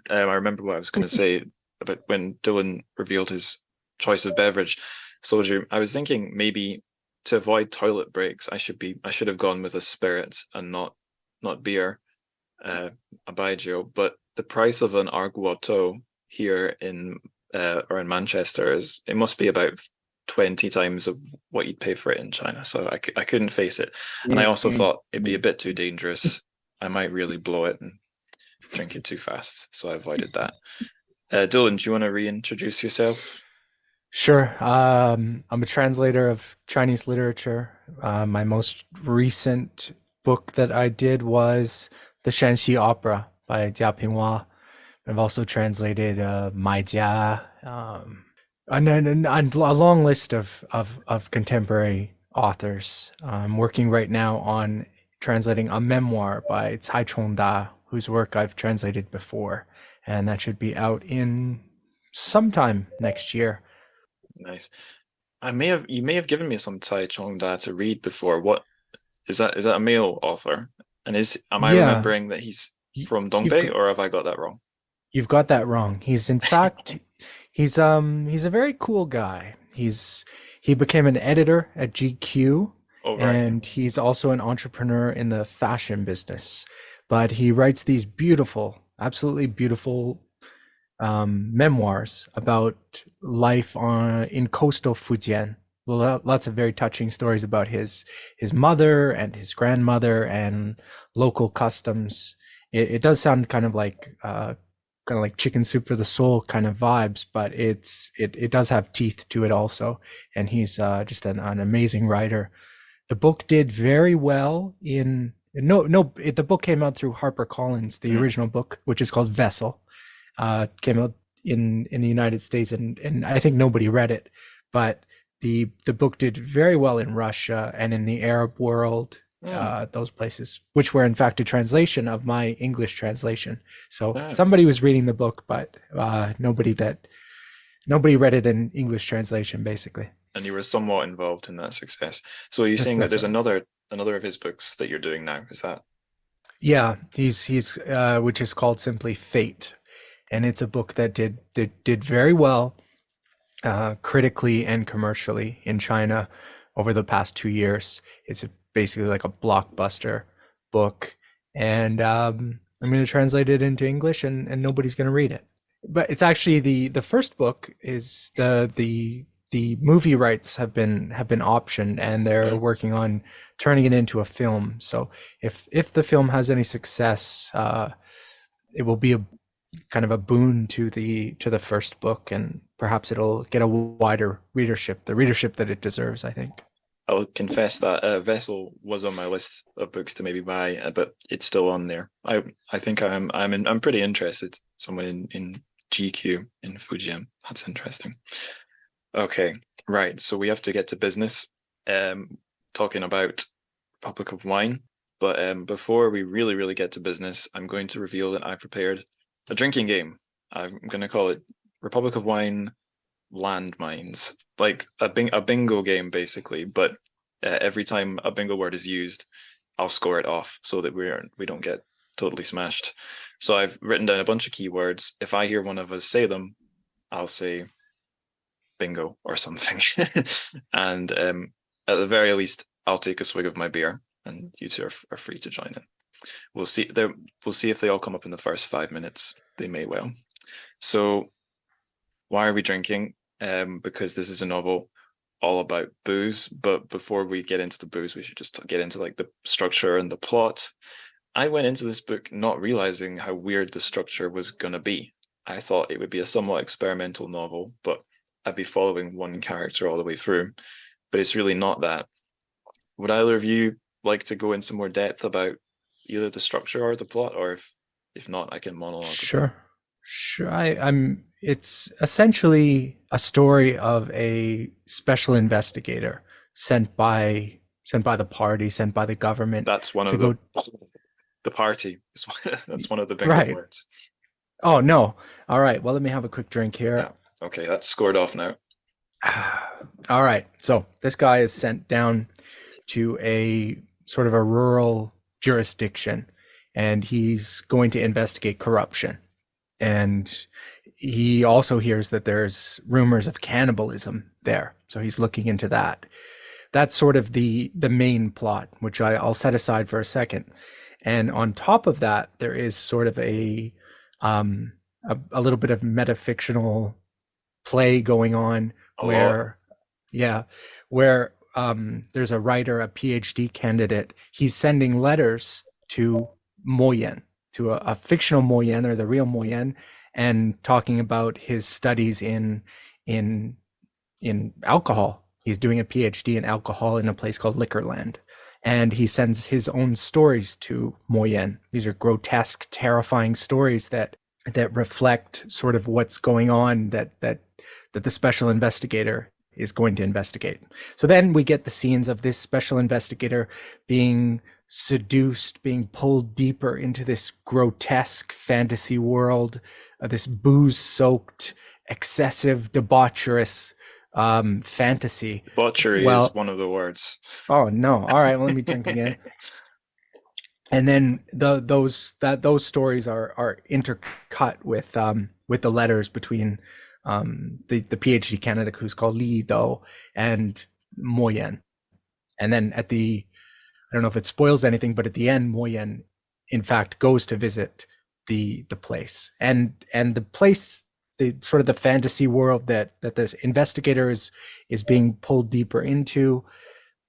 remember what I was going to say about when Dylan revealed his choice of beverage. Soju, I was thinking maybe to avoid toilet breaks, I should have gone with a spirit and not beer, a baijiu. But the price of an arguoto here in Manchester it must be about 20 times of what you'd pay for it in China. So I couldn't face it. And I also thought it'd be a bit too dangerous. I might really blow it and drink it too fast. So I avoided that. Dylan, do you want to reintroduce yourself? Sure. I'm a translator of Chinese literature. My most recent book that I did was The Shanxi Opera by Jia Pinghua. I've also translated Maijia, and a long list of contemporary authors. I'm working right now on translating a memoir by Cai Chongda, whose work I've translated before, and that should be out in sometime next year. Nice. You may have given me some Cai Chongda to read before. What is that? Is that a male author? And am I remembering that he's from Dongbei, or have I got that wrong? You've got that wrong. He's in fact he's a very cool guy. He became an editor at GQ, and he's also an entrepreneur in the fashion business. But he writes these beautiful, absolutely beautiful memoirs about life in coastal Fujian. Lots of very touching stories about his mother and his grandmother and local customs. It does sound kind of like chicken soup for the soul kind of vibes, but it does have teeth to it also. And he's just an amazing writer. The book did very well the book came out through HarperCollins, the original book, which is called Vessel. Came out in the United States, and I think nobody read it, but the book did very well in Russia and in the Arab world, those places, which were in fact a translation of my English translation. So somebody was reading the book, but nobody read it in English translation, basically. And you were somewhat involved in that success. So are you saying that there's another of his books that you're doing now? Is that? Yeah, he's which is called simply Fate, and it's a book that did very well critically and commercially in China over the past 2 years. It's basically like a blockbuster book, and I'm going to translate it into English, and nobody's going to read it. But it's actually the first book is the movie rights have been optioned, and they're working on turning it into a film. So if the film has any success, it will be a kind of a boon to the first book, and perhaps it'll get a wider readership, the readership that it deserves, I think. I'll confess that Vessel was on my list of books to maybe buy, but it's still on there. I think I'm pretty interested. Someone in GQ in Fujian. That's interesting. Okay, right. So we have to get to business, talking about Republic of Wine. But before we really get to business, I'm going to reveal that I prepared a drinking game. I'm going to call it Republic of Wine Landmines, like a bingo game basically. But every time a bingo word is used, I'll score it off so that we don't get totally smashed. So I've written down a bunch of keywords. If I hear one of us say them, I'll say bingo or something. And at the very least, I'll take a swig of my beer, and you two are free to join in. We'll see if they all come up in the first 5 minutes. They may well. So why are we drinking? Because this is a novel all about booze. But before we get into the booze, we should just get into like the structure and the plot. I went into this book not realizing how weird the structure was going to be. I thought it would be a somewhat experimental novel, but I'd be following one character all the way through. But it's really not that. Would either of you like to go into more depth about either the structure or the plot, or if not, I can monologue. Sure. It's essentially a story of a special investigator sent by the party, sent by the government. That's one of the party. That's one of the big words. Oh no! All right. Well, let me have a quick drink here. Yeah. Okay, that's scored off now. All right. So this guy is sent down to a sort of a rural jurisdiction, and he's going to investigate corruption. And he also hears that there's rumors of cannibalism there, so he's looking into that. That's sort of the main plot, which I'll set aside for a second. And on top of that, there is sort of a little bit of metafictional play going on where Yeah, where there's a writer, a PhD candidate. He's sending letters to Mo Yan, to a fictional Mo Yan or the real Mo Yan, and talking about his studies in in alcohol. He's doing a PhD in alcohol in a place called Liquorland. And he sends his own stories to Mo Yan. These are grotesque, terrifying stories that reflect sort of what's going on that the special investigator is going to investigate. So then we get the scenes of this special investigator being seduced, being pulled deeper into this grotesque fantasy world, this booze-soaked, excessive, debaucherous fantasy. Debauchery is one of the words. Oh no! All right, well, let me drink again. And then those stories are intercut with the letters between the PhD candidate who's called Li Do and Mo Yan. And then I don't know if it spoils anything, but at the end, Mo Yan in fact goes to visit the place, and the place, the sort of the fantasy world that this investigator is being pulled deeper into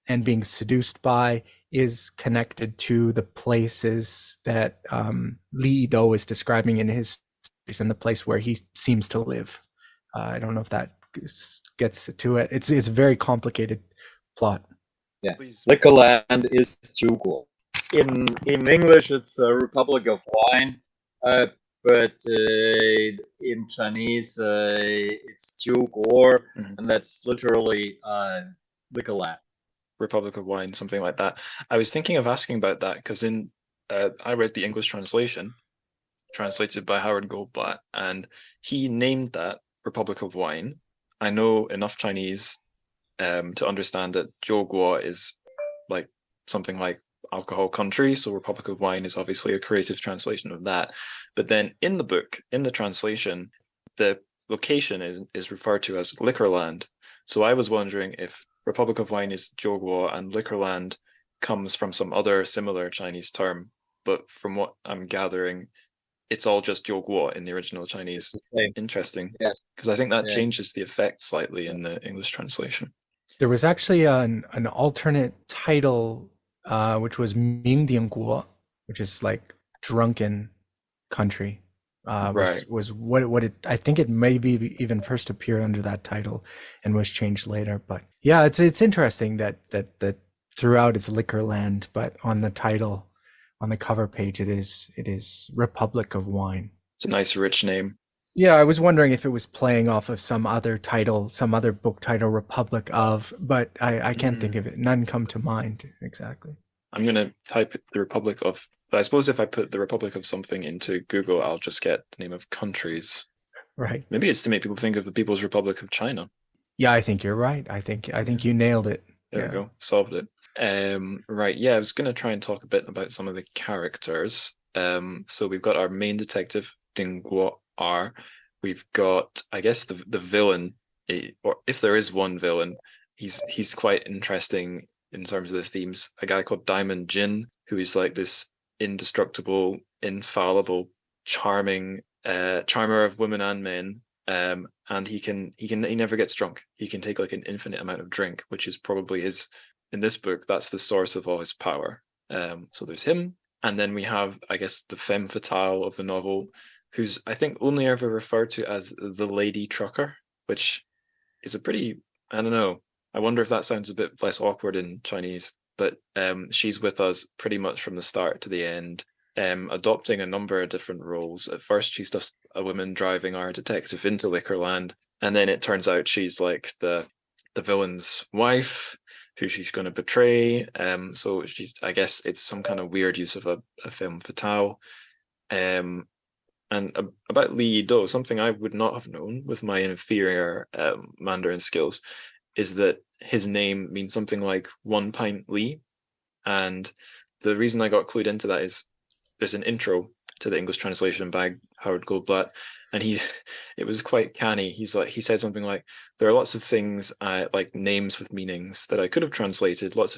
and being seduced by is connected to the places that Li Do is describing in his stories and the place where he seems to live. I don't know if that gets to it. It's a very complicated plot. Yeah, Liquorland is Zhuguo. In English, it's a Republic of Wine, but in Chinese, it's Zhuguo, and that's literally Liquorland. Republic of Wine, something like that. I was thinking of asking about that because I read the English translation, translated by Howard Goldblatt, and he named that Republic of Wine. I know enough Chinese to understand that Zhuguo is like something like alcohol country, so Republic of Wine is obviously a creative translation of that. But then in the book, in the translation, the location is referred to as Liquorland. So I was wondering if Republic of Wine is Zhuguo and Liquorland comes from some other similar Chinese term. But from what I'm gathering, it's all just Zhuguo in the original Chinese. Okay. Interesting. Yeah. Because I think that changes the effect slightly in the English translation. There was actually an alternate title, which was Mingdianguo, which is like drunken country. Right. Was what it, I think it maybe even first appeared under that title and was changed later. But yeah, it's interesting that throughout it's Liquorland, but on the title, on the cover page, it is Republic of Wine. It's a nice rich name. Yeah, I was wondering if it was playing off of some other title, some other book title, Republic of, but I can't think of it. None come to mind exactly. I'm going to type the Republic of, but I suppose if I put the Republic of something into Google, I'll just get the name of countries. Right. Maybe it's to make people think of the People's Republic of China. Yeah, I think you're right. I think you nailed it. There we go. Solved it. Right. Yeah, I was going to try and talk a bit about some of the characters. So we've got our main detective, Ding Guo R. We've got, I guess, the villain, or if there is one villain, he's quite interesting in terms of the themes. A guy called Diamond Jin, who is like this indestructible, infallible, charming charmer of women and men. And he never gets drunk. He can take like an infinite amount of drink, which is probably his, in this book, that's the source of all his power. So there's him. And then we have, I guess, the femme fatale of the novel, who's, I think, only ever referred to as the lady trucker, which is a pretty, I don't know, I wonder if that sounds a bit less awkward in Chinese, but she's with us pretty much from the start to the end, adopting a number of different roles. At first, she's just a woman driving our detective into Liquorland, and then it turns out she's like the villain's wife, who she's going to betray. So she's, I guess it's some kind of weird use of a femme fatale. And about Li Do, something I would not have known with my inferior Mandarin skills is that his name means something like 1 pint Li. And the reason I got clued into that is there's an intro to the English translation by Howard Goldblatt, and it was quite canny. He said something like, there are lots of things like names with meanings that I could have translated, lots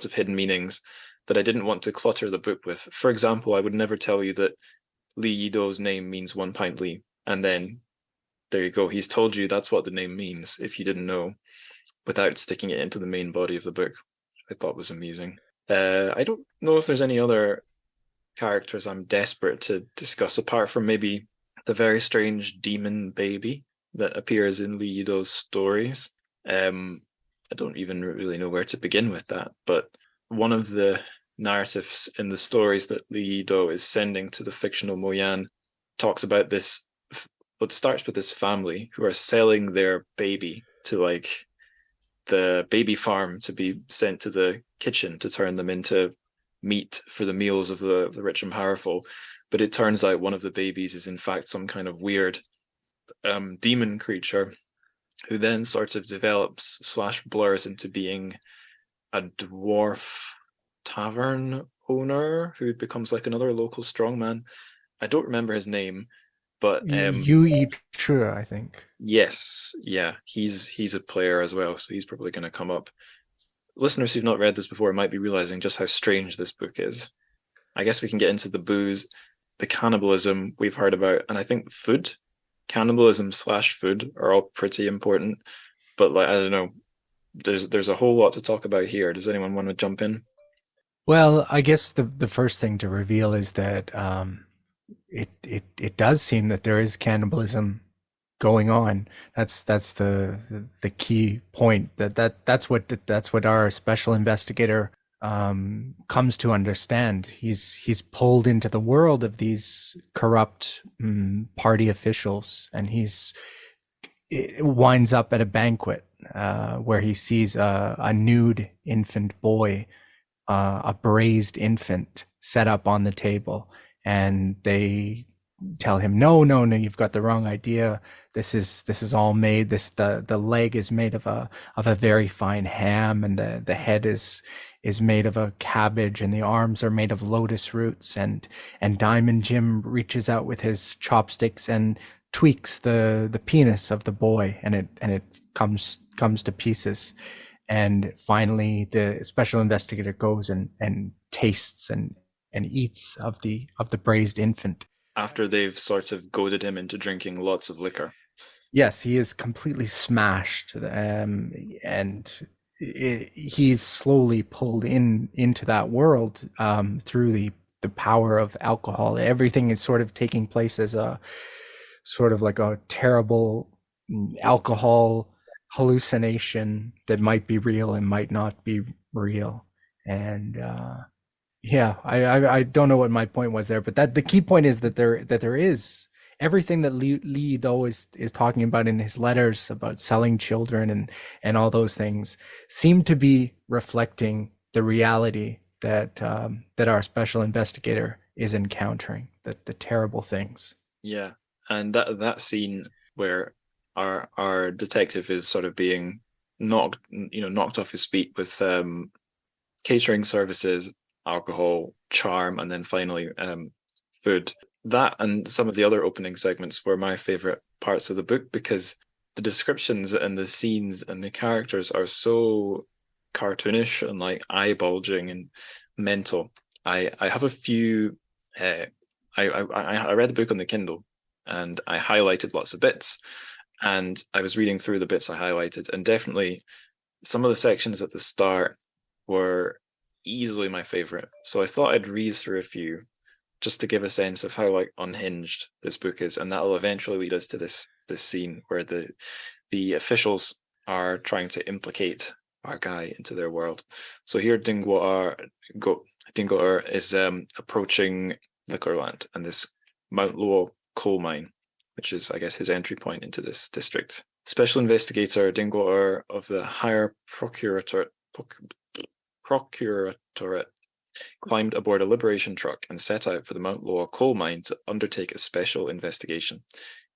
of hidden meanings that I didn't want to clutter the book with. For example, I would never tell you that Li Yido's name means 1 pint Li, and then There you go. He's told you that's what the name means, if you didn't know, without sticking it into the main body of the book, which I thought was amusing. I don't know if there's any other characters I'm desperate to discuss, apart from maybe the very strange demon baby that appears in Li Yido's stories. I don't even really know where to begin with that, but one of the narratives in the stories that Li Yido is sending to the fictional Mo Yan talks about this. It starts with this family who are selling their baby to like the baby farm to be sent to the kitchen to turn them into meat for the meals of the rich and powerful. But it turns out one of the babies is in fact some kind of weird demon creature who then sort of develops / blurs into being a dwarf tavern owner who becomes like another local strongman. I don't remember his name, but Yu True, I think. yes, yeah, he's a player as well, so he's probably going to come up. Listeners who've not read this before might be realizing just how strange this book is. I guess we can get into the booze, the cannibalism we've heard about, and I think food, cannibalism / food are all pretty important. But like, I don't know, there's a whole lot to talk about here. Does anyone want to jump in? Well, I guess the first thing to reveal is that it does seem that there is cannibalism going on. That's the key point. That's what our special investigator comes to understand. He's pulled into the world of these corrupt party officials, and it winds up at a banquet where he sees a nude infant boy, a braised infant, set up on the table, and they tell him, no, you've got the wrong idea. This is all made. The leg is made of a very fine ham, and the head is made of a cabbage, and the arms are made of lotus roots. And Diamond Jim reaches out with his chopsticks and tweaks the penis of the boy, and it comes to pieces. And finally, the special investigator goes and tastes and eats of the braised infant. After they've sort of goaded him into drinking lots of liquor. Yes, he is completely smashed, and he's slowly pulled into that world through the power of alcohol. Everything is sort of taking place as a sort of like a terrible alcohol hallucination that might be real and might not be real. And yeah, I don't know what my point was there, but that the key point is that there is everything that Li Do is talking about in his letters about selling children and all those things seem to be reflecting the reality that our special investigator is encountering, the terrible things. Yeah, and that scene where our detective is sort of being knocked off his feet with catering services, alcohol, charm, and then finally food. That and some of the other opening segments were my favorite parts of the book, because the descriptions and the scenes and the characters are so cartoonish and like eye bulging and mental. I have a few. I read the book on the Kindle and I highlighted lots of bits, and I was reading through the bits I highlighted, and definitely some of the sections at the start were easily my favorite. So I thought I'd read through a few just to give a sense of how like unhinged this book is, and that'll eventually lead us to this scene where the officials are trying to implicate our guy into their world. So here Dingwater is approaching Liquorland and this Mount Lowell coal mine, which is, I guess, his entry point into this district. Special investigator Dingwater of the Higher Procuratorate climbed aboard a liberation truck and set out for the Mount Lowell coal mine to undertake a special investigation.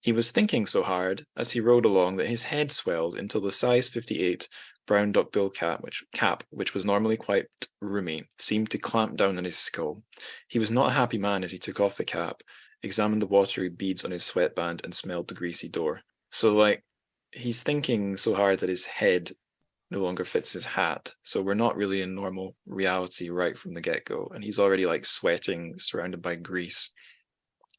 He was thinking so hard as he rode along that his head swelled until the size 58 brown duckbill cap, which was normally quite roomy, seemed to clamp down on his skull. He was not a happy man as he took off the cap, examined the watery beads on his sweatband, and smelled the greasy door. So, like, he's thinking so hard that his head no longer fits his hat. So we're not really in normal reality right from the get-go. And he's already like sweating, surrounded by grease.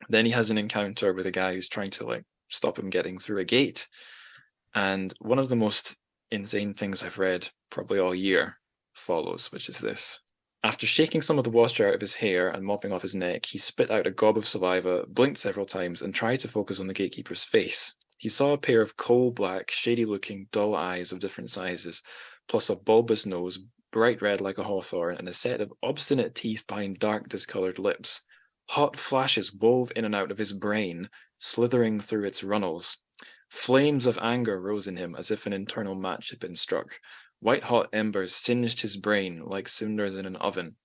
Then he has an encounter with a guy who's trying to like stop him getting through a gate. And one of the most insane things I've read probably all year follows, which is this. After shaking some of the moisture out of his hair and mopping off his neck, he spit out a gob of saliva, blinked several times, and tried to focus on the gatekeeper's face. He saw a pair of coal-black, shady-looking, dull eyes of different sizes, plus a bulbous nose, bright red like a hawthorn, and a set of obstinate teeth behind dark, discoloured lips. Hot flashes wove in and out of his brain, slithering through its runnels. Flames of anger rose in him as if an internal match had been struck. White-hot embers singed his brain like cinders in an oven,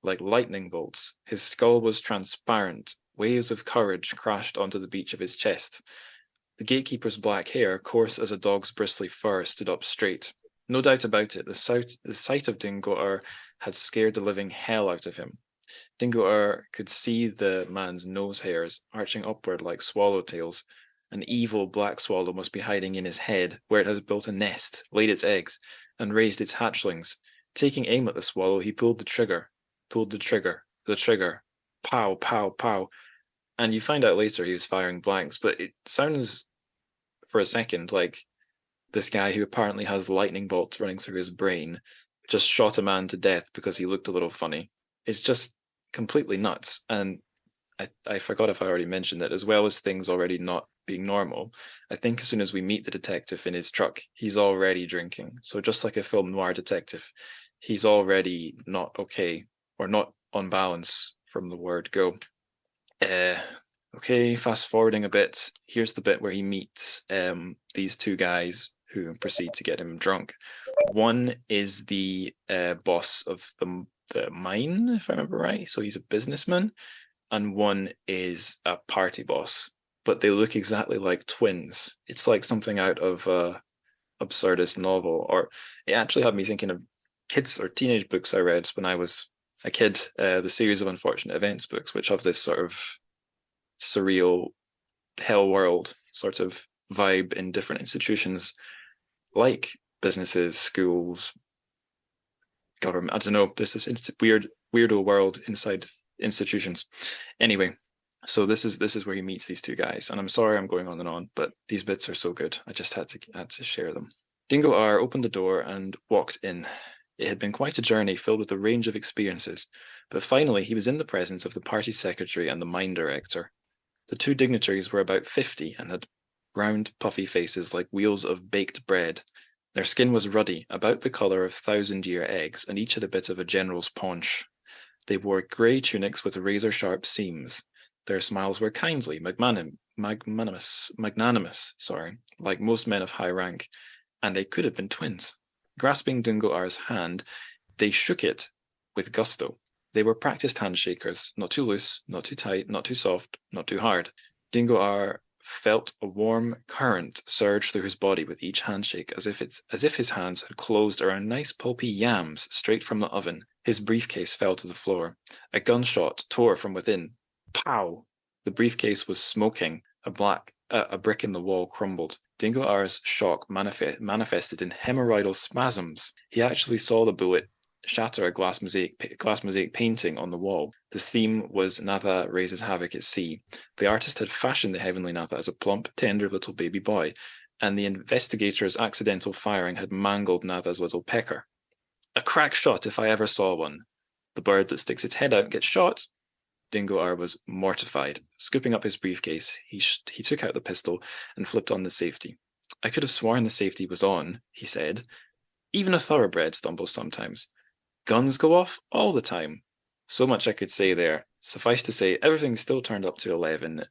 like lightning bolts. His skull was transparent. Waves of courage crashed onto the beach of his chest. The gatekeeper's black hair, coarse as a dog's bristly fur, stood up straight. No doubt about it, the sight of Dingo had scared the living hell out of him. Dingo could see the man's nose hairs arching upward like swallowtails. An evil black swallow must be hiding in his head, where it has built a nest, laid its eggs, and raised its hatchlings. Taking aim at the swallow, he pulled the trigger. The trigger. Pow, pow, pow. And you find out later he was firing blanks, but it sounds, for a second, like this guy who apparently has lightning bolts running through his brain just shot a man to death because he looked a little funny. It's just completely nuts. And I forgot if I already mentioned that, as well as things already not being normal, I think as soon as we meet the detective in his truck, he's already drinking. So just like a film noir detective, he's already not okay, or not on balance from the word go. Okay, fast forwarding a bit, here's the bit where he meets these two guys who proceed to get him drunk. One is the boss of the mine, if I remember right, so he's a businessman, and one is a party boss, but they look exactly like twins. It's like something out of a absurdist novel, or it actually had me thinking of kids or teenage books I read when I was a kid, the series of Unfortunate Events books, which have this sort of surreal hell world sort of vibe in different institutions like businesses, schools, government. I don't know, there's this weirdo world inside institutions. Anyway, so this is where he meets these two guys, and I'm sorry I'm going on and on, but these bits are so good. I just had to share them. Dingo R opened the door and walked in. It had been quite a journey filled with a range of experiences, but finally he was in the presence of the party secretary and the mine director. The two dignitaries were about 50 and had round, puffy faces like wheels of baked bread. Their skin was ruddy, about the colour of 1,000-year eggs, and each had a bit of a general's paunch. They wore grey tunics with razor-sharp seams. Their smiles were kindly, magnanimous, like most men of high rank, and they could have been twins. Grasping Dingo R's hand, they shook it with gusto. They were practiced handshakers, not too loose, not too tight, not too soft, not too hard. Dingo R felt a warm current surge through his body with each handshake, as if his hands had closed around nice pulpy yams straight from the oven. His briefcase fell to the floor. A gunshot tore from within. Pow! The briefcase was smoking. A brick in the wall crumbled. Dingo R's shock manifested in hemorrhoidal spasms. He actually saw the bullet shatter a glass mosaic painting on the wall. The theme was Natha raises havoc at sea. The artist had fashioned the heavenly Natha as a plump, tender little baby boy, and the investigator's accidental firing had mangled Natha's little pecker. A crack shot if I ever saw one. The bird that sticks its head out gets shot. Dingo R was mortified. Scooping up his briefcase, he took out the pistol and flipped on the safety. I could have sworn the safety was on, he said. Even a thoroughbred stumbles sometimes. Guns go off all the time. So much I could say there. Suffice to say, everything still turned up to 11.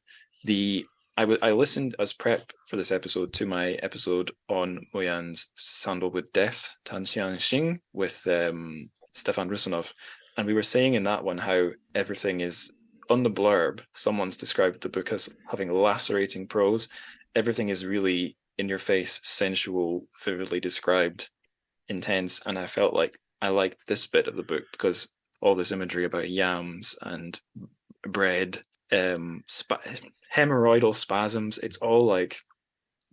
I listened as prep for this episode to my episode on Moyan's Sandalwood Death, Tan Xiang Xing, with Stefan Rusanov. And we were saying in that one how everything is, on the blurb, someone's described the book as having lacerating prose. Everything is really in your face, sensual, vividly described, intense. And I felt like I liked this bit of the book because all this imagery about yams and bread, hemorrhoidal spasms, it's all like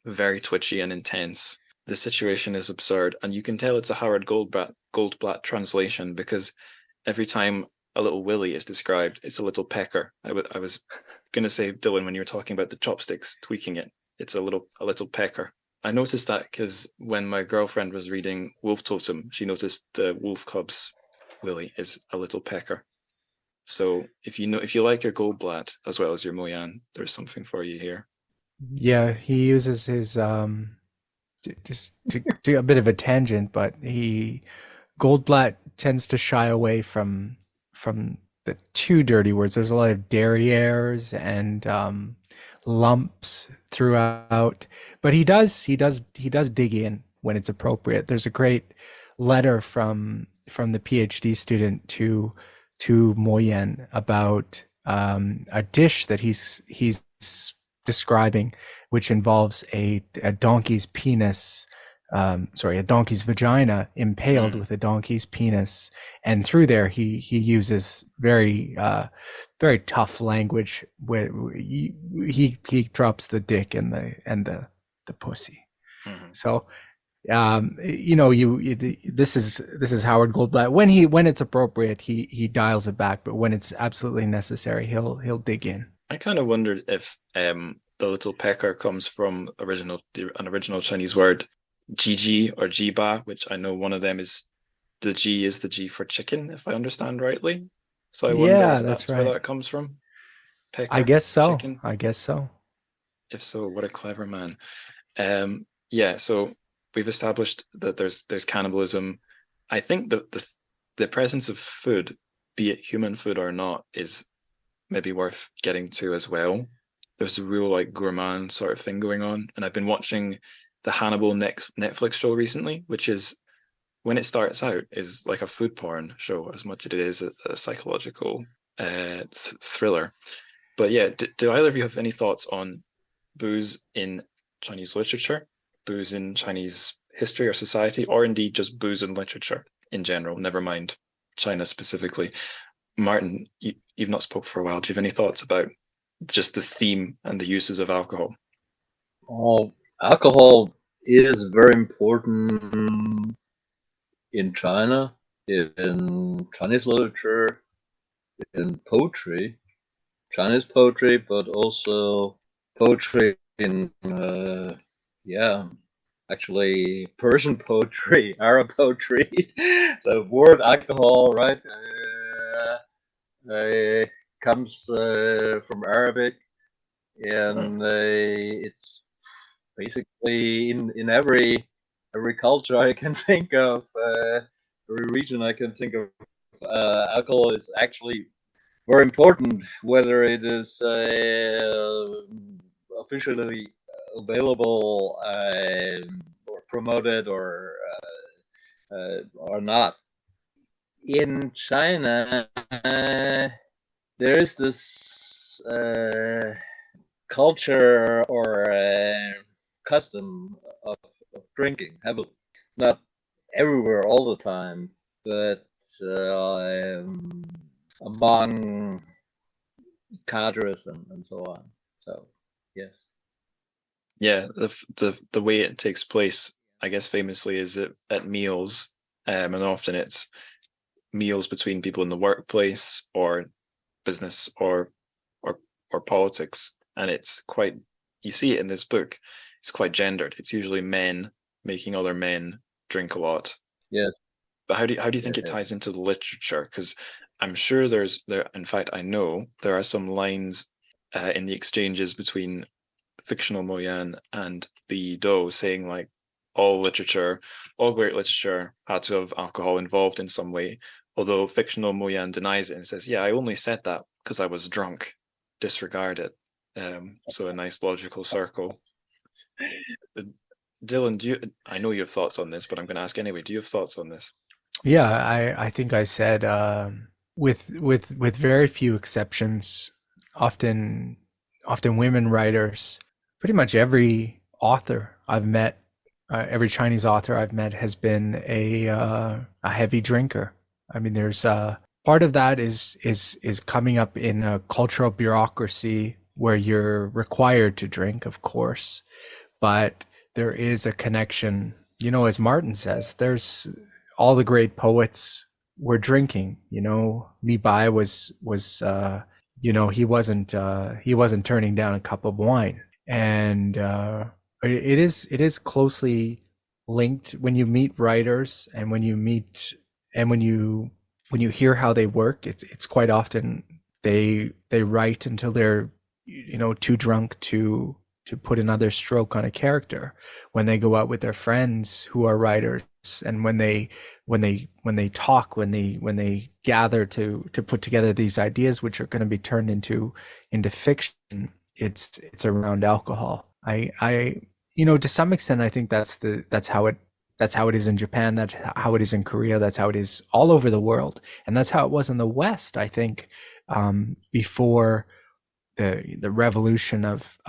very twitchy and intense. The situation is absurd, and you can tell it's a Howard Goldblatt translation because every time a little willy is described, it's a little pecker. I was going to say, Dylan, when you were talking about the chopsticks, tweaking it, it's a little pecker. I noticed that because when my girlfriend was reading Wolf Totem, she noticed the wolf cub's willy is a little pecker. So if you like your Goldblatt as well as your Moyan, there's something for you here. Yeah, he uses his just to a bit of a tangent, but Goldblatt tends to shy away from the too dirty words. There's a lot of derrieres and lumps throughout, but he does dig in when it's appropriate. There's a great letter from the PhD student to Moyen about a dish that he's describing, which involves a donkey's penis, a donkey's vagina impaled with a donkey's penis, and through there he uses very tough language where he drops the dick and the pussy. Mm-hmm. So this is Howard Goldblatt. When it's appropriate, he dials it back, but when it's absolutely necessary, he'll dig in. I kind of wondered if the little pecker comes from an original Chinese word, jiji or jiba, which I know one of them is the G for chicken, if I understand rightly. So I wonder if that's right. Where that comes from. Pecker, I guess so. Chicken. I guess so. If so, what a clever man. So we've established that there's cannibalism. I think the presence of food, be it human food or not, is maybe worth getting to as well. There's a real like gourmand sort of thing going on, and I've been watching the Hannibal Netflix show recently, which is, when it starts out, is like a food porn show as much as it is a psychological thriller. But yeah, do either of you have any thoughts on booze in Chinese literature, booze in Chinese history or society, or indeed just booze in literature in general, never mind China specifically? Martin, you've not spoke for a while. Do you have any thoughts about just the theme and the uses of alcohol? Oh, alcohol is very important in China, in Chinese literature, in poetry, Chinese poetry, but also poetry in, actually Persian poetry, Arab poetry. The word alcohol, right, comes from Arabic, and it's basically in every culture I can think of, every region I can think of, alcohol is actually very important, whether it is officially available or promoted or not. In China, there is this culture or custom of drinking heavily. Not everywhere all the time, but among cadres and so on. So, yes. Yeah, the way it takes place, I guess famously, is at meals, and often it's meals between people in the workplace or business or politics, and it's quite, you see it in this book, it's quite gendered. It's usually men making other men drink a lot. Yes. But how do you think it ties into the literature? Because I'm sure in fact I know there are some lines in the exchanges between fictional Moyan and the Dou saying like all great literature had to have alcohol involved in some way, although fictional Moyan denies it and says, yeah, I only said that because I was drunk, disregard it. So a nice logical circle. Dylan, I know you have thoughts on this, but I'm going to ask anyway, do you have thoughts on this? Yeah, I think I said with very few exceptions, often women writers, pretty much every author I've met, every Chinese author I've met has been a heavy drinker. I mean, there's part of that is coming up in a cultural bureaucracy where you're required to drink, of course, but there is a connection. You know, as Martin says, there's all the great poets were drinking. You know, Levi was he wasn't turning down a cup of wine. and it is closely linked when you meet writers, and when you hear how they work. It's quite often they write until they're too drunk to put another stroke on a character. When they go out with their friends who are writers, and when they talk, when they gather to put together these ideas which are going to be turned into fiction, it's around alcohol. I to some extent I think that's how it is in Japan, that's how it is in Korea, that's how it is all over the world, and that's how it was in the West, I think, before the revolution of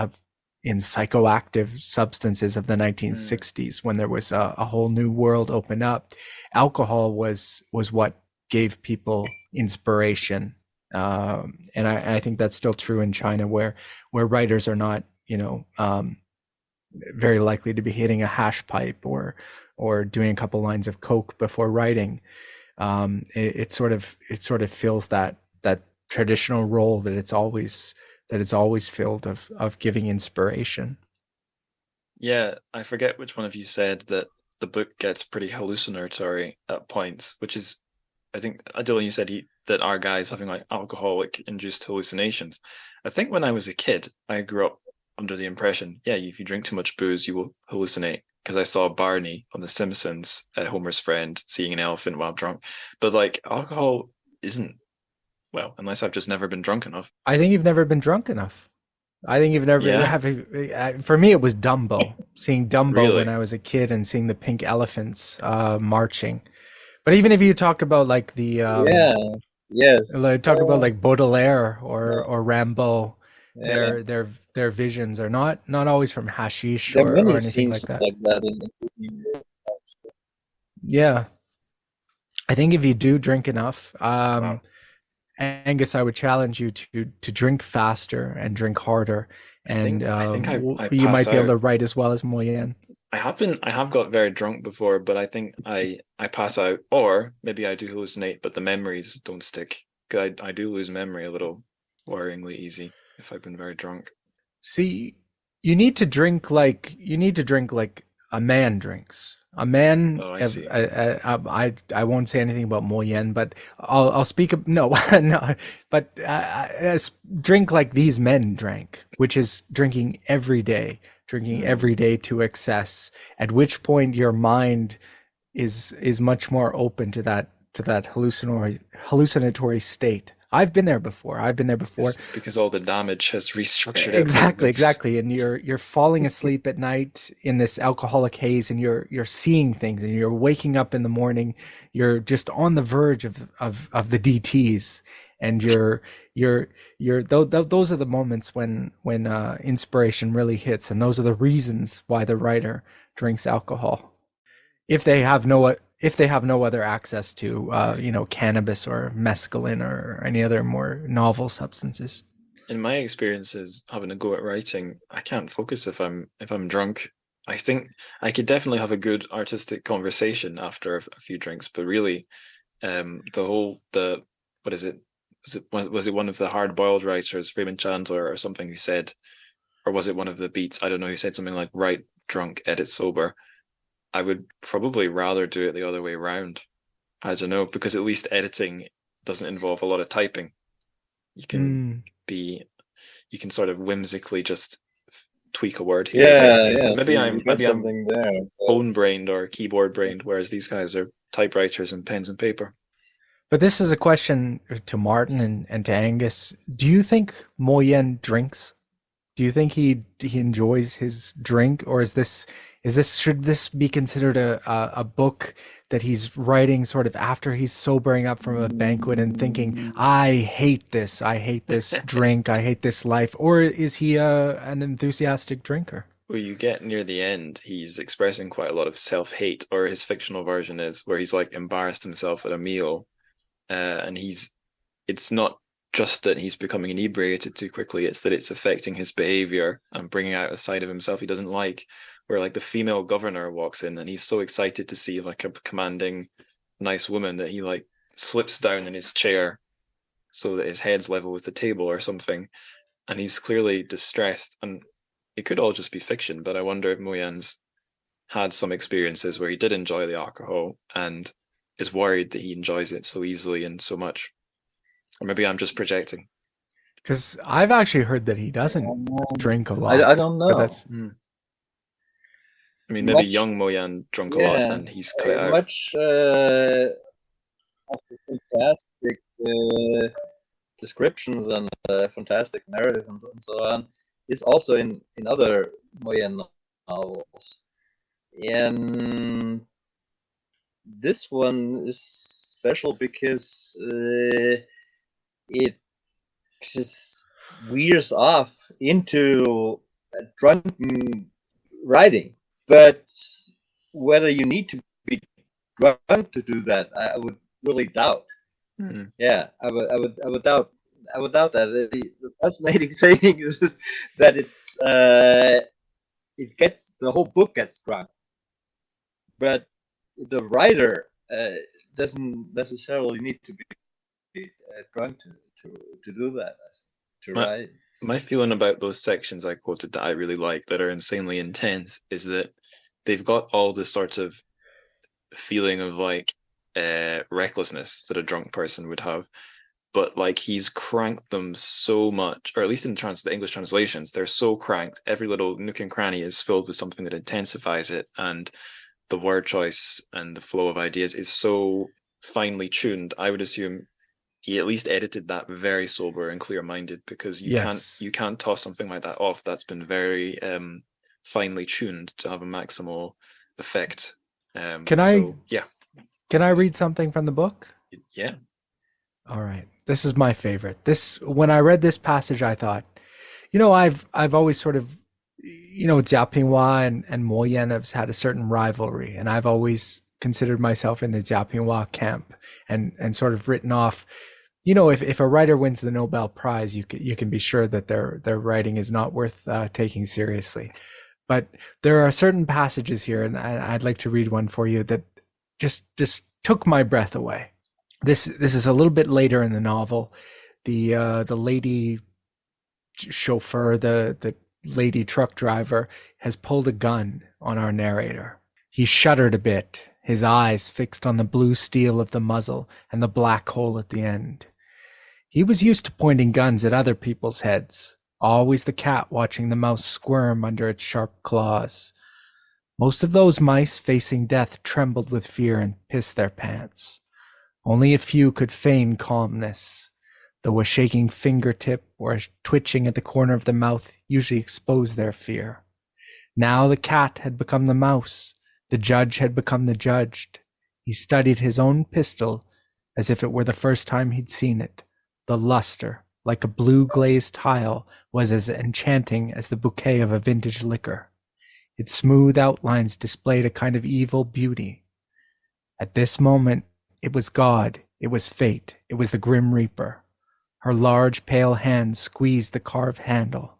in psychoactive substances of the 1960s, when there was a whole new world open up. Alcohol was what gave people inspiration, and I think that's still true in China, where writers are not very likely to be hitting a hash pipe or doing a couple lines of coke before writing. It sort of fills that traditional role that it's always filled of giving inspiration. Yeah, I forget which one of you said that the book gets pretty hallucinatory at points, which is, I think, Dylan, you said that our guy's having like alcoholic-induced hallucinations. I think when I was a kid, I grew up under the impression, yeah, if you drink too much booze, you will hallucinate. Because I saw Barney on The Simpsons, Homer's friend, seeing an elephant while drunk. But like, alcohol isn't, well, unless I've just never been drunk enough. I think you've never been drunk enough. I think you've never. Yeah. For me, it was Dumbo. Seeing Dumbo Really? when I was a kid, and seeing the pink elephants marching. But even if you talk about like the about like Baudelaire or Rimbaud, their visions are not always from hashish There are or many anything scenes like that. in the movie. Yeah, I think if you do drink enough, Wow. Angus, I would challenge you to drink faster and drink harder, and I think I you pass might be able to out. write as well as Moyen. I have got very drunk before, but I think I pass out, or maybe I do hallucinate, but the memories don't stick. 'Cause I do lose memory a little worryingly easy if I've been very drunk. See, you need to drink like a man drinks. A man. Oh, I see. I won't say anything about Moyen, but I'll speak of no no. But drink like these men drank, which is drinking every day to excess. At which point your mind is much more open to that hallucinatory state. I've been there before. It's because all the damage has restructured everything. Exactly. And you're falling asleep at night in this alcoholic haze, and you're seeing things, and you're waking up in the morning. You're just on the verge of the DTs, and those are the moments when inspiration really hits, and those are the reasons why the writer drinks alcohol. If they have no other access to cannabis or mescaline or any other more novel substances. In my experiences having a go at writing, I can't focus if I'm drunk. I think I could definitely have a good artistic conversation after a few drinks, but really, what is it? Was it one of the hard-boiled writers, Raymond Chandler or something, who said, or was it one of the Beats? I don't know, who said something like write drunk, edit sober. I would probably rather do it the other way around. I don't know, because at least editing doesn't involve a lot of typing. You can sort of whimsically just tweak a word here. Yeah. Maybe so I'm something there. phone-brained or keyboard-brained, whereas these guys are typewriters and pens and paper. But this is a question to Martin and to Angus. Do you think Moyen drinks? Do you think he enjoys his drink, or should this be considered a book that he's writing sort of after he's sobering up from a banquet and thinking, I hate this drink, I hate this life, or is he an enthusiastic drinker? Where you get near the end, he's expressing quite a lot of self-hate, or his fictional version is, where he's like embarrassed himself at a meal, and it's not just that he's becoming inebriated too quickly, it's that it's affecting his behavior and bringing out a side of himself he doesn't like, where like the female governor walks in and he's so excited to see like a commanding nice woman that he like slips down in his chair so that his head's level with the table or something, and he's clearly distressed. And it could all just be fiction, but I wonder if Moyen's had some experiences where he did enjoy the alcohol and is worried that he enjoys it so easily and so much. Or maybe I'm just projecting. Because I've actually heard that he doesn't drink a lot. I don't know. But that's, I mean, maybe Much- young Moyen drunk a lot yeah, and he's cut it out. Much of the fantastic descriptions and fantastic narrative and so on is also in other Moyen novels. And this one is special because it just veers off into drunken writing. But whether you need to be drunk to do that, I would really doubt. Yeah, I would doubt that. The fascinating thing is that the whole book gets drunk, but the writer doesn't necessarily need to be drunk to do that, to write. My feeling about those sections I quoted that I really like, that are insanely intense, is that they've got all this sort of feeling of like recklessness that a drunk person would have, but like he's cranked them so much, or at least in the English translations, they're so cranked. Every little nook and cranny is filled with something that intensifies it, and the word choice and the flow of ideas is so finely tuned. I would assume he at least edited that very sober and clear-minded, because you can't toss something like that off. That's been very finely tuned to have a maximal effect. Can I read something from the book? Yeah. All right. This is my favorite. When I read this passage, I thought, I've always sort of, Jia Pinghua and Mo Yan have had a certain rivalry, and I've always considered myself in the Jia Pinghua camp and sort of written off, if a writer wins the Nobel Prize, you can be sure that their writing is not worth taking seriously. But there are certain passages here, and I'd like to read one for you that just took my breath away. This is a little bit later in the novel. The lady chauffeur, the lady truck driver, has pulled a gun on our narrator. He shuddered a bit, his eyes fixed on the blue steel of the muzzle and the black hole at the end. He was used to pointing guns at other people's heads, always the cat watching the mouse squirm under its sharp claws. Most of those mice facing death trembled with fear and pissed their pants. Only a few could feign calmness, though a shaking fingertip or a twitching at the corner of the mouth usually exposed their fear. Now the cat had become the mouse. The judge had become the judged. He studied his own pistol as if it were the first time he'd seen it. The luster, like a blue glazed tile, was as enchanting as the bouquet of a vintage liquor. Its smooth outlines displayed a kind of evil beauty. At this moment, it was God, it was fate, it was the Grim Reaper. Her large, pale hand squeezed the carved handle.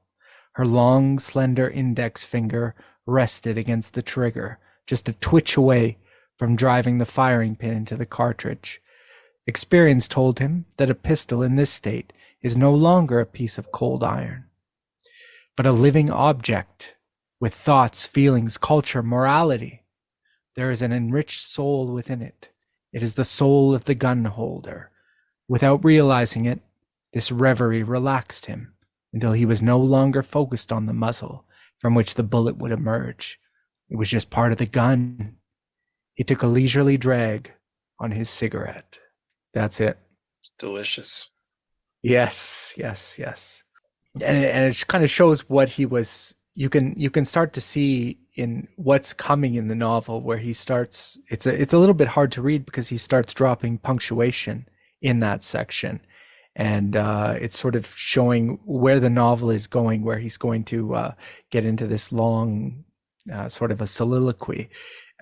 Her long, slender index finger rested against the trigger, just a twitch away from driving the firing pin into the cartridge. Experience told him that a pistol in this state is no longer a piece of cold iron, but a living object with thoughts, feelings, culture, morality. There is an enriched soul within it. It is the soul of the gun holder. Without realizing it, this reverie relaxed him until he was no longer focused on the muzzle from which the bullet would emerge. It was just part of the gun. He took a leisurely drag on his cigarette. That's it. It's delicious. Yes. And it kind of shows what he was. You can start to see in what's coming in the novel, where he starts. It's a little bit hard to read because he starts dropping punctuation in that section, and it's sort of showing where the novel is going, where he's going to get into this long sort of a soliloquy.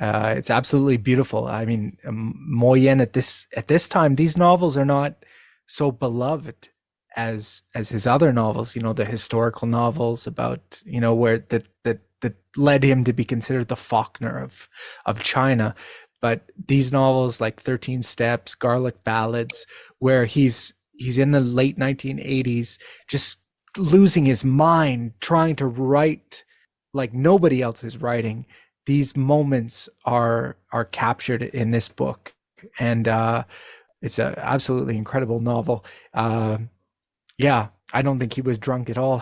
It's absolutely beautiful. I mean, Mo Yan at this time, these novels are not so beloved as his other novels. The historical novels about where that led him to be considered the Faulkner of China. But these novels like 13 Steps, Garlic Ballads, where he's in the late 1980s, just losing his mind, trying to write like nobody else is writing. These moments are captured in this book, and it's an absolutely incredible novel. Yeah, I don't think he was drunk at all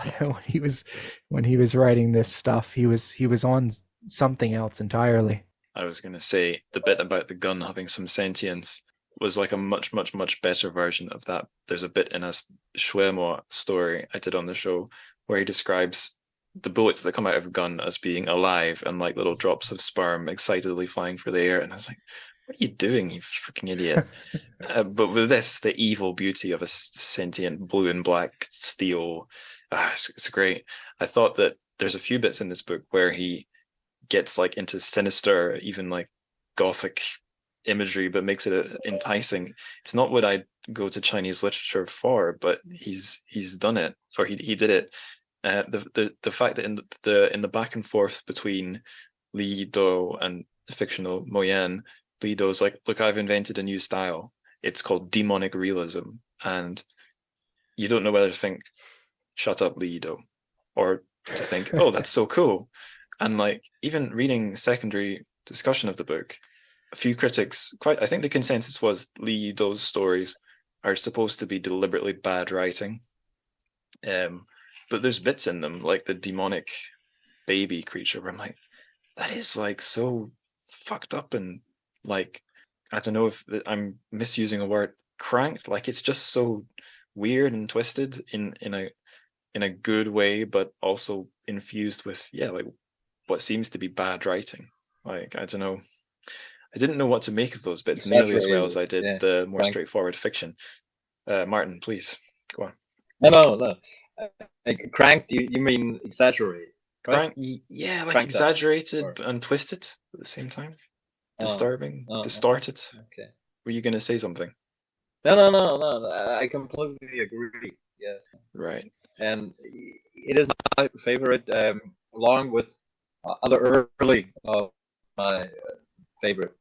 when he was writing this stuff. He was on something else entirely. I was going to say the bit about the gun having some sentience was like a much, much, much better version of that. There's a bit in a Schwemo story I did on the show where he describes the bullets that come out of a gun as being alive and like little drops of sperm excitedly flying through the air. And I was like, what are you doing, you freaking idiot? But with this, the evil beauty of a sentient blue and black steel, it's great. I thought that there's a few bits in this book where he gets like into sinister, even like gothic imagery, but makes it enticing. It's not what I'd go to Chinese literature for, but he's done it, or he did it. The fact that in the back and forth between Li Do and the fictional Mo Yan, Li Do's like, look, I've invented a new style. It's called demonic realism, and you don't know whether to think, shut up, Li Do, or to think, oh, that's so cool. And like, even reading secondary discussion of the book, a few critics, I think the consensus was Li Do's stories are supposed to be deliberately bad writing. But there's bits in them, like the demonic baby creature, where I'm like, that is like so fucked up and like, I don't know if I'm misusing a word, cranked. Like, it's just so weird and twisted in a good way, but also infused with like what seems to be bad writing. Like, I don't know. I didn't know what to make of those bits nearly as well as I did the more straightforward fiction. Martin, please go on. No. Cranked, you mean exaggerate? Right? Yeah, like cranked exaggerated and twisted at the same time. Disturbing, distorted. Okay. Were you going to say something? No. I completely agree. Yes. Right. And it is my favorite, along with other early my favorite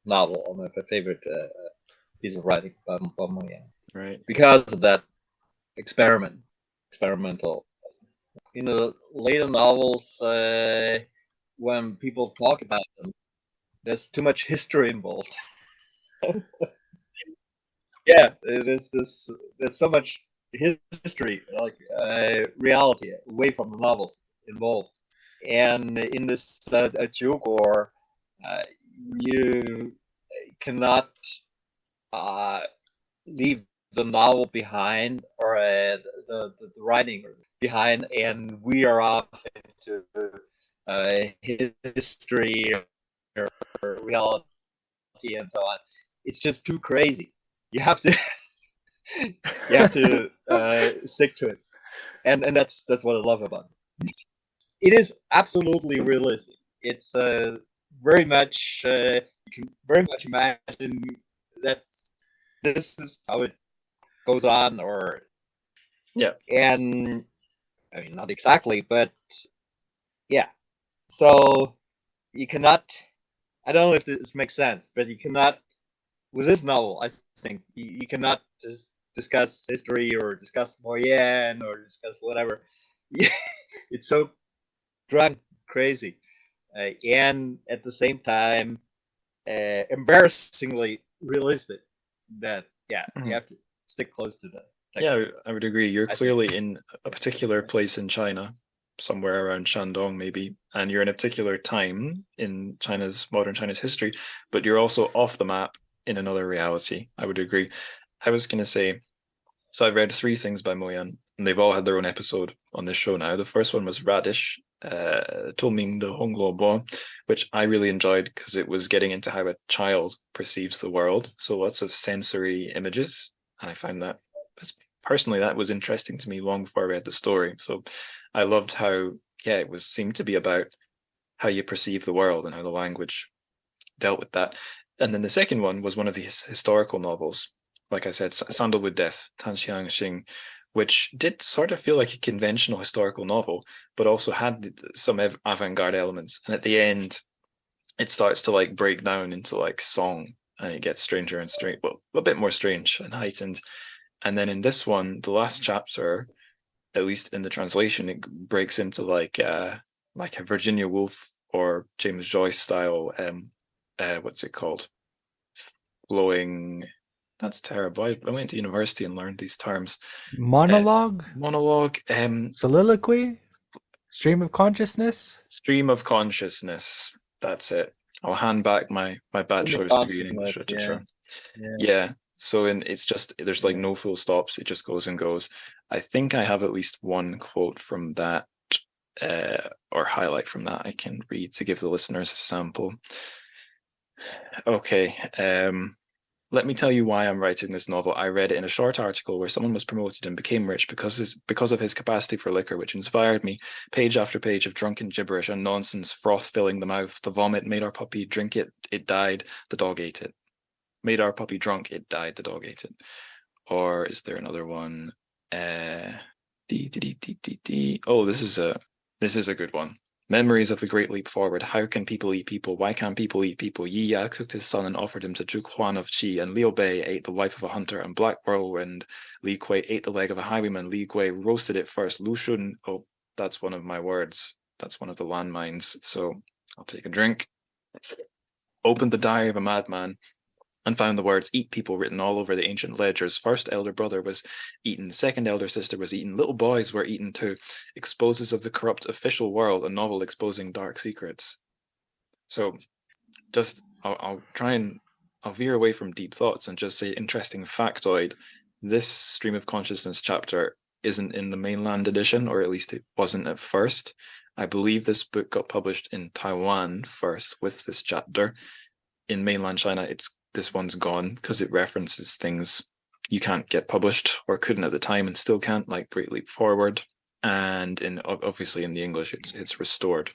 novel, or my favorite piece of writing by Mo Yan. Right. Because of that experimental. In the later novels, when people talk about them, there's too much history involved. Yeah, there's so much history, like reality, away from the novels involved. And in this Jiugor, you cannot leave the novel behind, or the writing behind, and we are off into history or reality and so on. It's just too crazy. You have to stick to it, and that's what I love about it. It is absolutely realistic. It's very much you can very much imagine that this is how it goes on, or and I mean, not exactly, but yeah. So you cannot, I don't know if this makes sense, but you cannot, with this novel, I think, you cannot just discuss history or discuss Mo Yan or discuss whatever. It's so drunk crazy. And at the same time, embarrassingly realistic, that, you have to stick close to that. Yeah, I would agree. You're clearly in a particular place in China, somewhere around Shandong maybe, and you're in a particular time in modern China's history, but you're also off the map in another reality. I would agree. I was going to say, so I read 3 things by Mo Yan, and they've all had their own episode on this show now. The first one was Radish, Toming de Honglo Bo, which I really enjoyed because it was getting into how a child perceives the world. So lots of sensory images. And I found that, personally, that was interesting to me long before I read the story. So I loved how, it seemed to be about how you perceive the world and how the language dealt with that. And then the second one was one of these historical novels. Like I said, Sandalwood Death, Tan Xiang Xing, which did sort of feel like a conventional historical novel, but also had some avant-garde elements. And at the end, it starts to like break down into like song, and it gets stranger and strange, well, a bit more strange and heightened. And then in this one, the last chapter, at least in the translation, it breaks into like a Virginia Woolf or James Joyce style. What's it called? Flowing. That's terrible. I went to university and learned these terms. Monologue, Monologue. soliloquy, stream of consciousness. Stream of consciousness. That's it. I'll hand back my bachelor's degree in English literature. Yeah. So it's just, there's like no full stops. It just goes and goes. I think I have at least one quote from that, or highlight from that I can read to give the listeners a sample. Okay. Let me tell you why I'm writing this novel. I read it in a short article where someone was promoted and became rich because of his capacity for liquor, which inspired me. Page after page of drunken gibberish and nonsense, froth filling the mouth. The vomit made our puppy drink it. It died. The dog ate it. Made our puppy drunk. It died. The dog ate it. Or is there another one? Oh, this is a good one. Memories of the Great Leap Forward. How can people eat people? Why can't people eat people? Yi Ya cooked his son and offered him to Duke Huan of Qi, and Liu Bei ate the wife of a hunter, and Black Whirlwind. Li Kuei ate the leg of a highwayman. Li Gui roasted it first. Lu Shun, oh, that's one of my words. That's one of the landmines. So I'll take a drink. Opened the diary of a madman and found the words "eat people" written all over the ancient ledgers. First elder brother was eaten, second elder sister was eaten, little boys were eaten too. Exposes of the corrupt official world, a novel exposing dark secrets. So just, I'll veer away from deep thoughts and just say interesting factoid. This stream of consciousness chapter isn't in the mainland edition, or at least it wasn't at first. I believe this book got published in Taiwan first with this chapter. In mainland China, this one's gone because it references things you can't get published or couldn't at the time and still can't, like Great Leap Forward. And obviously in the English, it's restored.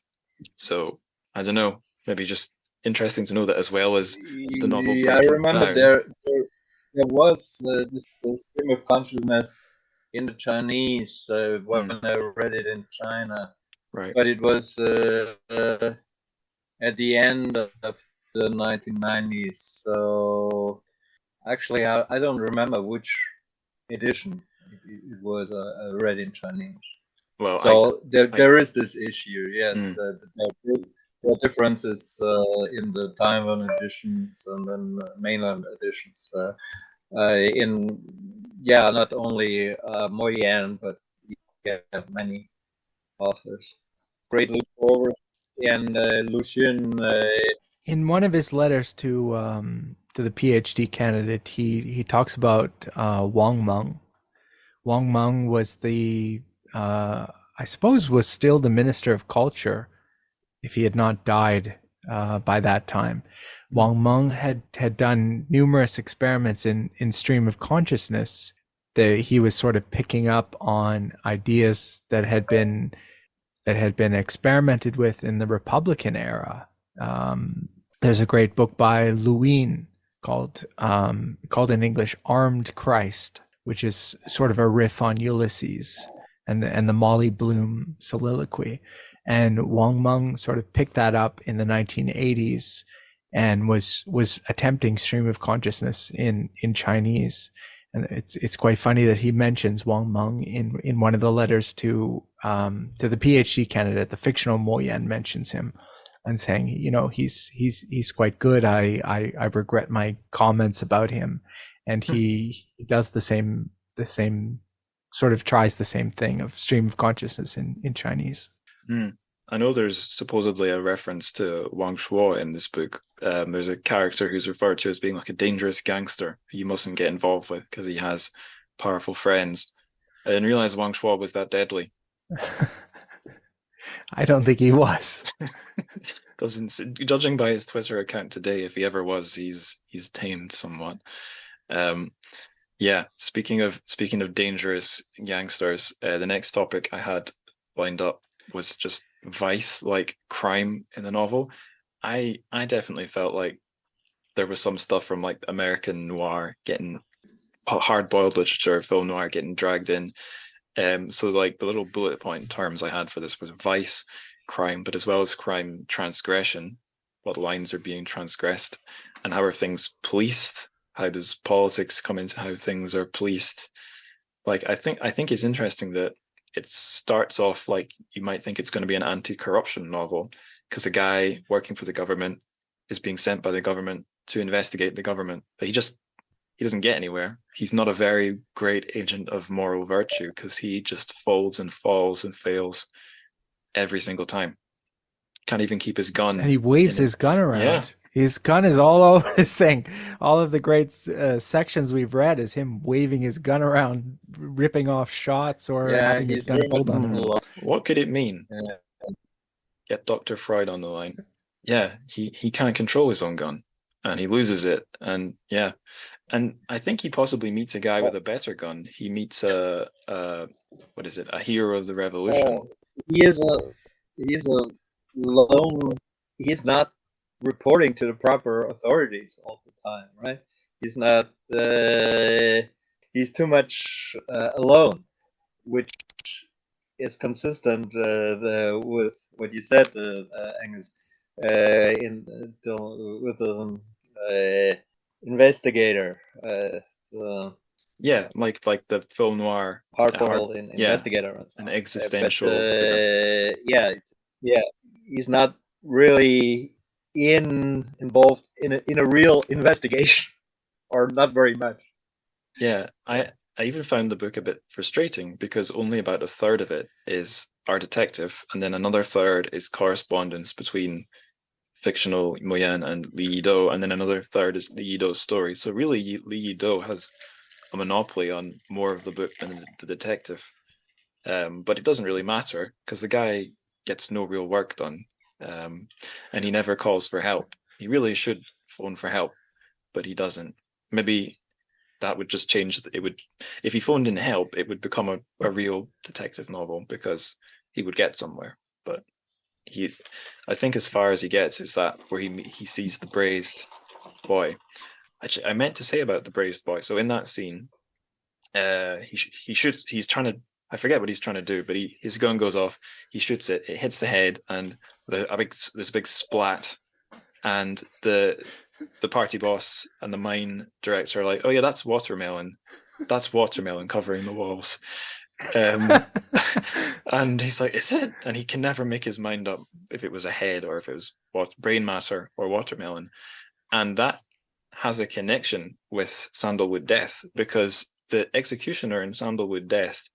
So I don't know, maybe just interesting to know that as well as the novel. Yeah, I remember there was this stream of consciousness in the Chinese when I read it in China. Right. But it was at the end of the 1990s. So actually, I don't remember which edition it was read in Chinese. Well, so there is this issue. Yes, there are differences in the Taiwan editions and then mainland editions. Not only Mo Yan, but many authors. Great Leap Forward and Lucien. In one of his letters to the PhD candidate, he talks about Wang Meng. Wang Meng was I suppose was still the Minister of Culture, if he had not died by that time. Wang Meng had done numerous experiments in stream of consciousness. He was sort of picking up on ideas that had been experimented with in the Republican era. There's a great book by Lewin called in English "Armed Christ," which is sort of a riff on Ulysses and the Molly Bloom soliloquy. And Wang Meng sort of picked that up in the 1980s and was attempting stream of consciousness in Chinese. And it's quite funny that he mentions Wang Meng in one of the letters to the PhD candidate. The fictional Mo Yan mentions him and saying, he's quite good. I regret my comments about him. And he does the same sort of tries the same thing of stream of consciousness in Chinese. I know there's supposedly a reference to Wang Shuo in this book. There's a character who's referred to as being like a dangerous gangster who you mustn't get involved with because he has powerful friends. I didn't realize Wang Shuo was that deadly. I don't think he was. Judging by his Twitter account today, if he ever was, he's tamed somewhat. Speaking of dangerous gangsters, the next topic I had lined up was just vice, like crime in the novel. I definitely felt like there was some stuff from like American noir getting hard-boiled literature, film noir getting dragged in. So like the little bullet point terms I had for this was vice, crime, but as well as crime transgression. What lines are being transgressed, and how are things policed? How does politics come into how things are policed? Like I think it's interesting that it starts off like you might think it's going to be an anti-corruption novel, because a guy working for the government is being sent by the government to investigate the government, but he doesn't get anywhere. He's not a very great agent of moral virtue, because he just folds and falls and fails every single time. Can't even keep his gun. And he waves his gun around. Yeah. His gun is all over his thing. All of the great sections we've read is him waving his gun around, ripping off shots, or having his gun pulled on him. What could it mean? Yeah. Get Dr. Freud on the line. Yeah, he can't control his own gun, and he loses it. And yeah, and I think he possibly meets a guy with a better gun. He meets a hero of the revolution. He is a lone. He's not reporting to the proper authorities all the time, right? He's not. He's too much alone, which is consistent with what you said, Angus, with the investigator. Yeah, like the film noir hardcore investigator, an existential. He's not really involved in a real investigation, or not very much. Yeah, I even found the book a bit frustrating, because only about a third of it is our detective, and then another third is correspondence between fictional Mo Yan and Li Yido, and then another third is Li Yido's story. So really, Li Yido has a monopoly on more of the book than the detective. But it doesn't really matter, because the guy gets no real work done, and he never calls for help. He really should phone for help, but he doesn't. Maybe that would just change. It would, if he phoned in help, it would become a real detective novel, because he would get somewhere. But I think as far as he gets is that where he sees the braised boy. Actually, I meant to say about the braised boy. So in that scene, he's trying to, I forget what he's trying to do, but his gun goes off, he shoots it, it hits the head, and there's a big splat, and the party boss and the mine director are like, oh yeah, that's watermelon covering the walls. And he's like, is it? And he can never make his mind up if it was a head or if it was brain matter or watermelon. And that has a connection with Sandalwood Death, because the executioner in Sandalwood Death,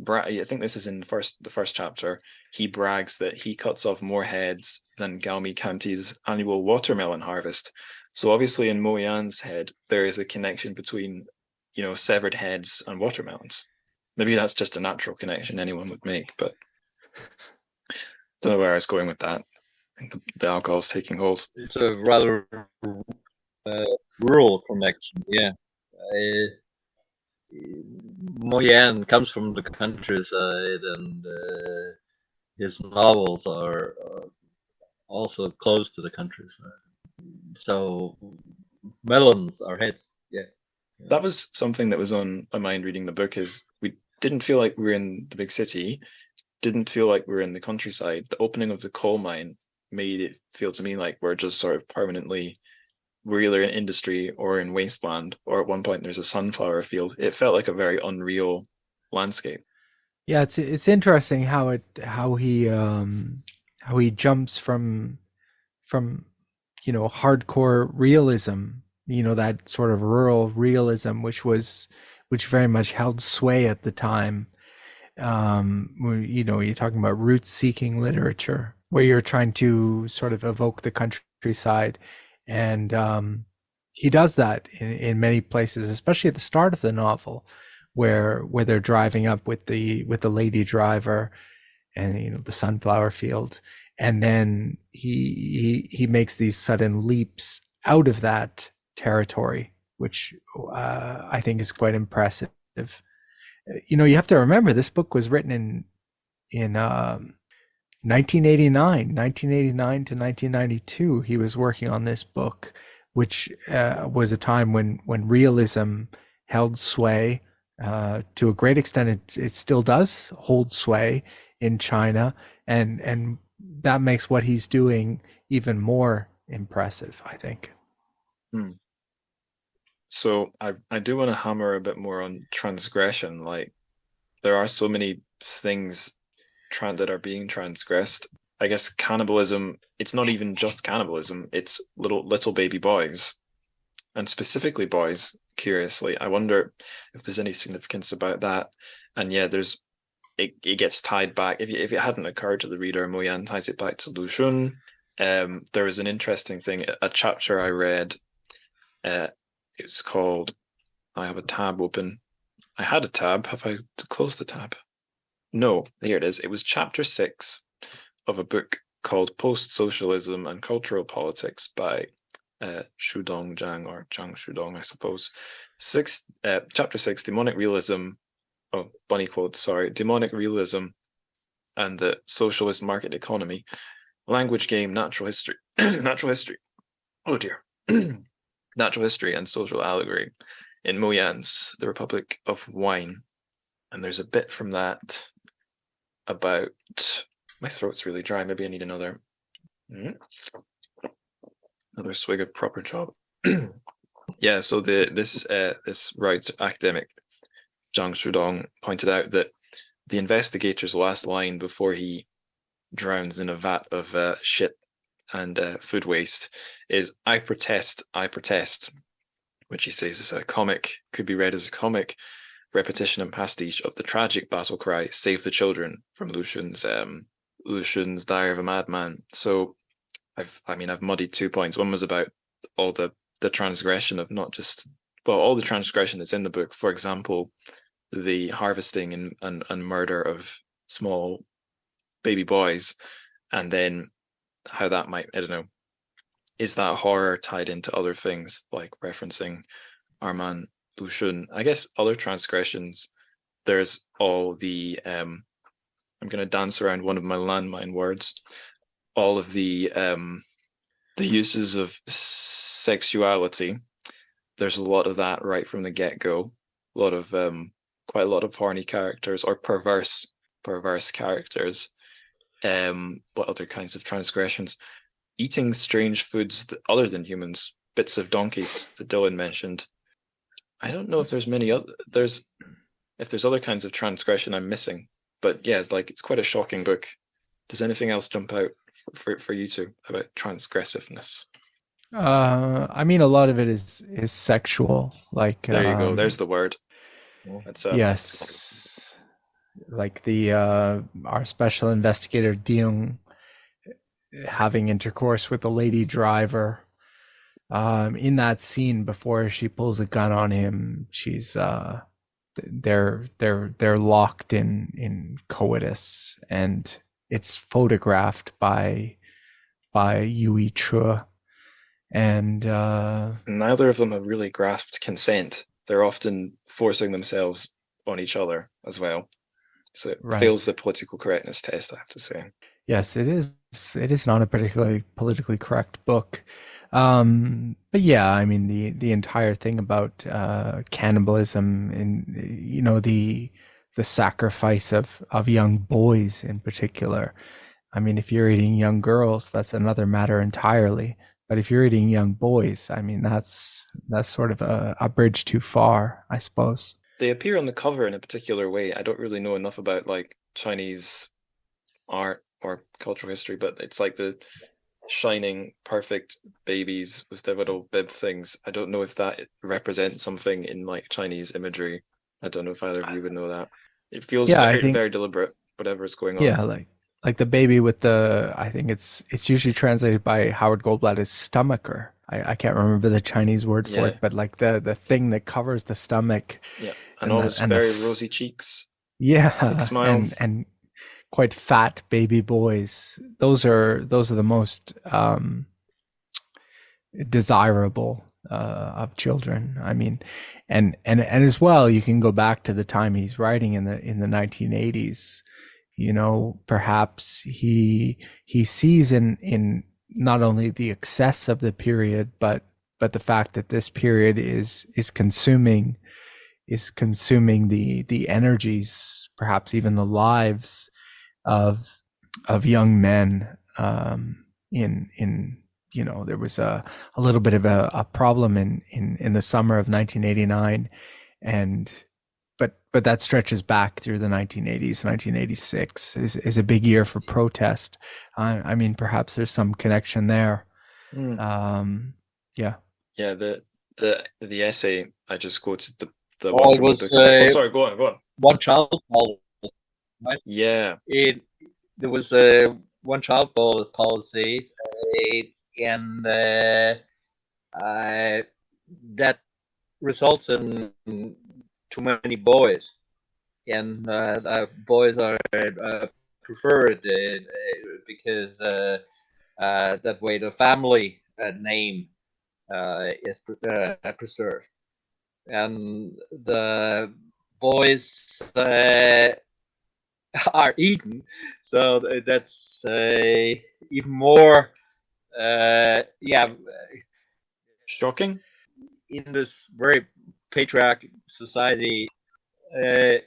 I think this is in the first chapter, he brags that he cuts off more heads than Gaomi Kanti's annual watermelon harvest. So obviously in Mo Yan's head, there is a connection between, severed heads and watermelons. Maybe that's just a natural connection anyone would make, but don't know where I was going with that. I think the alcohol's taking hold. It's a rather rural connection, yeah. Mo Yan comes from the countryside, and his novels are also close to the countryside. So melons are heads, yeah. That was something that was on my mind reading the book, is we didn't feel like we were in the big city, didn't feel like we were in the countryside. The opening of the coal mine made it feel to me like we're just sort of permanently, we're either in industry or in wasteland, or at one point there's a sunflower field. It felt like a very unreal landscape. Yeah, it's interesting how he jumps from hardcore realism, that sort of rural realism, which very much held sway at the time. You're talking about root-seeking literature, where you're trying to sort of evoke the countryside, and he does that in many places, especially at the start of the novel, where they're driving up with the lady driver, and the sunflower field, and then he makes these sudden leaps out of that territory, which I think is quite impressive. You have to remember, this book was written in 1989 to 1992. He was working on this book, which was a time when realism held sway. To a great extent, it still does hold sway in China, and that makes what he's doing even more impressive, I think. So I do want to hammer a bit more on transgression. Like, there are so many things that are being transgressed. I guess cannibalism, it's not even just cannibalism, it's little baby boys, and specifically boys, curiously. I wonder if there's any significance about that. And yeah, it gets tied back. If it hadn't occurred to the reader, Mo Yan ties it back to Lu Xun. There was an interesting thing, a chapter I read, it's called, I have a tab open. I had a tab. Have I closed the tab? No, here it is. It was chapter 6 of a book called Post-Socialism and Cultural Politics by Shudong Zhang, or Zhang Shudong, I suppose. Chapter 6, Demonic Realism. Oh, bunny quotes, sorry. Demonic Realism and the Socialist Market Economy. Language Game, Natural History. Natural History. Oh dear. Natural History and Social Allegory in Mo Yan's The Republic of Wine. And there's a bit from that about... My throat's really dry. Maybe I need another swig of proper job. Yeah, so this right academic Zhang Shudong pointed out that the investigator's last line before he drowns in a vat of shit and food waste is I protest, which he says is a comic, could be read as a comic repetition and pastiche of the tragic battle cry, Save the Children, from Lu Xun's Diary of a Madman. So I've muddied 2 points. One was about all the transgression of not just, well, all the transgression that's in the book. For example, the harvesting and murder of small baby boys, and then how that might, I don't know, is that horror tied into other things, like referencing our man Lu Xun? I guess other transgressions, there's all the, I'm going to dance around one of my landmine words, all of the uses of sexuality. There's a lot of that right from the get-go. Quite a lot of horny characters or perverse characters. What other kinds of transgressions? Eating strange foods other than humans, bits of donkeys that Dylan mentioned. I don't know if there's if there's other kinds of transgression I'm missing, but yeah, like it's quite a shocking book. Does anything else jump out for you two about transgressiveness? I mean, a lot of it is sexual. Like there you go. There's the word. That's, yes, like the our special investigator Dion having intercourse with the lady driver. In that scene before she pulls a gun on him, she's they're locked in coitus, and it's photographed by Yui Chua, and neither of them have really grasped consent. They're often forcing themselves on each other as well, so it fails the political correctness test, I have to say. Yes, it is. It is not a particularly politically correct book. But yeah, I mean, the entire thing about cannibalism and, you know, the sacrifice of young boys in particular. I mean, if you're eating young girls, that's another matter entirely. But if you're eating young boys, I mean, that's sort of a bridge too far, I suppose. They appear on the cover in a particular way. I don't really know enough about like Chinese art or cultural history, but it's like the shining, perfect babies with their little bib things. I don't know if that represents something in like Chinese imagery. I don't know if either of you would know that. It feels very deliberate, whatever's going on. Yeah, like the baby with the, I think it's usually translated by Howard Goldblatt as stomacher. I can't remember the Chinese word for it, but like the thing that covers the stomach. Yeah, and always very rosy cheeks. Yeah, smile. and quite fat baby boys. Those are the most desirable of children. I mean, and as well, you can go back to the time he's writing in the 1980s. You know, perhaps he sees in not only the excess of the period, but the fact that this period is consuming the energies, perhaps even the lives of young men. In you know, there was a little bit of a problem in the summer of 1989, and but that stretches back through the 1980s. 1986 is a big year for protest. I mean, perhaps there's some connection there. Yeah. Yeah, the essay I just quoted, the Oh, one it from the was book. Oh, sorry, go on. one child policy. Yeah, There was a one child policy, and that results in too many boys, and boys are preferred because that way the family name is preserved, and the boys are eaten, so that's even more shocking. in this very patriarchal society.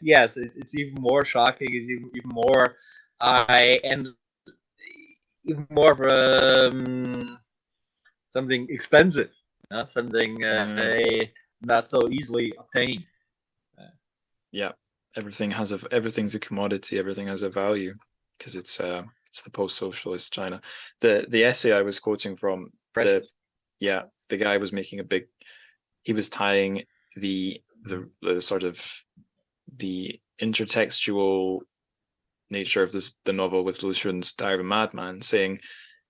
Yes, it's even more shocking. It's even more and even more of something expensive, something not so easily obtained. Yeah, everything's a commodity. Everything has a value because it's the post-socialist China. The essay I was quoting from, Precious. the guy was making he was tying the sort of the intertextual nature of the novel with Lu Xun's Diary of a Madman, saying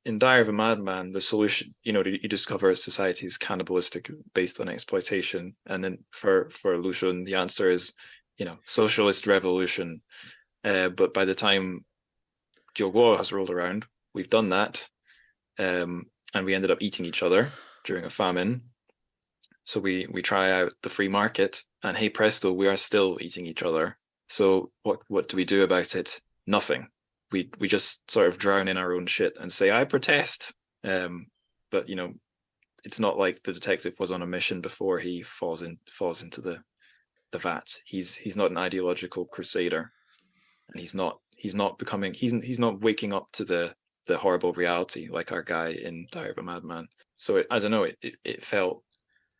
in Diary of a Madman, the solution, you discover a society is cannibalistic based on exploitation, and then for Lu Xun, the answer is socialist revolution. But by the time Jiu Guo has rolled around, we've done that, and we ended up eating each other during a famine. So we try out the free market, and hey presto, we are still eating each other. So what do we do about it? Nothing. We just sort of drown in our own shit and say, I protest. But it's not like the detective was on a mission before he falls into the vat. He's not an ideological crusader, and he's not waking up to the horrible reality like our guy in Diary of a Madman. So I don't know. It felt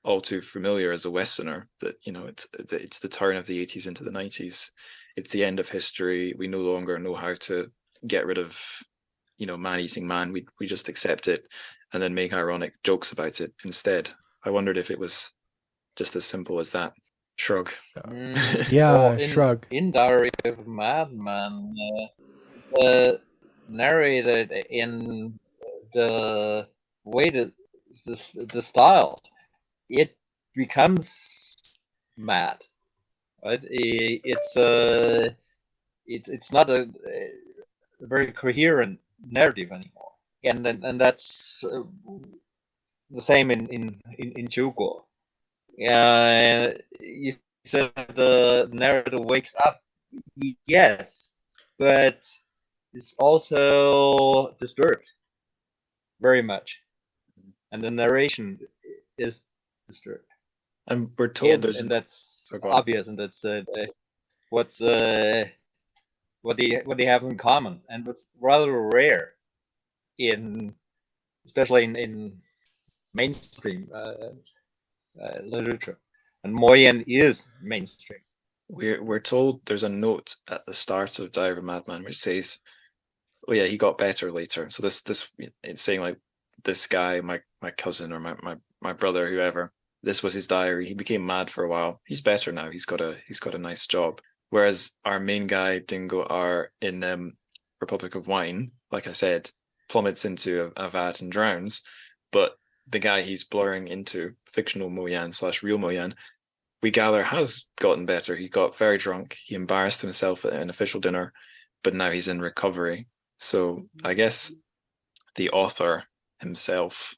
all too familiar as a Westerner that it's the turn of the 80s into the 90s. It's the end of history. We no longer know how to get rid of man eating man. We just accept it and then make ironic jokes about it instead. I wondered if it was just as simple as that. Shrug. Shrug. In Diary of a Madman, narrated in the way that the style, it becomes mad, right? It's not a very coherent narrative anymore, and that's the same in Chugo. You said the narrative wakes up, yes, but it's also disturbed very much, and the narration is disturbed. And we're told and that's obvious, and that's what they have in common, and what's rather rare especially in mainstream literature, and Moyen is mainstream. We're told there's a note at the start of Diary of a Madman which says, "Oh yeah, he got better later." So this it's saying like this guy, my cousin or my brother, whoever, this was his diary. He became mad for a while. He's better now. He's got a nice job. Whereas our main guy Dingo are in Republic of Wine, like I said, plummets into a vat and drowns. But the guy he's blurring into, fictional Moyan / real Moyan, we gather has gotten better. He got very drunk. He embarrassed himself at an official dinner, but now he's in recovery. So I guess the author himself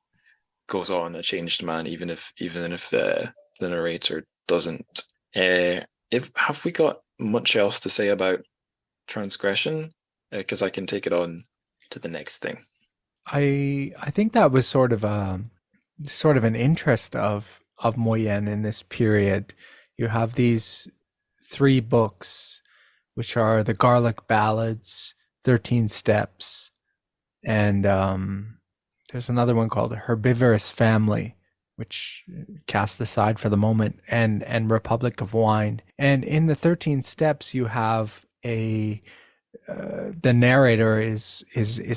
goes on a changed man, even if the narrator doesn't. Have we got much else to say about transgression? Because I can take it on to the next thing. I think that was sort of an interest of Moyen in this period. You have these 3 books, which are the Garlic Ballads, 13 Steps, and there's another one called Herbivorous Family, which cast aside for the moment, and Republic of Wine. And in the 13 Steps, you have the narrator is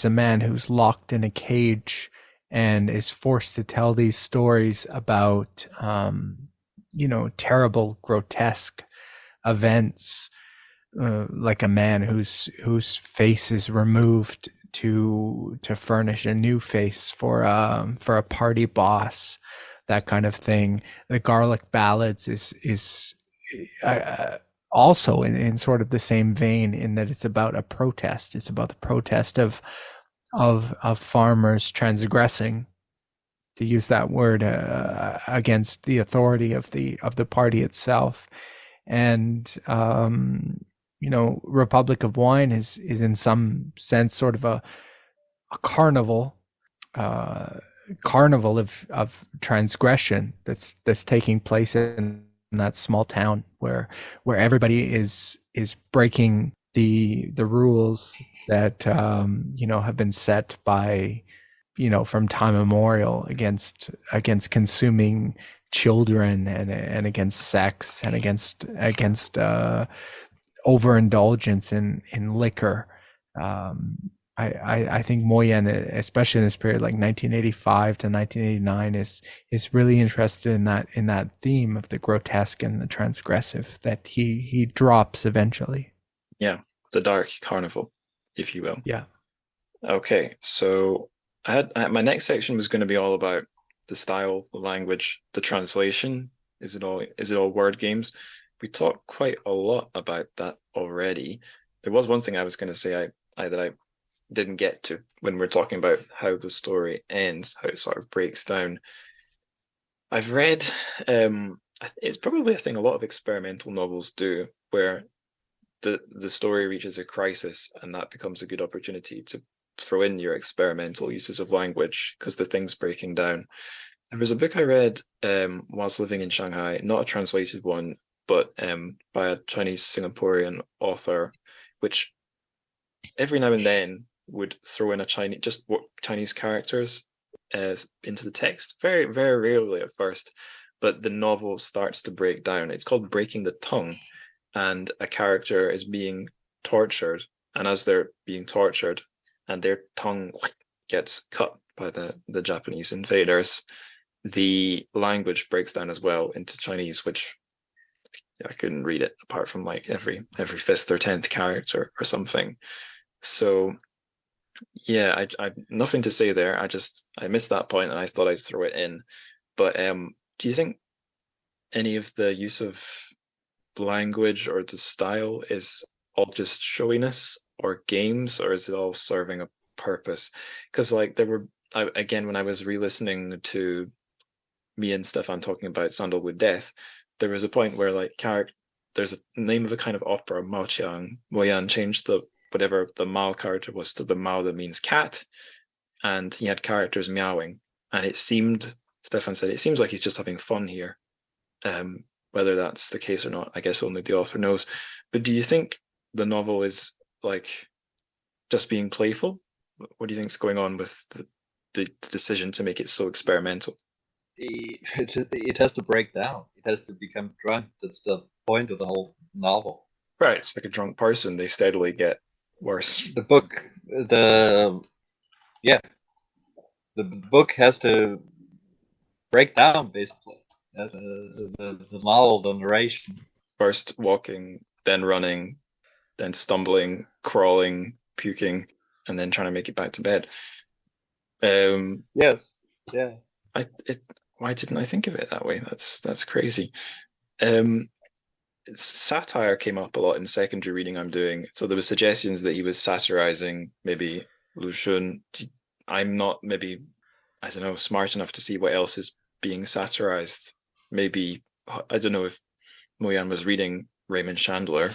a man who's locked in a cage and is forced to tell these stories about terrible, grotesque events, like a man whose face is removed to furnish a new face for a party boss, that kind of thing. The Garlic Ballads is also in sort of the same vein, in that it's about a protest. It's about the protest of farmers transgressing, to use that word, against the authority of the party itself. And Republic of Wine is in some sense sort of a carnival of transgression that's taking place in that small town where everybody is breaking the rules that have been set by from time immemorial against consuming children and against sex and against overindulgence in liquor. I think Moyen, especially in this period, like 1985 to 1989, is really interested in that theme of the grotesque and the transgressive that he drops eventually. Yeah, the dark carnival, if you will. Yeah. Okay, so I had my next section was going to be all about the style, the language, the translation. Is it all word games? We talked quite a lot about that already. There was one thing I was going to say that I didn't get to when we're talking about how the story ends, how it sort of breaks down. I've read, it's probably a thing a lot of experimental novels do, where the story reaches a crisis and that becomes a good opportunity to throw in your experimental uses of language because the thing's breaking down. There was a book I read whilst living in Shanghai, not a translated one, but by a Chinese Singaporean author, which every now and then would throw in Chinese characters into the text. Very, very rarely at first, but the novel starts to break down. It's called Breaking the Tongue, and a character is being tortured, and as they're being tortured and their tongue gets cut by the Japanese invaders, the language breaks down as well into Chinese, which I couldn't read it apart from like every 5th or 10th character or something. So yeah, I nothing to say there. I missed that point and I thought I'd throw it in. But do you think any of the use of language or the style is all just showiness or games, or is it all serving a purpose? Because like again, when I was re-listening to me and Stefan talking about Sandalwood Death, there was a point where like there's a name of a kind of opera, Mao Qiang. Moyan changed whatever the Mao character was to the Mao that means cat, and he had characters meowing, and Stefan said it seems like he's just having fun here. Whether that's the case or not, I guess only the author knows. But do you think the novel is like just being playful? What do you think's going on with the decision to make it so experimental? It has to break down. It has to become drunk. That's the point of the whole novel. Right, it's like a drunk person. They steadily get worse. The book has to break down, basically. The novel, the narration. First walking, then running, then stumbling, crawling, puking, and then trying to make it back to bed. Yes, yeah. Why didn't I think of it that way? That's crazy. Satire came up a lot in secondary reading I'm doing. So there were suggestions that he was satirizing maybe Lu Xun. I'm not maybe, I don't know, smart enough to see what else is being satirized. Maybe, I don't know if Moyan was reading Raymond Chandler.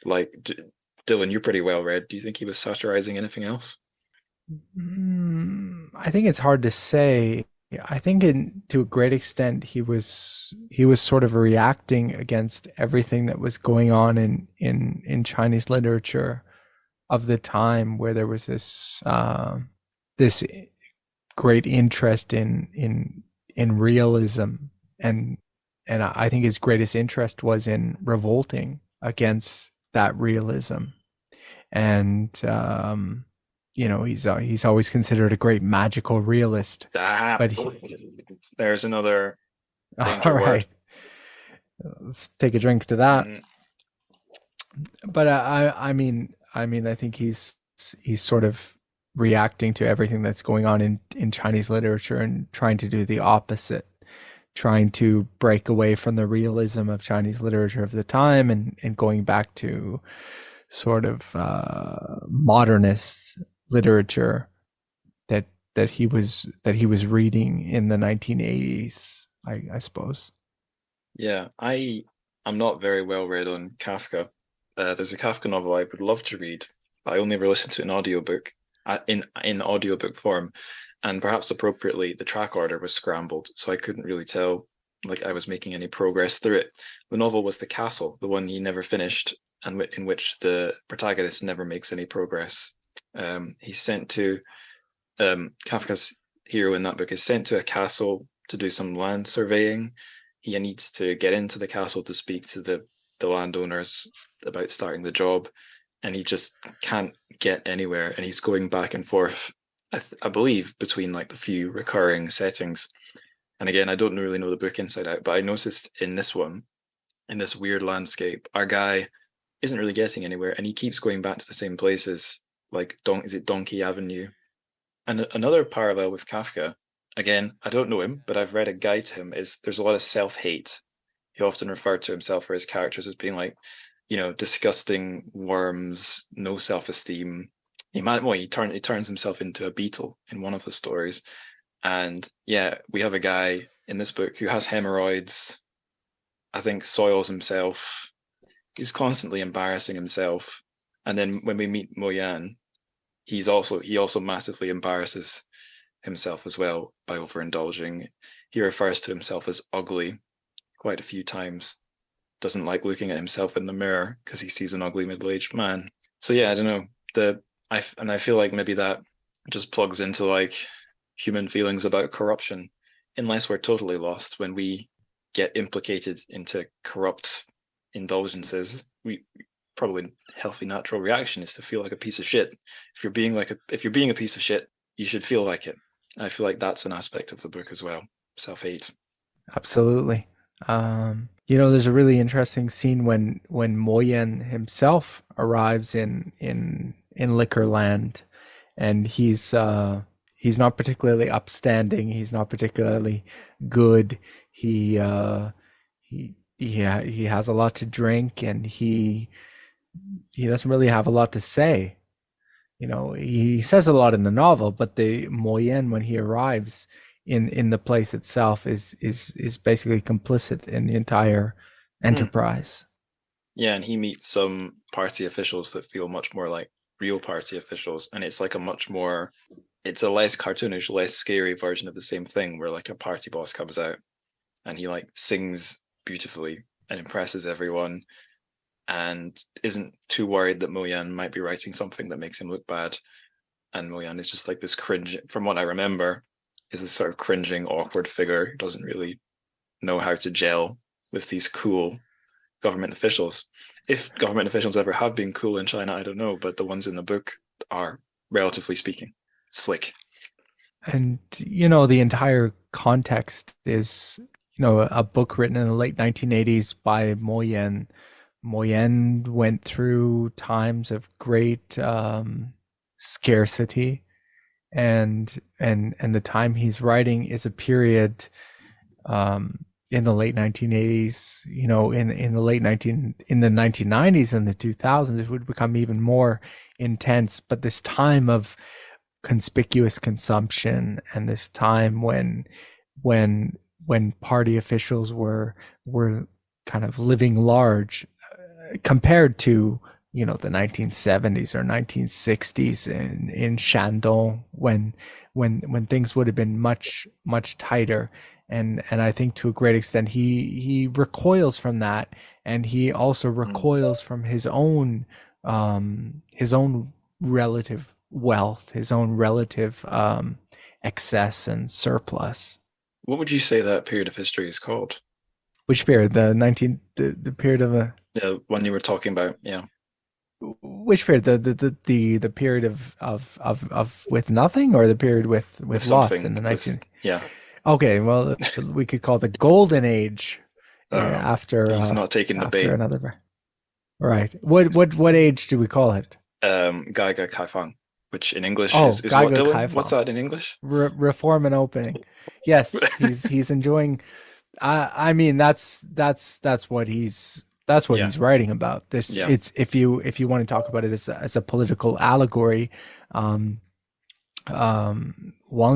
Like, Dylan, you're pretty well read. Do you think he was satirizing anything else? I think it's hard to say. I think to a great extent he was sort of reacting against everything that was going on in Chinese literature of the time, where there was this great interest in realism, and I think his greatest interest was in revolting against that realism. And he's always considered a great magical realist. But there's another danger all right, word. Let's take a drink to that. But I mean, I think he's sort of reacting to everything that's going on in Chinese literature and trying to do the opposite, trying to break away from the realism of Chinese literature of the time and going back to sort of modernist literature that he was reading in the 1980s, I suppose. Yeah, I'm not very well read on Kafka. There's a Kafka novel I would love to read, but I only ever listened to an audiobook in audiobook form, and perhaps appropriately the track order was scrambled, so I couldn't really tell like I was making any progress through it. The novel was The Castle, the one he never finished, and in which the protagonist never makes any progress. He's sent to Kafka's hero in that book is sent to a castle to do some land surveying. He needs to get into the castle to speak to the landowners about starting the job, and he just can't get anywhere, and he's going back and forth, I believe, between like the few recurring settings. And again, I don't really know the book inside out, but I noticed in this one, in this weird landscape, our guy isn't really getting anywhere, and he keeps going back to the same places, like is it Donkey Avenue? And another parallel with Kafka, again, I don't know him, but I've read a guide to him, is there's a lot of self-hate. He often referred to himself or his characters as being like, disgusting worms, no self-esteem. He turns himself into a beetle in one of the stories. And yeah, we have a guy in this book who has hemorrhoids, I think soils himself. He's constantly embarrassing himself. And then when we meet Mo Yan, he also massively embarrasses himself as well by overindulging. He refers to himself as ugly quite a few times. Doesn't like looking at himself in the mirror because he sees an ugly middle-aged man. So yeah, I don't know. I feel like maybe that just plugs into like human feelings about corruption, unless we're totally lost when we get implicated into corrupt indulgences. We probably healthy natural reaction is to feel like a piece of shit. If you're being a piece of shit, you should feel like it. I feel like that's an aspect of the book as well. Self-hate. Absolutely. There's a really interesting scene when Mo Yan himself arrives in Liquorland, and he's not particularly upstanding. He's not particularly good. He has a lot to drink, and he doesn't really have a lot to say. He says a lot in the novel, but the Mo Yan, when he arrives in the place itself, is basically complicit in the entire enterprise. Yeah, and he meets some party officials that feel much more like real party officials, and it's like it's a less cartoonish, less scary version of the same thing, where like a party boss comes out and he like sings beautifully and impresses everyone, and isn't too worried that Mo Yan might be writing something that makes him look bad. And Mo Yan is just like this cringe, from what I remember, is this sort of cringing, awkward figure who doesn't really know how to gel with these cool government officials. If government officials ever have been cool in China, I don't know, but the ones in the book are, relatively speaking, slick. And, the entire context is, a book written in the late 1980s by Mo Yan. Mo Yan went through times of great scarcity, and the time he's writing is a period in the late 1980s. In the 1990s and the 2000s, it would become even more intense. But this time of conspicuous consumption, and this time when party officials were kind of living large, compared to the 1970s or 1960s in Shandong, when things would have been much tighter. And I think to a great extent he recoils from that, and he also recoils from his own relative wealth, his own relative excess and surplus. What would you say that period of history is called? Which period? The period of a The one you were talking about, yeah. which period? The period of with nothing, or the period with lots Something. in the 19. Yeah. Okay, well, we could call it the golden age after He's not taking the after bait. another. Right. What age do we call it? Gaiga Kaifang, which in English Oh, is what, Gaiga Dylan? Kaifang. What's that in English? Reform and opening. Yes, he's enjoying. I mean, that's what he's he's writing about. This it's if you want to talk about it as a political allegory, Wang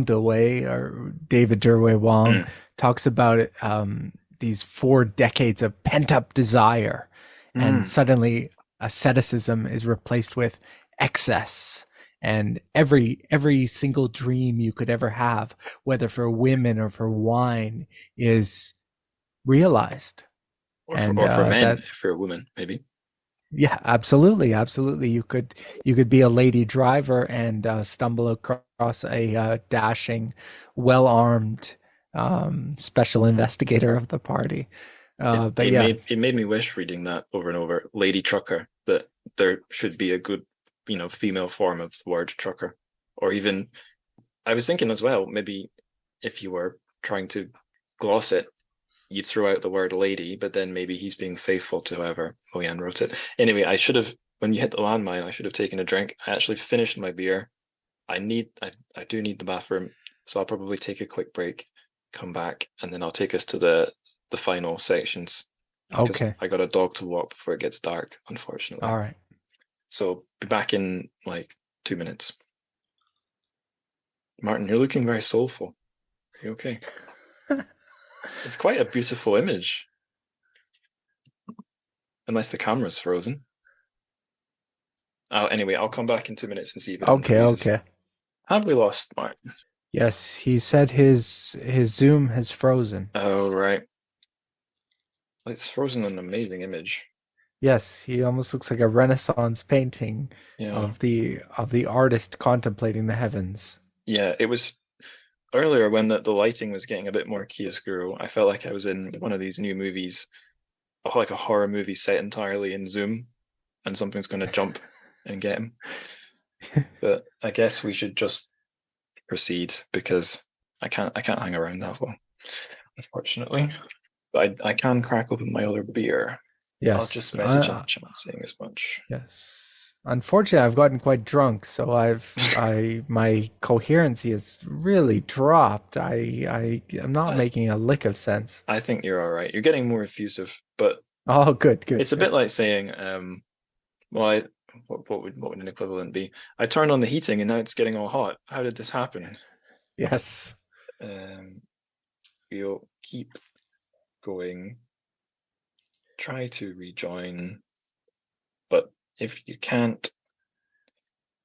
Dewei or David Derwei Wang talks about it, these 4 decades of pent up desire, and suddenly asceticism is replaced with excess. And every single dream you could ever have, whether for women or for wine, is realized. Or for men, if you're a woman, maybe. Yeah, absolutely. You could be a lady driver and stumble across a dashing, well-armed special investigator of the party. It made me wish, reading that over and over, lady trucker, that there should be a good, female form of the word trucker. Or even, I was thinking as well, maybe if you were trying to gloss it, you'd throw out the word lady, but then maybe he's being faithful to whoever Oyan wrote it. Anyway, I should have, when you hit the landmine, I should have taken a drink. I actually finished my beer. I do need the bathroom, so I'll probably take a quick break, come back, and then I'll take us to the final sections. Okay. I got a dog to walk before it gets dark, unfortunately. All right. So be back in like 2 minutes. Martin, you're looking very soulful. Are you okay? It's quite a beautiful image. Unless the camera's frozen. Anyway, I'll come back in 2 minutes and see if it unfreezes. Okay. Have we lost Martin? Yes, he said his Zoom has frozen. Oh, right. It's frozen an amazing image. Yes, he almost looks like a Renaissance painting of the artist contemplating the heavens. Yeah, it was earlier when the lighting was getting a bit more chiaroscuro. I felt like I was in one of these new movies, like a horror movie set entirely in Zoom, and something's going to jump and get him. But I guess we should just proceed, because I can't hang around that long, unfortunately. But I can crack open my other beer. Yes. I'll just message in the chat saying as much. Yes. Unfortunately, I've gotten quite drunk, so my coherency has really dropped. I'm not making a lick of sense. I think you're all right. You're getting more effusive, but oh, good. It's a bit like saying, what would an equivalent be? I turned on the heating and now it's getting all hot. How did this happen? Yes. We'll keep going. Try to rejoin, but if you can't,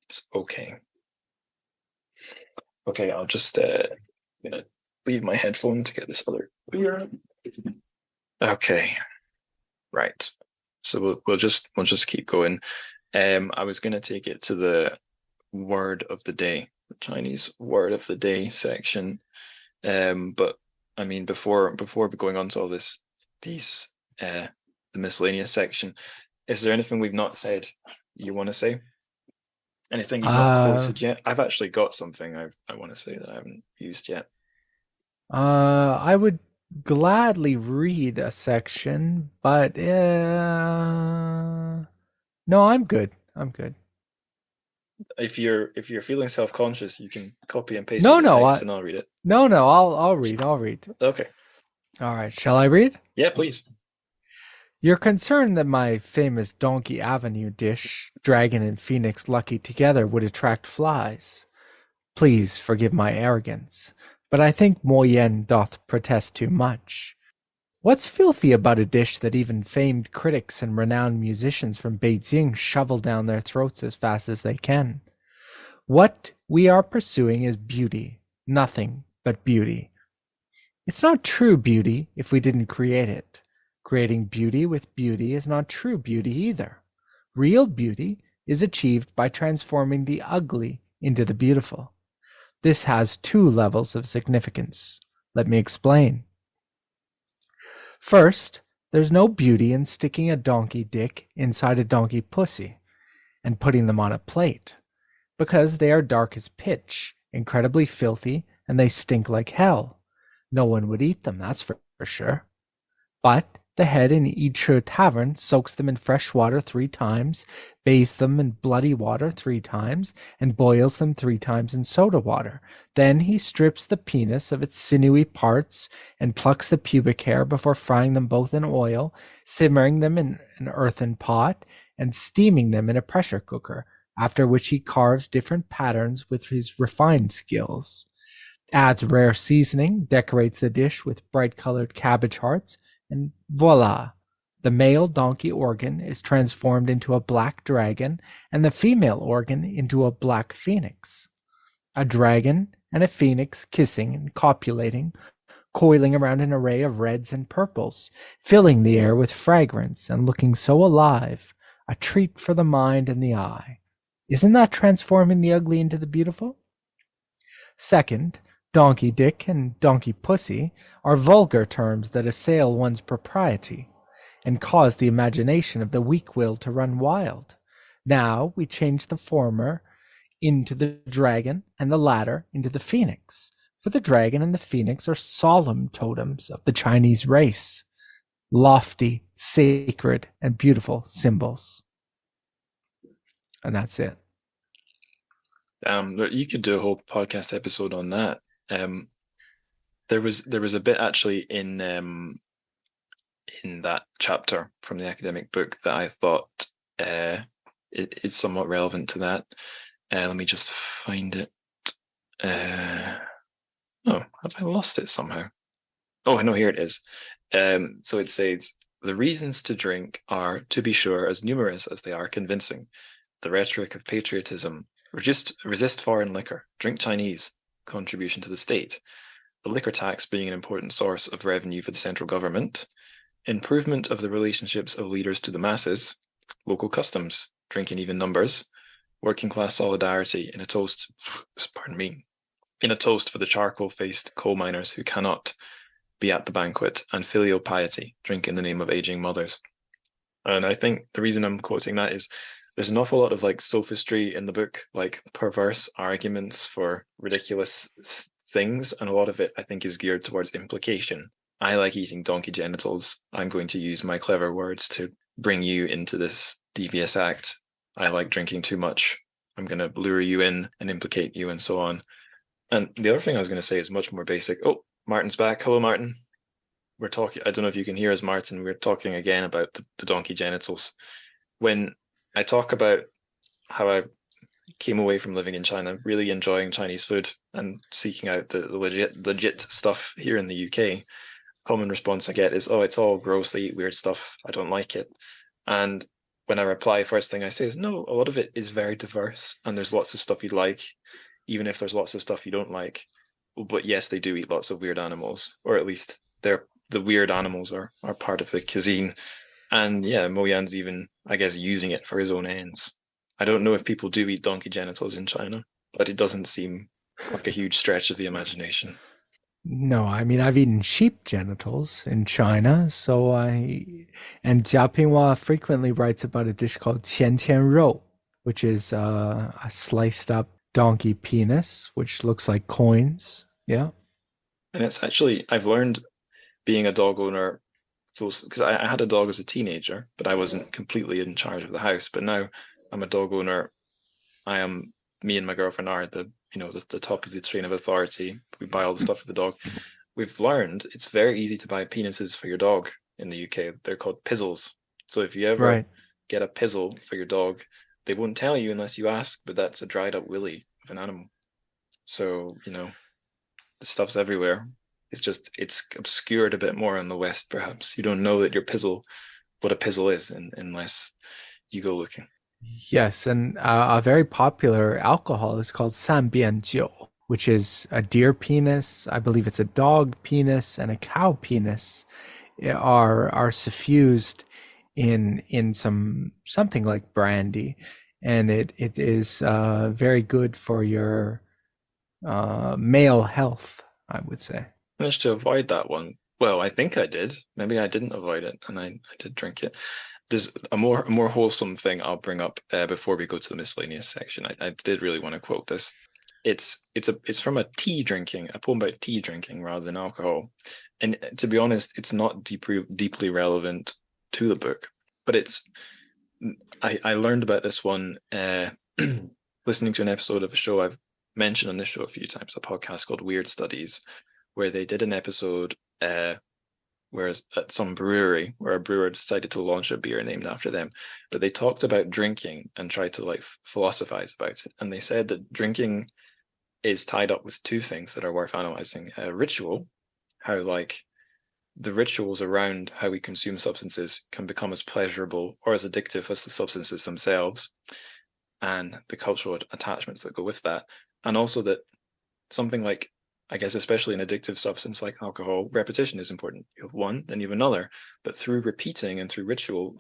it's okay. Okay, I'll just gonna leave my headphone to get this other beer. Okay, right. So we'll just keep going. I was gonna take it to the word of the day, the Chinese word of the day section. But I mean, before going on to all the miscellaneous section, is there anything we've not said you want to say? Anything you've not quoted yet? I've actually got something I want to say that I haven't used yet. I would gladly read a section, but no, I'm good. If you're feeling self-conscious, you can copy and paste No, text and I'll read it. No, I'll read. Okay. All right, shall I read? Yeah, please. You're concerned that my famous Donkey Avenue dish, Dragon and Phoenix Lucky together, would attract flies. Please forgive my arrogance, but I think Mo Yen doth protest too much. What's filthy about a dish that even famed critics and renowned musicians from Beijing shovel down their throats as fast as they can? What we are pursuing is beauty, nothing but beauty. It's not true beauty if we didn't create it. Creating beauty with beauty is not true beauty either. Real beauty is achieved by transforming the ugly into the beautiful. This has 2 levels of significance. Let me explain. First, there's no beauty in sticking a donkey dick inside a donkey pussy and putting them on a plate, because they are dark as pitch, incredibly filthy, and they stink like hell. No one would eat them, that's for sure. But the head in Deeter tavern soaks them in fresh water 3 times, bathes them in bloody water 3 times, and boils them 3 times in soda water. Then he strips the penis of its sinewy parts and plucks the pubic hair before frying them both in oil, simmering them in an earthen pot, and steaming them in a pressure cooker, after which he carves different patterns with his refined skills. Adds rare seasoning, decorates the dish with bright-colored cabbage hearts, and voila! The male donkey organ is transformed into a black dragon, and the female organ into a black phoenix. A dragon and a phoenix kissing and copulating, coiling around an array of reds and purples, filling the air with fragrance and looking so alive, a treat for the mind and the eye. Isn't that transforming the ugly into the beautiful? Second, donkey dick and donkey pussy are vulgar terms that assail one's propriety and cause the imagination of the weak-willed to run wild. Now we change the former into the dragon and the latter into the phoenix, for the dragon and the phoenix are solemn totems of the Chinese race, lofty, sacred, and beautiful symbols. And that's it. You could do a whole podcast episode on that. There was a bit actually in that chapter from the academic book that I thought is somewhat relevant to that. Let me just find it. Oh, have I lost it somehow? Oh, no, here it is. So it says, the reasons to drink are, to be sure, as numerous as they are convincing. The rhetoric of patriotism, resist foreign liquor, drink Chinese, contribution to the state, the liquor tax being an important source of revenue for the central government, improvement of the relationships of leaders to the masses, local customs, drink in even numbers, working class solidarity in a toast, in a toast for the charcoal-faced coal miners who cannot be at the banquet, and filial piety, drink in the name of aging mothers. And I think the reason I'm quoting that is there's an awful lot of like sophistry in the book, like perverse arguments for ridiculous things, and a lot of it I think is geared towards implication. I like eating donkey genitals. I'm going to use my clever words to bring you into this devious act. I like drinking too much. I'm going to lure you in and implicate you and so on. And the other thing I was going to say is much more basic. Oh, Martin's back. Hello, Martin. We're talking, I don't know if you can hear us, Martin. We're talking again about the donkey genitals. When I talk about how I came away from living in China, really enjoying Chinese food and seeking out the legit stuff here in the UK, common response I get is, oh, it's all gross, they eat weird stuff, I don't like it. And when I reply, first thing I say is, no, a lot of it is very diverse and there's lots of stuff you like, even if there's lots of stuff you don't like. But yes, they do eat lots of weird animals, or at least the weird animals are part of the cuisine. And yeah, Mo Yan's even, I guess, using it for his own ends. I don't know if people do eat donkey genitals in China, but it doesn't seem like a huge stretch of the imagination. No, I mean, I've eaten sheep genitals in China, and Jia Pinghua frequently writes about a dish called qian qian rou, which is a sliced up donkey penis, which looks like coins. Yeah. And it's actually, I've learned being a dog owner, because I had a dog as a teenager, but I wasn't completely in charge of the house. But now I'm a dog owner. Me and my girlfriend are the top of the chain of authority. We buy all the stuff for the dog. We've learned it's very easy to buy penises for your dog in the UK. They're called pizzles. So if you ever get a pizzle for your dog, they won't tell you unless you ask, but that's a dried up willy of an animal. So, the stuff's everywhere. It's obscured a bit more in the West, perhaps. You don't know that what a pizzle is unless you go looking. Yes, and a very popular alcohol is called sanbianjiu, which is a deer penis. I believe it's a dog penis and a cow penis are suffused in something like brandy, and it is very good for your male health, I would say. managed to avoid that one. Well, I think I did. Maybe I didn't avoid it, and I did drink it. There's a more wholesome thing I'll bring up before we go to the miscellaneous section. I did really want to quote this. It's from a poem about tea drinking rather than alcohol. And to be honest, it's not deeply relevant to the book, but I learned about this one listening to an episode of a show I've mentioned on this show a few times, a podcast called Weird Studies, where they did an episode whereas at some brewery where a brewer decided to launch a beer named after them, but they talked about drinking and tried to like philosophize about it. And they said that drinking is tied up with two things that are worth analyzing: ritual, how like the rituals around how we consume substances can become as pleasurable or as addictive as the substances themselves, and the cultural attachments that go with that. And also that something like, I guess, especially an addictive substance like alcohol, repetition is important. You have one, then you have another. But through repeating and through ritual,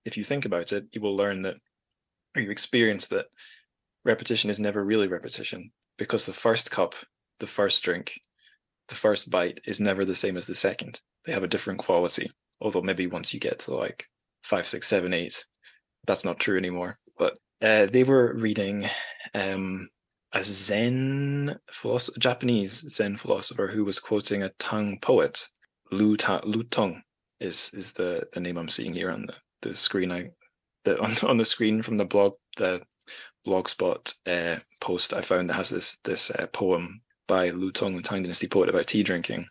if you think about it, you will learn that, or you experience that repetition is never really repetition, because the first cup, the first drink, the first bite is never the same as the second. They have a different quality. Although maybe once you get to like 5, 6, 7, 8, that's not true anymore. But they were reading a Japanese Zen philosopher who was quoting a Tang poet. Lu Tong is the name I'm seeing here on the screen. On the screen from the blogspot post I found that has this poem by Lu Tong, the Tang Dynasty poet, about tea drinking.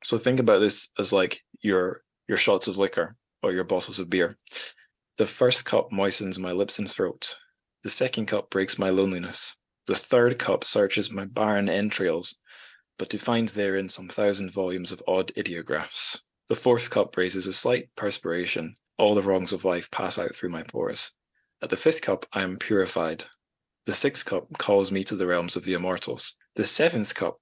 So think about this as like your shots of liquor or your bottles of beer. The first cup moistens my lips and throat. The second cup breaks my loneliness. The third cup searches my barren entrails, but to find therein some 1,000 volumes of odd ideographs. The fourth cup raises a slight perspiration. All the wrongs of life pass out through my pores. At the fifth cup, I am purified. The sixth cup calls me to the realms of the immortals. The seventh cup,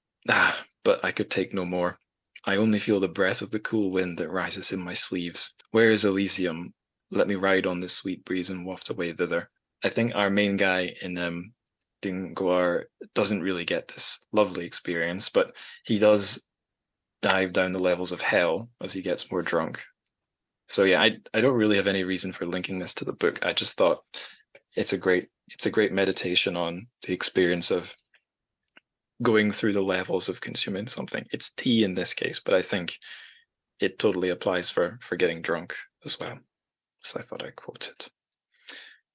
but I could take no more. I only feel the breath of the cool wind that rises in my sleeves. Where is Elysium? Let me ride on this sweet breeze and waft away thither. I think our main guy in Dingguar doesn't really get this lovely experience, but he does dive down the levels of hell as he gets more drunk. So yeah, I don't really have any reason for linking this to the book. I just thought it's a great meditation on the experience of going through the levels of consuming something. It's tea in this case, but I think it totally applies for getting drunk as well. So I thought I'd quote it.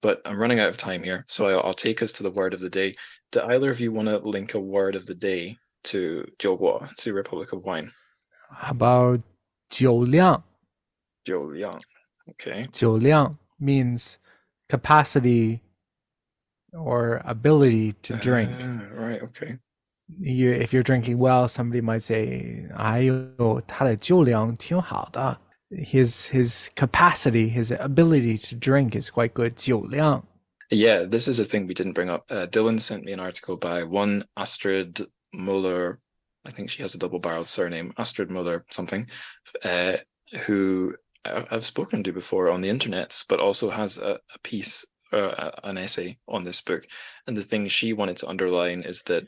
But I'm running out of time here, so I'll take us to the word of the day. Do either of you want to link a word of the day to Jiuguo, to Republic of Wine? How about 酒量? 酒量. Okay. 酒量 means capacity or ability to drink. Right, okay. If you're drinking well, somebody might say, 哎呦，他的酒量挺好的. His capacity, his ability to drink is quite good. 酒量. Yeah, this is a thing we didn't bring up. Dylan sent me an article by one Astrid Muller. I think she has a double-barreled surname, Astrid Muller something, who I've spoken to before on the internet, but also has a piece, an essay on this book. And the thing she wanted to underline is that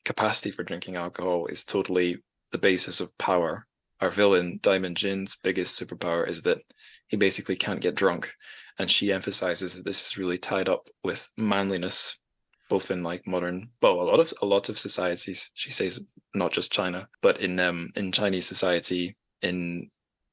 capacity for drinking alcohol is totally the basis of power. Our villain, Diamond Jin's biggest superpower is that he basically can't get drunk. And she emphasizes that this is really tied up with manliness, both in like modern, well, a lot of societies, she says, not just China, but in Chinese society, in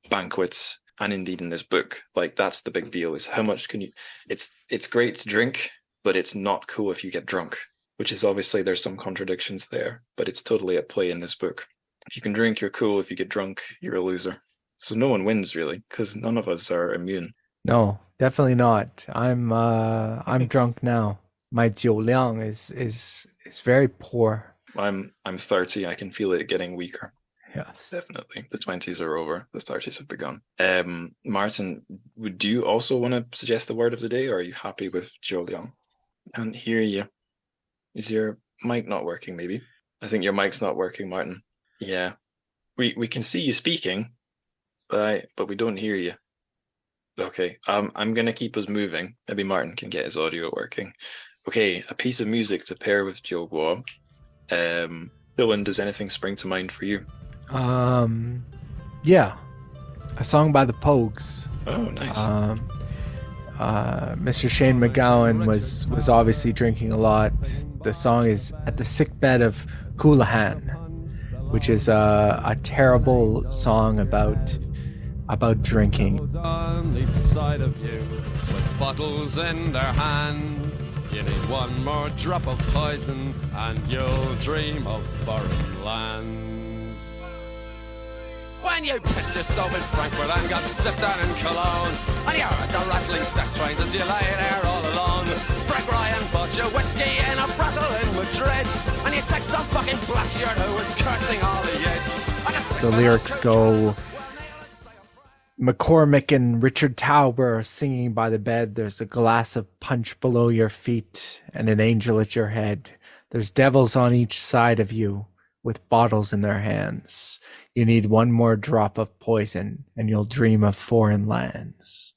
banquets, and indeed in this book. Like, that's the big deal, is how much can you, it's great to drink, but it's not cool if you get drunk, which is obviously there's some contradictions there, but it's totally at play in this book. If you can drink, you're cool. If you get drunk, you're a loser. So no one wins really, because none of us are immune. No, definitely not. I'm drunk now. My 酒量 is very poor. I'm 30. I can feel it getting weaker. Yes, definitely. The 20s are over. The 30s have begun. Martin, would you also want to suggest the word of the day, or are you happy with 酒量? Can't hear you. Is your mic not working? Maybe. I think your mic's not working, Martin. Yeah, we can see you speaking, but we don't hear you. Okay, I'm gonna keep us moving. Maybe Martin can get his audio working. Okay, a piece of music to pair with Jiuguo. Dylan, does anything spring to mind for you? Yeah, a song by the Pogues. Oh, nice. Mr. Shane MacGowan was obviously drinking a lot. The song is At the Sickbed of Coollahan, which is a terrible song about drinking. On each side of you, with bottles in their hand. You need one more drop of poison, and you'll dream of foreign lands. When you pissed yourself in Frankfurt and got sipped down in Cologne, and you're at the rattling death trains as you lay there all alone. Frank Ryan bought you whiskey in a brothel in Madrid, and you take some fucking black shirt who was cursing all the yids. The lyrics go, McCormick and Richard Tauber singing by the bed. There's a glass of punch below your feet and an angel at your head. There's devils on each side of you with bottles in their hands. You need one more drop of poison and you'll dream of foreign lands.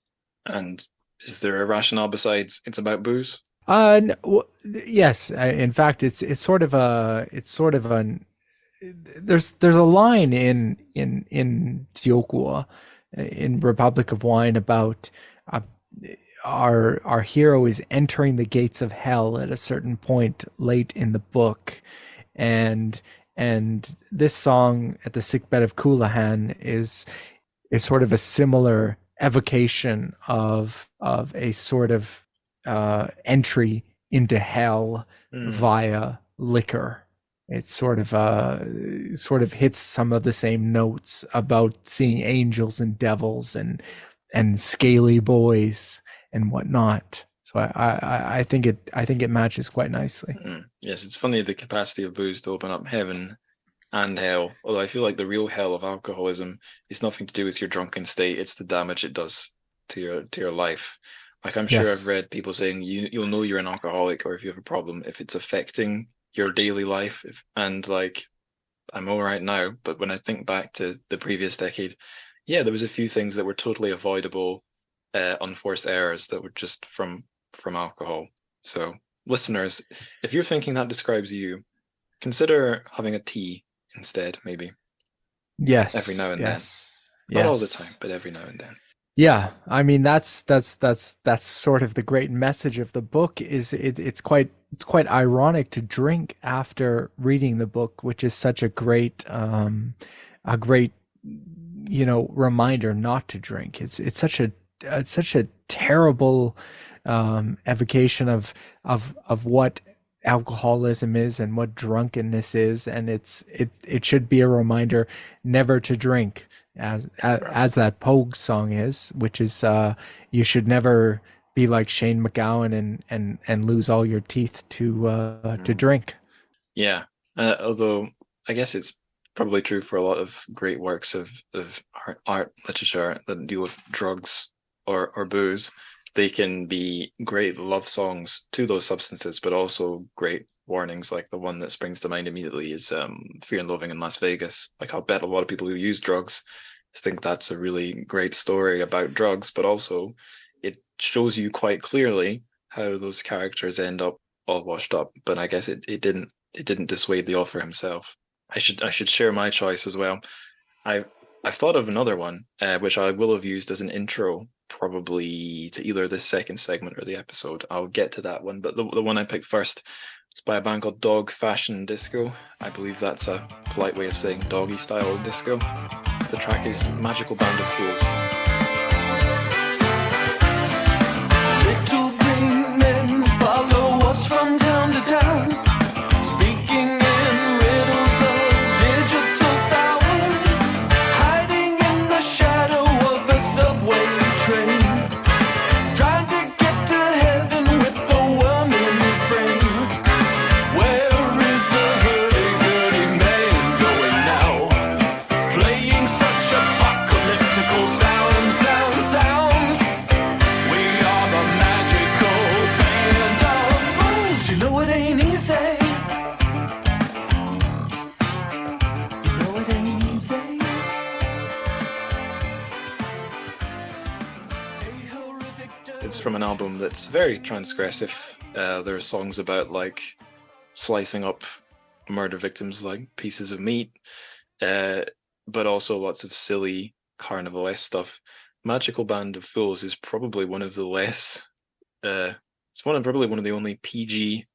And is there a rationale besides it's about booze? Yes. In fact, it's sort of an. There's a line in Jiokguo, in Republic of Wine, about our hero is entering the gates of hell at a certain point late in the book, and this song At the Sickbed of Coollahan is sort of a similar evocation of a sort of entry into hell via liquor. It sort of hits some of the same notes about seeing angels and devils and scaly boys and whatnot. So I think it matches quite nicely. Yes, it's funny, the capacity of booze to open up heaven and hell. Although I feel like the real hell of alcoholism is nothing to do with your drunken state; it's the damage it does to your life. Like, I'm sure I've read people saying you'll know you're an alcoholic or if you have a problem if it's affecting your daily life. And like, I'm all right now, but when I think back to the previous decade, there was a few things that were totally avoidable, unforced errors that were just from alcohol. So listeners, if you're thinking that describes you, consider having a tea instead, maybe. Yes. Every now and then. Yes. Not all the time, but every now and then. Yeah, I mean that's sort of the great message of the book. Is it's quite ironic to drink after reading the book, which is such a great reminder not to drink. It's such a terrible evocation of what alcoholism is and what drunkenness is, and it should be a reminder never to drink. As that Pogue song is, which is you should never be like Shane MacGowan and lose all your teeth to drink. Yeah. Although I guess it's probably true for a lot of great works of art literature that deal with drugs or booze. They can be great love songs to those substances, but also great warnings. Like the one that springs to mind immediately is Fear and Loathing in Las Vegas. Like, I'll bet a lot of people who use drugs think that's a really great story about drugs, but also it shows you quite clearly how those characters end up all washed up. But I guess it didn't dissuade the author himself. I should share my choice as well. I've thought of another one, which I will have used as an intro, probably to either this second segment or the episode. I'll get to that one, but the one I picked first is by a band called Dog Fashion Disco. I believe that's a polite way of saying doggy style disco. The track is Magical Band of Fools. Little green men follow us from town to town, speaking in riddles of digital sound, hiding in the shadow of a subway train, trying to get to heaven with the worm in his brain. Where is the hurdy-gurdy man going now, playing such apocalyptical sounds? We are the magical band of fools. You know it ain't easy. You know it ain't easy. It's from an album that's very transgressive. There are songs about like slicing up murder victims like pieces of meat. but also lots of silly carnivalesque stuff. Magical Band of Fools is probably one of the less. Probably one of the only PG,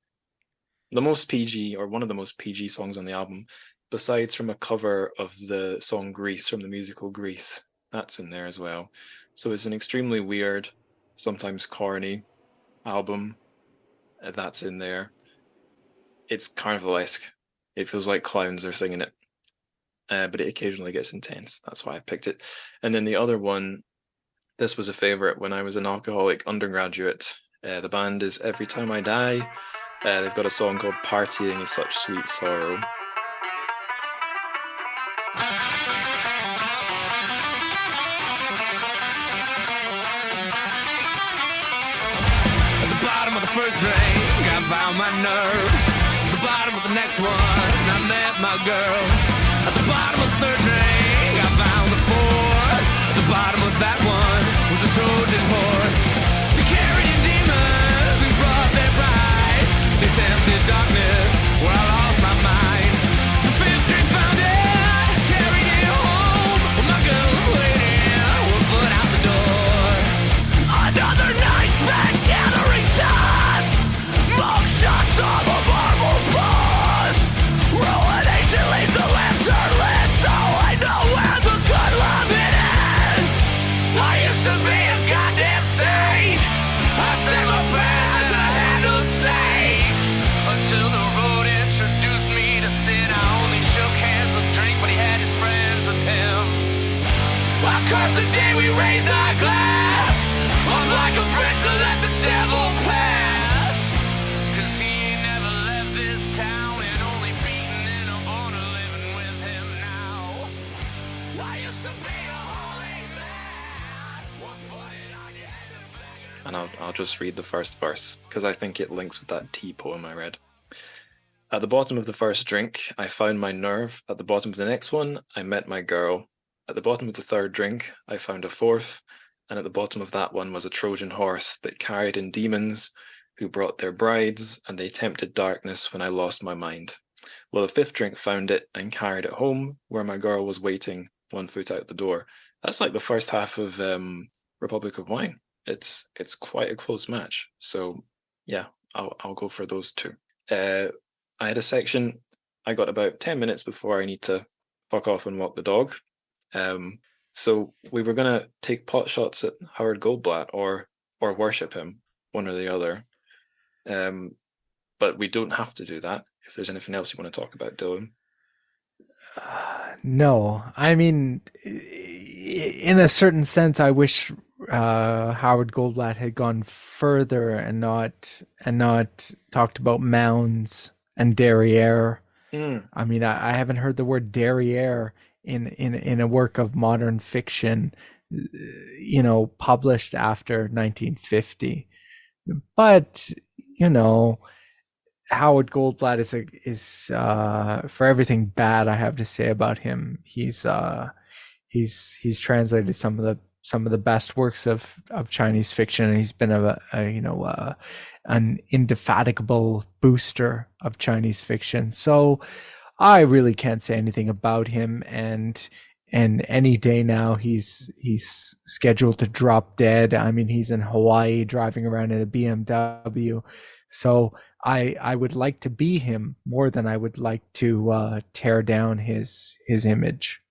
the most PG, or one of the most PG songs on the album, besides from a cover of the song Grease from the musical Grease. That's in there as well. So it's an extremely weird, sometimes corny album. That's in there. It's carnivalesque. It feels like clowns are singing it. But it occasionally gets intense. That's why I picked it. And then the other one, this was a favorite when I was an alcoholic undergraduate. The band is Every Time I Die. They've got a song called Partying is Such Sweet Sorrow. At the bottom of the first drink, I found my nerve. At the bottom of the next one, I met my girl. At the bottom of the third drink, I found the fourth. At the bottom of that one was a Trojan horse. The carrion demons who brought their brides. They tempted darkness where I lost my mind. The fifth drink found it, carried it home. Well, my girl was waiting, one foot out the door. Another night spent gathering dust. Mug shots of a marble pause. Ruination leaves the lamps are lit, so I know where the good love it is. I used to be a goddamn saint. I sang my prayers, I had no state. Until the road introduced me to sin. I only shook hands with drink, but he had his friends with him. I curse the day we raised our glass. I'm like a prince to let the devil pass. 'Cause he ain't never left this town, and only beaten in a border living with him now. I used to be a holy man. One foot on your head and beggar. And I'll just read the first verse, because I think it links with that tea poem I read. At the bottom of the first drink, I found my nerve. At the bottom of the next one, I met my girl. At the bottom of the third drink, I found a fourth. And at the bottom of that one was a Trojan horse that carried in demons who brought their brides, and they tempted darkness when I lost my mind. Well, the fifth drink found it and carried it home, where my girl was waiting, one foot out the door. That's like the first half of Republic of Wine. It's quite a close match. So yeah, I'll go for those two. I had a section. I got about 10 minutes before I need to fuck off and walk the dog. So we were going to take pot shots at Howard Goldblatt or worship him, one or the other. But we don't have to do that. If there's anything else you want to talk about, Dylan. No, I mean, in a certain sense, I wish Howard Goldblatt had gone further and not talked about mounds and derriere. I mean, I haven't heard the word derriere in a work of modern fiction, published after 1950. But Howard Goldblatt is for everything bad I have to say about him, he's translated some of the best works of Chinese fiction, and he's been an indefatigable booster of Chinese fiction. So I really can't say anything about him, and any day now he's scheduled to drop dead. I mean, he's in Hawaii driving around in a BMW. So I would like to be him more than I would like to tear down his image.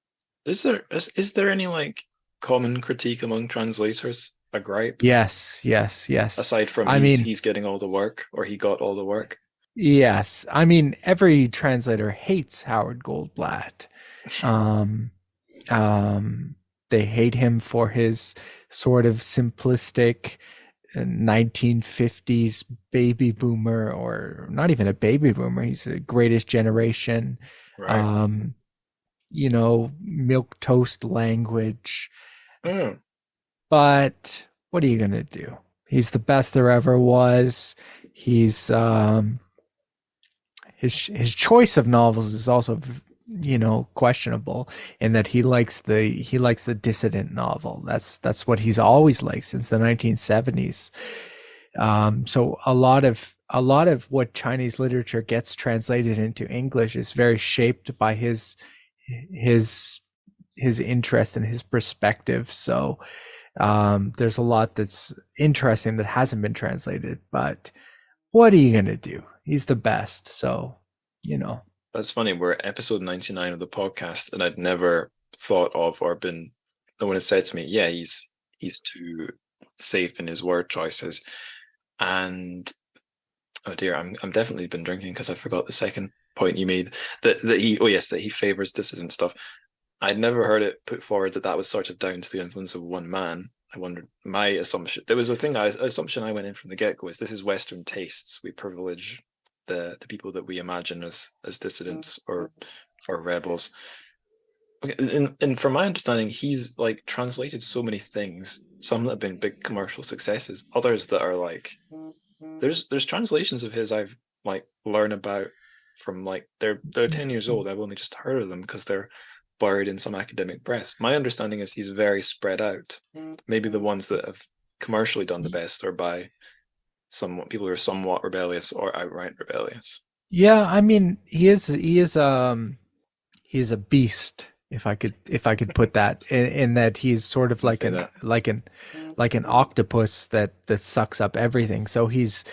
Is there any common critique among translators? A gripe? Yes. Aside from he's getting all the work, or he got all the work. Yes, I mean, every translator hates Howard Goldblatt. They hate him for his sort of simplistic 1950s baby boomer, or not even a baby boomer. He's the greatest generation. Right. Milquetoast language. But what are you going to do? He's the best there ever was. He's his choice of novels is also questionable, in that he likes the dissident novel. That's what he's always liked since the 1970s. So a lot of what Chinese literature gets translated into English is very shaped by his his interest and his perspective. So there's a lot that's interesting that hasn't been translated, but what are you going to do? He's the best. So, That's funny. We're at episode 99 of the podcast, and I'd never thought of or been, no one has said to me, yeah, he's too safe in his word choices. And oh dear, I'm definitely been drinking because I forgot the second point you made, that he favors dissident stuff. I'd never heard it put forward that was sort of down to the influence of one man. I wondered, my assumption, there was assumption I went in from the get-go is this is Western tastes. We privilege the people that we imagine as dissidents or rebels. Okay, and from my understanding, he's like translated so many things, some that have been big commercial successes, others that are like, there's translations of his I've like learned about from like they're 10 years old. I've only just heard of them because they're buried in some academic press. My understanding is he's very spread out. Maybe the ones that have commercially done the best are by people who are somewhat rebellious or outright rebellious. Yeah, I mean, he is a beast, if I could put that, in that he's sort of like an octopus that sucks up everything. So he's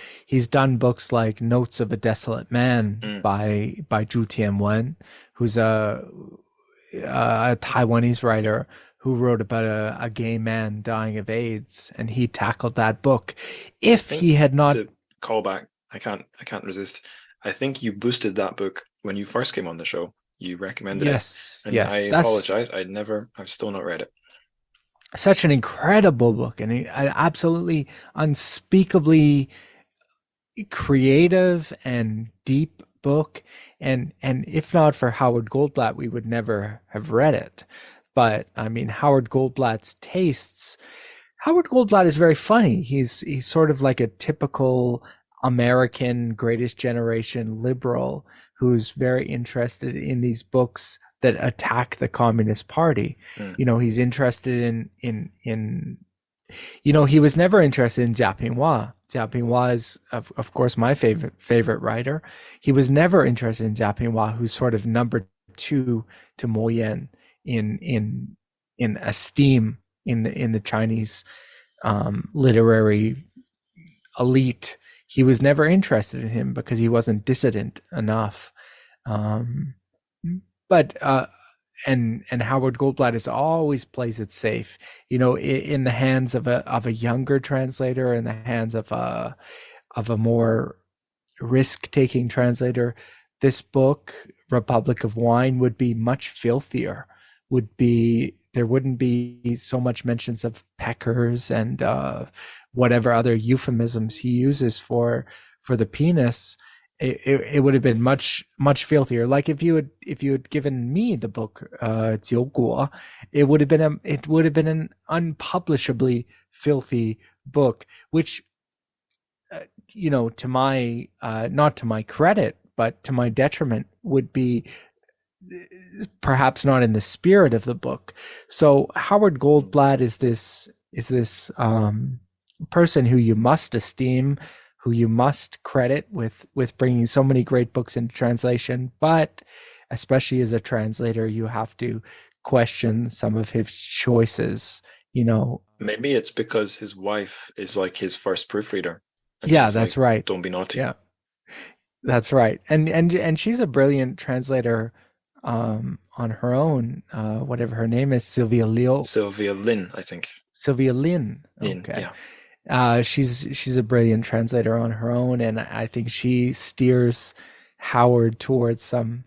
done books like Notes of a Desolate Man by Zhu Tianwen, who's a Taiwanese writer who wrote about a gay man dying of AIDS, and he tackled that book. If he had not, to call back, I can't resist. I think you boosted that book when you first came on the show. You recommended it. And I apologize. I've still not read it. Such an incredible book, and an absolutely unspeakably creative and deep book. And if not for Howard Goldblatt, we would never have read it. But I mean, Howard Goldblatt's tastes. Howard Goldblatt is very funny. He's sort of like a typical American Greatest Generation liberal who's very interested in these books that attack the Communist Party. He's interested in he was never interested in Jia Pinghua. Jia Pinghua is, of course, my favorite writer. He was never interested in Jia Pinghua, who's sort of number 2 to Mo Yan in esteem in the Chinese literary elite. He was never interested in him because he wasn't dissident enough. But Howard Goldblatt always plays it safe, in the hands of a younger translator, in the hands of a more risk-taking translator. This book, Republic of Wine, would be much filthier. There wouldn't be so much mentions of peckers and whatever other euphemisms he uses for the penis. It would have been much filthier. Like if you had given me the book Jiu Guo, it would have been an unpublishably filthy book, which to my not to my credit, but to my detriment, would be perhaps not in the spirit of the book. So Howard Goldblatt is this person who you must esteem, who you must credit with bringing so many great books into translation. But especially as a translator, you have to question some of his choices. Maybe it's because his wife is like his first proofreader. Yeah, that's right. Don't be naughty. Yeah, that's right. And she's a brilliant translator on her own. Whatever her name is, Sylvia Lin, I think. Sylvia Lin. Okay. Yeah. She's a brilliant translator on her own, and I think she steers Howard towards some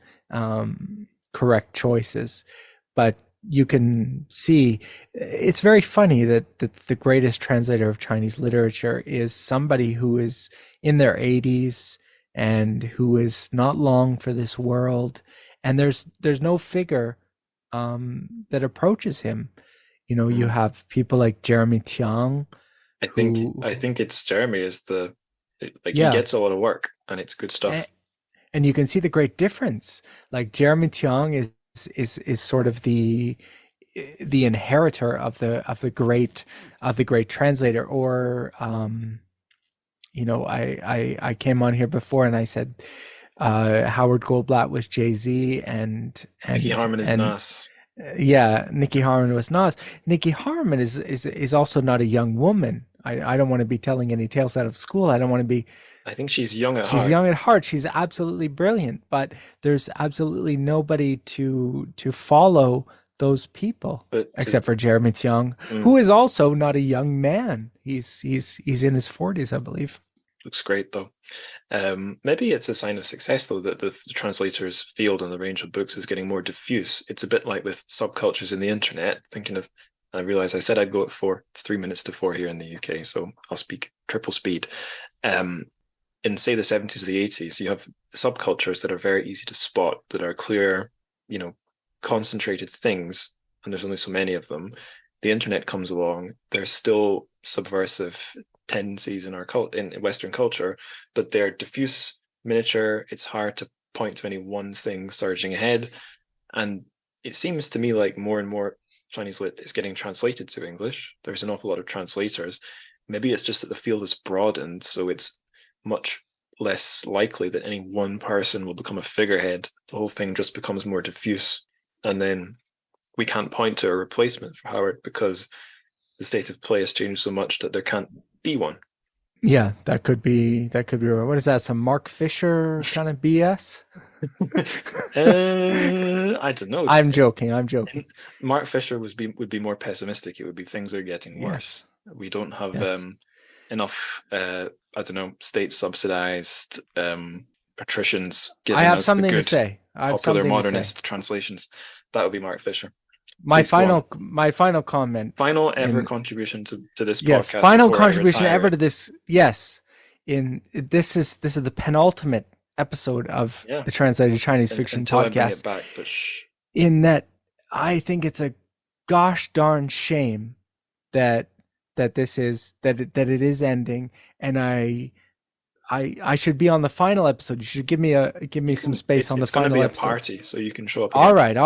correct choices. But you can see it's very funny that the greatest translator of Chinese literature is somebody who is in their 80s and who is not long for this world, and there's no figure that approaches him. You have people like Jeremy Tiang. I think it's Jeremy is he gets a lot of work and it's good stuff. And you can see the great difference. Like Jeremy Tiang is sort of the inheritor of the great translator. Or I came on here before and I said Howard Goldblatt was Jay-Z and Mickey Harmon is Nas. Yeah, Nikki Harman was not. Nikki Harman is also not a young woman. I don't want to be telling any tales out of school. I don't want to be. I think she's young at She's heart. young at heart. She's absolutely brilliant, but there's absolutely nobody to follow those people except for Jeremy Tiong, who is also not a young man. He's in his 40s, I believe. Looks great though. Maybe it's a sign of success though that the translator's field and the range of books is getting more diffuse. It's a bit like with subcultures in the internet. I realize I said I'd go at 4. It's 3 minutes to 4 here in the UK, so I'll speak triple speed. In say the 70s or the 80s, you have subcultures that are very easy to spot, that are clear, concentrated things, and there's only so many of them. The internet comes along. There's still subversive tendencies in in Western culture, but they're diffuse, miniature. It's hard to point to any one thing surging ahead, and it seems to me like more and more Chinese lit is getting translated to English. There's an awful lot of translators. Maybe it's just that the field has broadened, so it's much less likely that any one person will become a figurehead. The whole thing just becomes more diffuse, and then we can't point to a replacement for Howard because the state of play has changed so much that there can't be one. Yeah, that could be what is that, some Mark Fisher kind of BS? I don't know. I'm joking. Mark Fisher would be more pessimistic. It would be things are getting worse. We don't have enough state subsidized patricians giving us the good popular modernist translations. That would be Mark Fisher. My final comment. Final ever contribution to this podcast. Final contribution ever to this. Yes. This is the penultimate episode of the Translated Chinese Fiction podcast. In that, I think it's a gosh darn shame that it is ending, and I should be on the final episode. You should give me some space on the final episode. It's going to be a party, so you can show up. All right.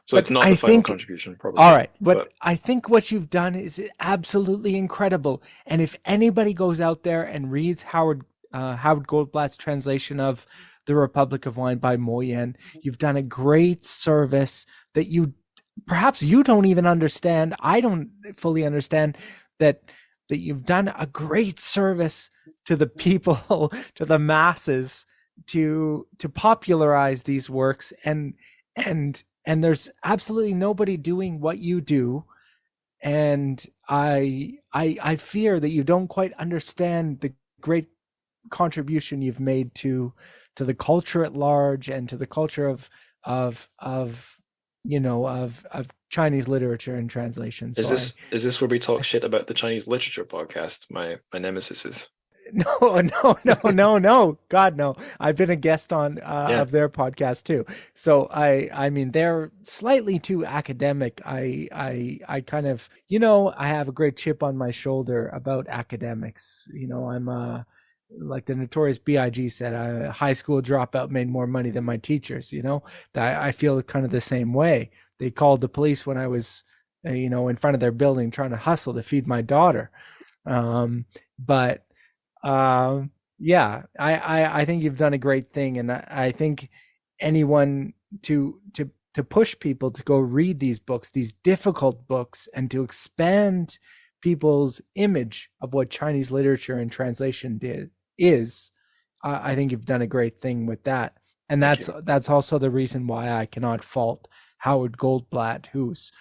So it's not the final contribution, probably. All right, but I think what you've done is absolutely incredible. And if anybody goes out there and reads Howard Goldblatt's translation of The Republic of Wine by Mo Yan, you've done a great service that perhaps you don't even understand. I don't fully understand that you've done a great service to the people, to the masses, to popularize these works, and there's absolutely nobody doing what you do, and I fear that you don't quite understand the great contribution you've made to the culture at large and to the culture of Chinese literature and translation. Is this where we talk shit about the Chinese literature podcast? My nemesis is. No. God, no. I've been a guest on of their podcast too. So I mean, they're slightly too academic. I kind of, I have a great chip on my shoulder about academics. I'm like the notorious BIG said, a high school dropout made more money than my teachers. I feel kind of the same way. They called the police when I was, in front of their building trying to hustle to feed my daughter. I think you've done a great thing, and I think anyone to push people to go read these books, these difficult books, and to expand people's image of what Chinese literature and translation is. I think you've done a great thing with that, and that's also the reason why I cannot fault Howard Goldblatt, who's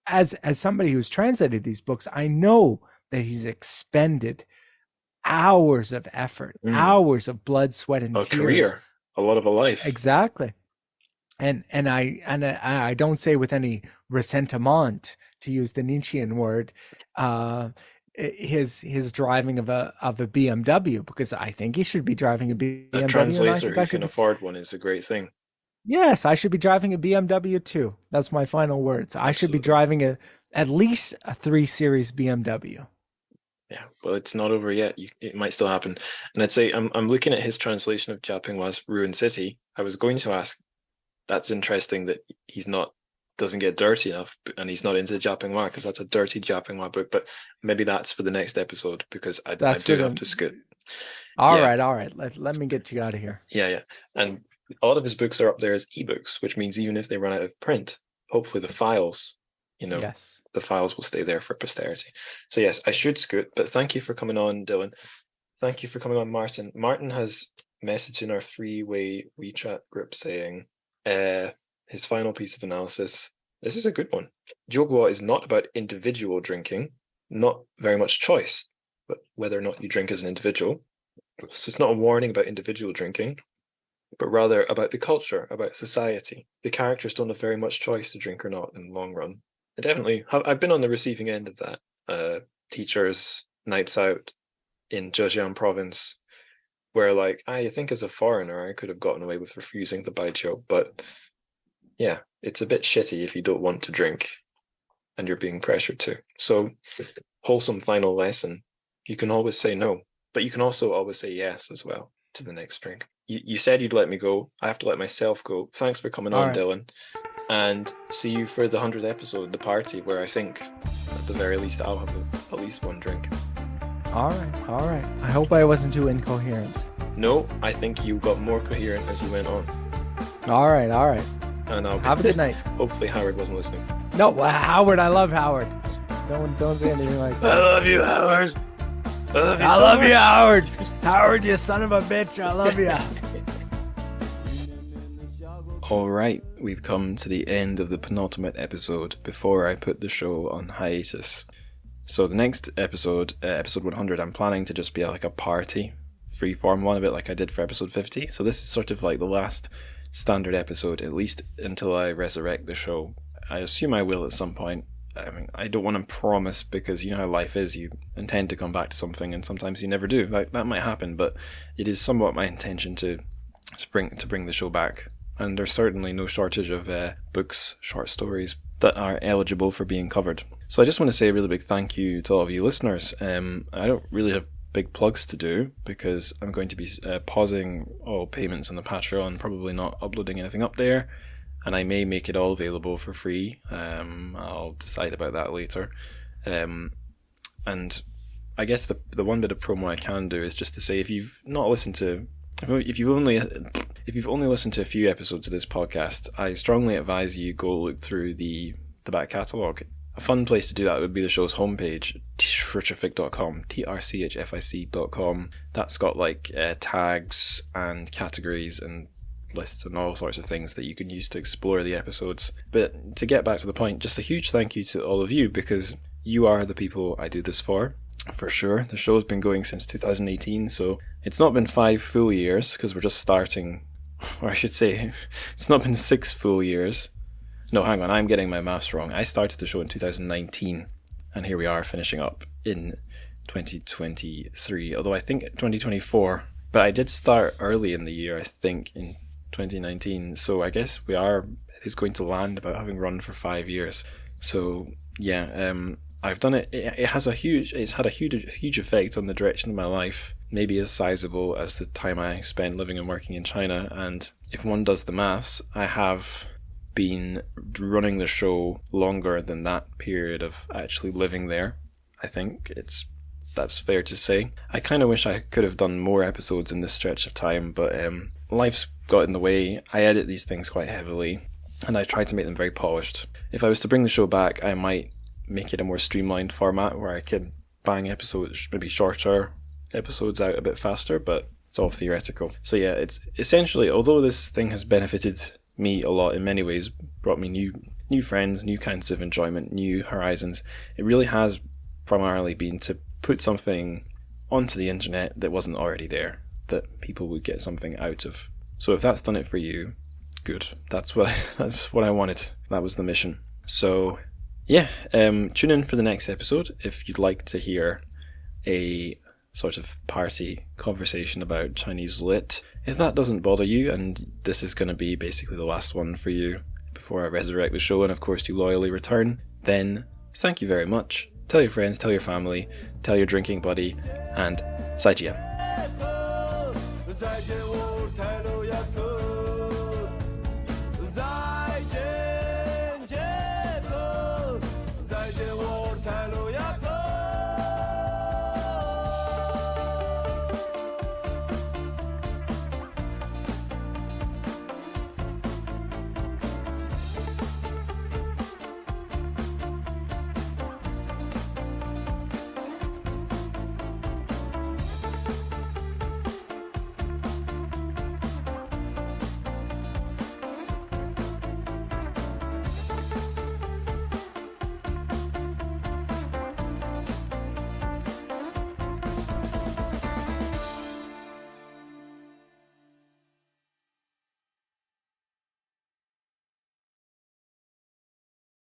as somebody who's translated these books, I know that he's expended hours of effort, hours of blood, sweat, and tears. A career, a lot of a life. Exactly. And I don't say with any ressentiment, to use the Nietzschean word, his driving of a BMW, because I think he should be driving a BMW. A translator who can afford one is a great thing. Yes, I should be driving a BMW too. That's my final words. I should be driving at least a 3 Series BMW. Yeah, well, it's not over yet. It might still happen. And I'd say I'm looking at his translation of Jia Pinghua's Ruined City. I was going to ask, that's interesting that doesn't get dirty enough, and he's not into Jia Pinghua, because that's a dirty Jia Pinghua book. But maybe that's for the next episode, because I do have to scoot. All right. Let me get you out of here. Yeah. And A lot of his books are up there as ebooks, which means even if they run out of print, hopefully the files, Yes. the files will stay there for posterity. So yes, I should scoot, but thank you for coming on, Dylan. Thank you for coming on, Martin. Martin has messaged in our 3-way WeChat group saying his final piece of analysis. This is a good one. Jiuguo is not about individual drinking, not very much choice, but whether or not you drink as an individual. So it's not a warning about individual drinking, but rather about the culture, about society. The characters don't have very much choice to drink or not in the long run. I definitely I've been on the receiving end of that. Teachers' nights out in Zhejiang province, where I think as a foreigner I could have gotten away with refusing the baijiu, but yeah, it's a bit shitty if you don't want to drink and you're being pressured to. So, wholesome final lesson. You can always say no, but you can also always say yes as well to the next drink. You said you'd let me go. I have to let myself go. Thanks for coming on, right. Dylan. And see you for the 100th episode, the party, where I think at the very least I'll have at least one drink. All right. I hope I wasn't too incoherent. No, I think you got more coherent as you went on. All right. And Have a good night. Hopefully Howard wasn't listening. No, Howard, I love Howard. Don't say anything like that. I love you, Howard. I love you I so love much. you, Howard. Howard, you son of a bitch. I love you. All right, we've come to the end of the penultimate episode before I put the show on hiatus. So the next episode, episode 100, I'm planning to just be like a party, freeform one, a bit like I did for episode 50. So this is sort of like the last standard episode, at least until I resurrect the show. I assume I will at some point. I mean, I don't want to promise because you know how life is. You intend to come back to something and sometimes you never do. Like that might happen, but it is somewhat my intention to bring the show back. And there's certainly no shortage of books, short stories that are eligible for being covered. So I just want to say a really big thank you to all of you listeners. I don't really have big plugs to do because I'm going to be pausing all payments on the Patreon, probably not uploading anything up there, and I may make it all available for free. I'll decide about that later. And I guess the one bit of promo I can do is just to say, if you've only listened to a few episodes of this podcast, I strongly advise you go look through the back catalogue. A fun place to do that would be the show's homepage, TrChFic.com, TrChFic.com. That's got tags and categories and lists and all sorts of things that you can use to explore the episodes. But to get back to the point, just a huge thank you to all of you, because you are the people I do this for sure. The show's been going since 2018, so it's not been 5 full years because we're just starting, or I should say, it's not been 6 full years. No, hang on, I'm getting my maths wrong. I started the show in 2019, and here we are finishing up in 2023, although I think 2024. But I did start early in the year, I think, in 2019, so I guess it's going to land about having run for 5 years. So, yeah, I've done it. It's had a huge effect on the direction of my life, maybe as sizable as the time I spent living and working in China. And if one does the maths, I have been running the show longer than that period of actually living there. I think that's fair to say. I kind of wish I could have done more episodes in this stretch of time, but life's got in the way. I edit these things quite heavily, and I try to make them very polished. If I was to bring the show back, I might make it a more streamlined format where I could bang episodes, maybe shorter episodes out a bit faster, but it's all theoretical. So yeah, it's essentially, although this thing has benefited me a lot in many ways, brought me new friends, new kinds of enjoyment, new horizons, it really has primarily been to put something onto the internet that wasn't already there, that people would get something out of. So if that's done it for you, good. That's what I wanted. That was the mission. So yeah, tune in for the next episode if you'd like to hear a sort of party conversation about Chinese lit. If that doesn't bother you, and this is going to be basically the last one for you before I resurrect the show and of course you loyally return, then thank you very much. Tell your friends, tell your family, tell your drinking buddy, and 再见。